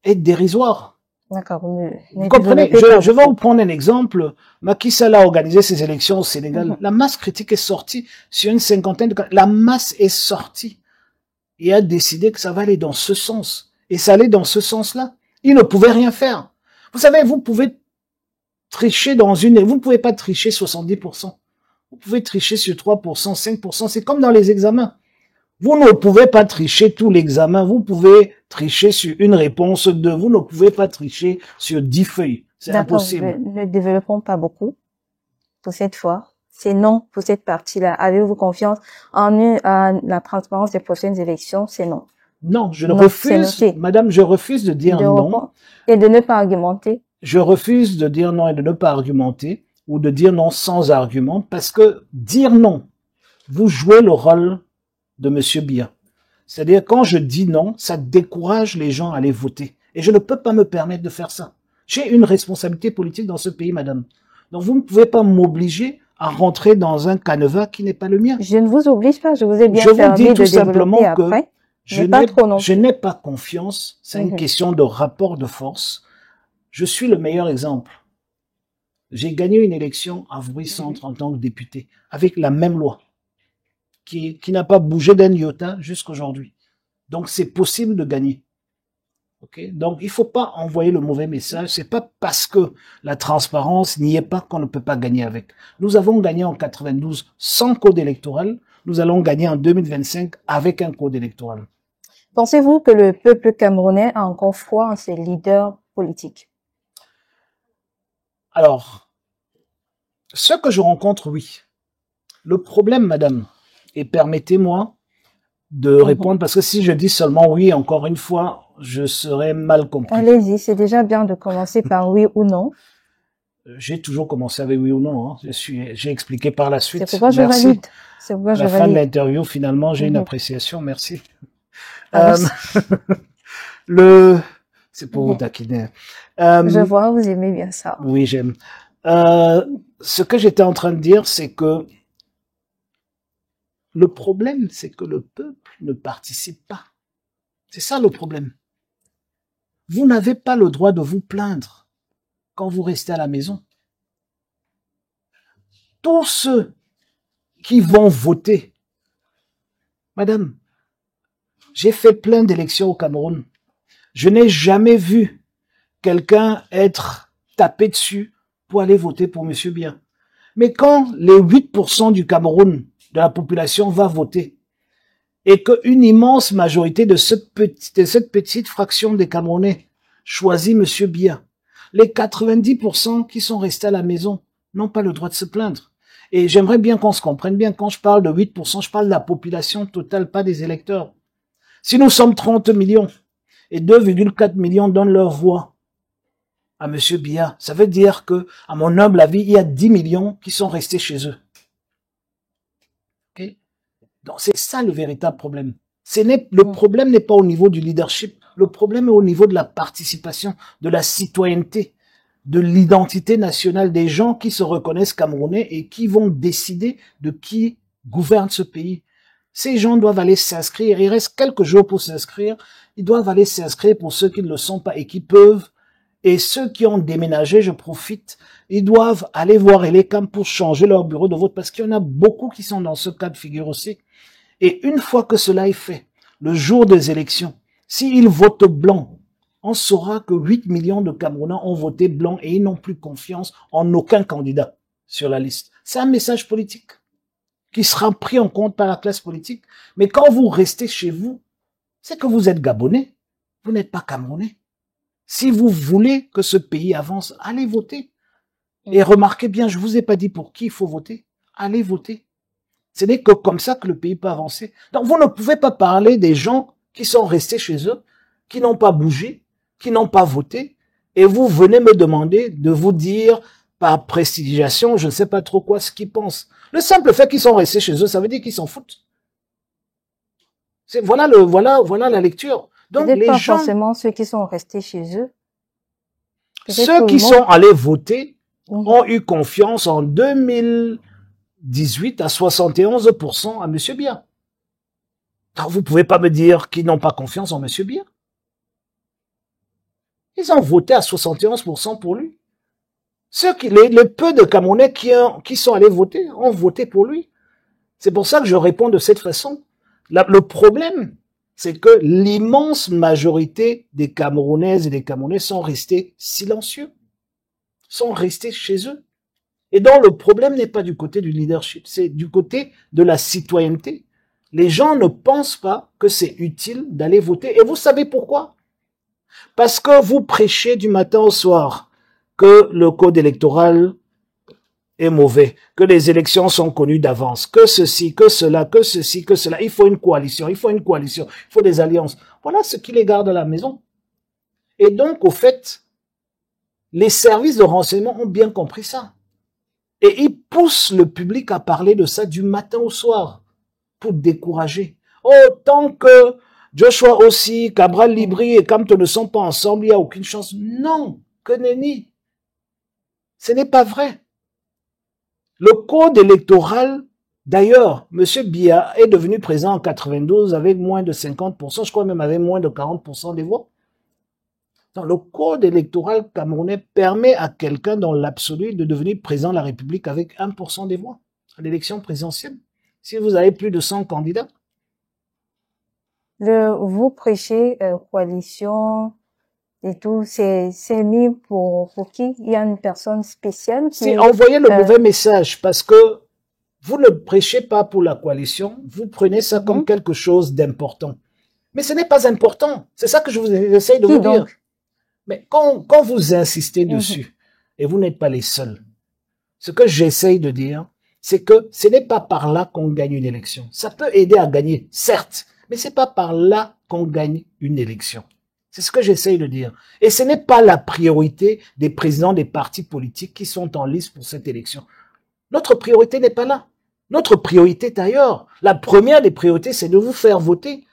est dérisoire. D'accord. Vous comprenez? Je vais vous prendre un exemple. Macky Sall a organisé ses élections au Sénégal. La masse critique est sortie sur une cinquantaine de cas. La masse est sortie et a décidé que ça va aller dans ce sens. Et ça allait dans ce sens-là. Il ne pouvait rien faire. Vous savez, vous pouvez tricher vous ne pouvez pas tricher 70%. Vous pouvez tricher sur 3%, 5%. C'est comme dans les examens. Vous ne pouvez pas tricher tout l'examen. Vous pouvez tricher sur une réponse 2. Vous ne pouvez pas tricher sur 10 feuilles. C'est impossible. Ne développons pas beaucoup pour cette fois. C'est non pour cette partie-là. Avez-vous confiance en la transparence des prochaines élections? C'est non. Non, je refuse. Madame, je refuse de dire non. Et de ne pas argumenter. Je refuse de dire non et de ne pas argumenter ou de dire non sans argument parce que dire non, vous jouez le rôle de Monsieur Biya. C'est-à-dire, quand je dis non, ça décourage les gens à aller voter. Et je ne peux pas me permettre de faire ça. J'ai une responsabilité politique dans ce pays, madame. Donc, vous ne pouvez pas m'obliger à rentrer dans un canevas qui n'est pas le mien. Je ne vous oblige pas, je vous ai bien permis de développer après. Je n'ai pas confiance. C'est une question de rapport de force. Je suis le meilleur exemple. J'ai gagné une élection à Vrouy-Centre en tant que député, avec la même loi, qui n'a pas bougé d'un iota jusqu'aujourd'hui. Donc, c'est possible de gagner. Okay? Donc, il faut pas envoyer le mauvais message. C'est pas parce que la transparence n'y est pas qu'on ne peut pas gagner avec. Nous avons gagné en 92 sans code électoral. Nous allons gagner en 2025 avec un code électoral. Pensez-vous que le peuple camerounais a encore foi en ses leaders politiques? Alors, ce que je rencontre, oui. Le problème, madame, et permettez-moi de répondre, parce que si je dis seulement oui, encore une fois, je serai mal compris. Allez-y, c'est déjà bien de commencer par oui ou non. J'ai toujours commencé avec oui ou non. Hein. J'ai expliqué par la suite. C'est pourquoi je valide. C'est pourquoi je valide. La fin de l'interview, finalement, j'ai une appréciation. Merci. C'est pour vous taquiner. Je vois, vous aimez bien ça. Oui, j'aime. Ce que j'étais en train de dire, c'est que le problème, c'est que le peuple ne participe pas. C'est ça le problème. Vous n'avez pas le droit de vous plaindre quand vous restez à la maison. Tous ceux qui vont voter, madame, j'ai fait plein d'élections au Cameroun. Je n'ai jamais vu quelqu'un être tapé dessus pour aller voter pour Monsieur Biya. Mais quand les 8% du Cameroun, de la population, va voter, et qu'une immense majorité de cette petite fraction des Camerounais choisit Monsieur Biya, les 90% qui sont restés à la maison n'ont pas le droit de se plaindre. Et j'aimerais bien qu'on se comprenne bien. Quand je parle de 8%, je parle de la population totale, pas des électeurs. Si nous sommes 30 millions et 2,4 millions donnent leur voix à Monsieur Biya, ça veut dire que, à mon humble avis, il y a 10 millions qui sont restés chez eux. Okay? Donc c'est ça le véritable problème. Le problème n'est pas au niveau du leadership. Le problème est au niveau de la participation, de la citoyenneté, de l'identité nationale des gens qui se reconnaissent camerounais et qui vont décider de qui gouverne ce pays. Ces gens doivent aller s'inscrire. Il reste quelques jours pour s'inscrire. Ils doivent aller s'inscrire pour ceux qui ne le sont pas et qui peuvent. Et ceux qui ont déménagé, je profite, ils doivent aller voir Elecam pour changer leur bureau de vote parce qu'il y en a beaucoup qui sont dans ce cas de figure aussi. Et une fois que cela est fait, le jour des élections, s'ils votent blanc, on saura que 8 millions de Camerounais ont voté blanc et ils n'ont plus confiance en aucun candidat sur la liste. C'est un message politique qui sera pris en compte par la classe politique. Mais quand vous restez chez vous, c'est que vous êtes Gabonais. Vous n'êtes pas Camerounais. Si vous voulez que ce pays avance, allez voter. Et remarquez bien, je vous ai pas dit pour qui il faut voter. Allez voter. Ce n'est que comme ça que le pays peut avancer. Donc vous ne pouvez pas parler des gens qui sont restés chez eux, qui n'ont pas bougé, qui n'ont pas voté, et vous venez me demander de vous dire par prestigiation, je ne sais pas trop quoi ce qu'ils pensent. Le simple fait qu'ils sont restés chez eux, ça veut dire qu'ils s'en foutent. Voilà la lecture. Donc les pas gens, forcément ceux qui sont restés chez eux. Ceux qui sont allés voter ont eu confiance en 2018 à 71% à M. Biya. Alors vous pouvez pas me dire qu'ils n'ont pas confiance en M. Biya. Ils ont voté à 71% pour lui. Les peu de Camerounais qui sont allés voter ont voté pour lui. C'est pour ça que je réponds de cette façon. Le problème, c'est que l'immense majorité des Camerounaises et des Camerounais sont restés silencieux, sont restés chez eux. Et donc le problème n'est pas du côté du leadership, c'est du côté de la citoyenneté. Les gens ne pensent pas que c'est utile d'aller voter. Et vous savez pourquoi? Parce que vous prêchez du matin au soir que le code électoral est mauvais, que les élections sont connues d'avance, que ceci, que cela, que ceci, que cela. Il faut une coalition, il faut des alliances. Voilà ce qui les garde à la maison. Et donc, au fait, les services de renseignement ont bien compris ça. Et ils poussent le public à parler de ça du matin au soir pour décourager. Oh, tant que Joshua aussi, Cabral Libri et Kamto ne sont pas ensemble, il n'y a aucune chance. Non, que nenni. Ce n'est pas vrai. Le code électoral, d'ailleurs, M. Biya est devenu président en 92 avec moins de 50%, je crois même avec moins de 40% des voix. Donc, le code électoral camerounais permet à quelqu'un dans l'absolu de devenir président de la République avec 1% des voix à l'élection présidentielle. Si vous avez plus de 100 candidats. Vous prêchez coalition et tout, c'est mis pour qui? Il y a une personne spéciale qui... C'est envoyer le mauvais message parce que vous ne prêchez pas pour la coalition, vous prenez ça comme quelque chose d'important. Mais ce n'est pas important. C'est ça que j'essaie de vous dire. Mais quand vous insistez dessus, et vous n'êtes pas les seuls, ce que j'essaye de dire, c'est que ce n'est pas par là qu'on gagne une élection. Ça peut aider à gagner, certes, mais c'est pas par là qu'on gagne une élection. C'est ce que j'essaye de dire. Et ce n'est pas la priorité des présidents des partis politiques qui sont en lice pour cette élection. Notre priorité n'est pas là. Notre priorité est ailleurs. La première des priorités, c'est de vous faire voter.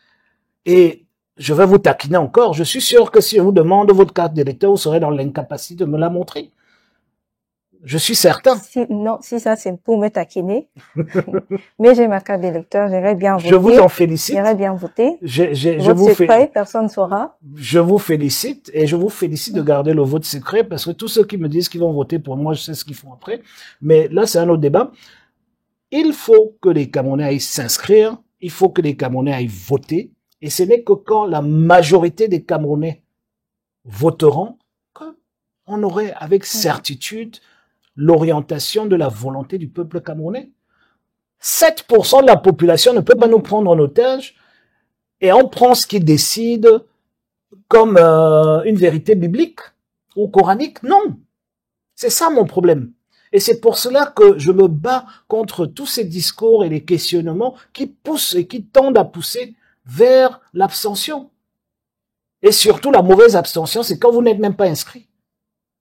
Et je vais vous taquiner encore. Je suis sûr que si je vous demande votre carte d'électeur, vous serez dans l'incapacité de me la montrer. Je suis certain. Si ça c'est pour me taquiner. Mais j'ai ma carte d'électeur, j'irai bien voter. Je vous en félicite. J'irai bien voter. Vote secret, personne ne saura. Je vous félicite et je vous félicite de garder le vote secret parce que tous ceux qui me disent qu'ils vont voter pour moi, je sais ce qu'ils font après. Mais là, c'est un autre débat. Il faut que les Camerounais aillent s'inscrire. Il faut que les Camerounais aillent voter. Et ce n'est que quand la majorité des Camerounais voteront qu'on aurait avec certitude l'orientation de la volonté du peuple camerounais. 7% de la population ne peut pas nous prendre en otage et on prend ce qu'ils décident comme une vérité biblique ou coranique. Non. C'est ça mon problème. Et c'est pour cela que je me bats contre tous ces discours et les questionnements qui poussent et qui tendent à pousser vers l'abstention. Et surtout, la mauvaise abstention, c'est quand vous n'êtes même pas inscrit.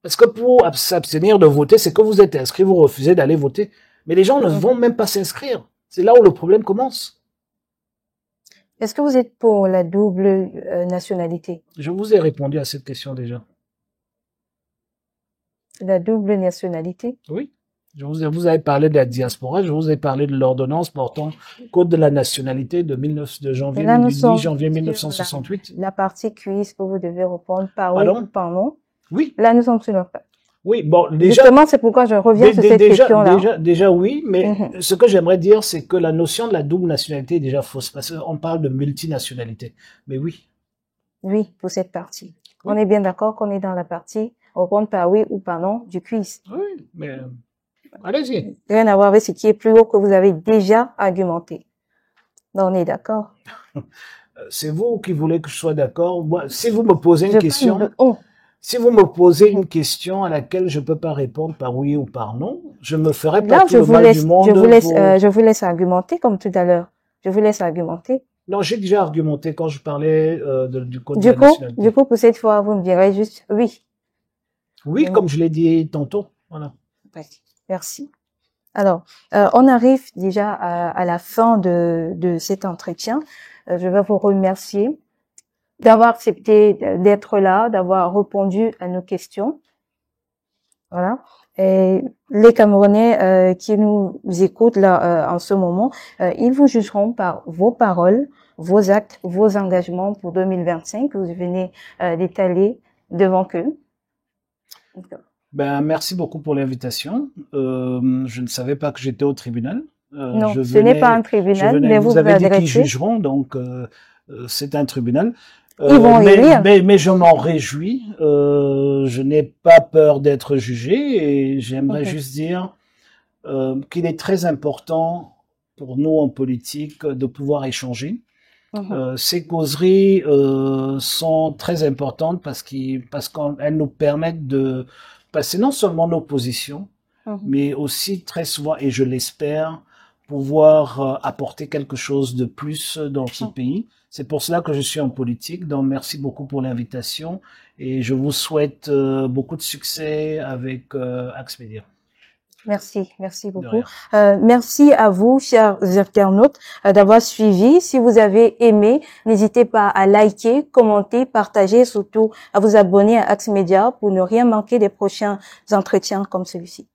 Parce que pour s'abstenir de voter, c'est que vous êtes inscrit, vous refusez d'aller voter. Mais les gens ne vont même pas s'inscrire. C'est là où le problème commence. Est-ce que vous êtes pour la double nationalité? Je vous ai répondu à cette question déjà. La double nationalité? Oui. Vous avez parlé de la diaspora, je vous ai parlé de l'ordonnance portant code de la nationalité de janvier 1968. La partie cuisse que vous devez répondre par oui ou par non. Oui. Là, nous sommes sur le cas. Oui, bon, déjà. Justement, c'est pourquoi je reviens sur cette question-là. Déjà, oui, mais ce que j'aimerais dire, c'est que la notion de la double nationalité est déjà fausse, parce qu'on parle de multinationalité. Mais oui. Oui, pour cette partie. Oui. On est bien d'accord qu'on est dans la partie répondre par oui ou par non du quiz. Oui, mais allez-y. Rien à voir avec ce qui est plus haut que vous avez déjà argumenté. Donc, on est d'accord. C'est vous qui voulez que je sois d'accord. Moi, si vous me posez une question. Si vous me posez une question à laquelle je peux pas répondre par oui ou par non, je me ferai pas tout le mal du monde. Je vous laisse argumenter comme tout à l'heure. Je vous laisse argumenter. Non, j'ai déjà argumenté quand je parlais du code de la nationalité. Du coup, pour cette fois, vous me direz juste oui. Oui, comme je l'ai dit tantôt. Voilà. Merci. Alors, on arrive déjà à la fin de cet entretien. Je vais vous remercier d'avoir accepté d'être là, d'avoir répondu à nos questions. Voilà. Et les Camerounais qui nous écoutent là en ce moment, ils vous jugeront par vos paroles, vos actes, vos engagements pour 2025 que vous venez d'étaler devant eux. Ben, merci beaucoup pour l'invitation. Je ne savais pas que j'étais au tribunal. Non, ce n'est pas un tribunal, mais vous avez dit qu'ils jugeront, donc c'est un tribunal. Ils vont mais je m'en réjouis. Je n'ai pas peur d'être jugé et j'aimerais juste dire qu'il est très important pour nous en politique de pouvoir échanger. Ces causeries sont très importantes parce qu'elles nous permettent de passer non seulement nos positions, mais aussi très souvent, et je l'espère, pouvoir apporter quelque chose de plus dans ce pays. C'est pour cela que je suis en politique. Donc, merci beaucoup pour l'invitation et je vous souhaite beaucoup de succès avec Axmedia. Merci beaucoup. Merci à vous, chers internautes, d'avoir suivi. Si vous avez aimé, n'hésitez pas à liker, commenter, partager et surtout à vous abonner à Axmedia pour ne rien manquer des prochains entretiens comme celui-ci.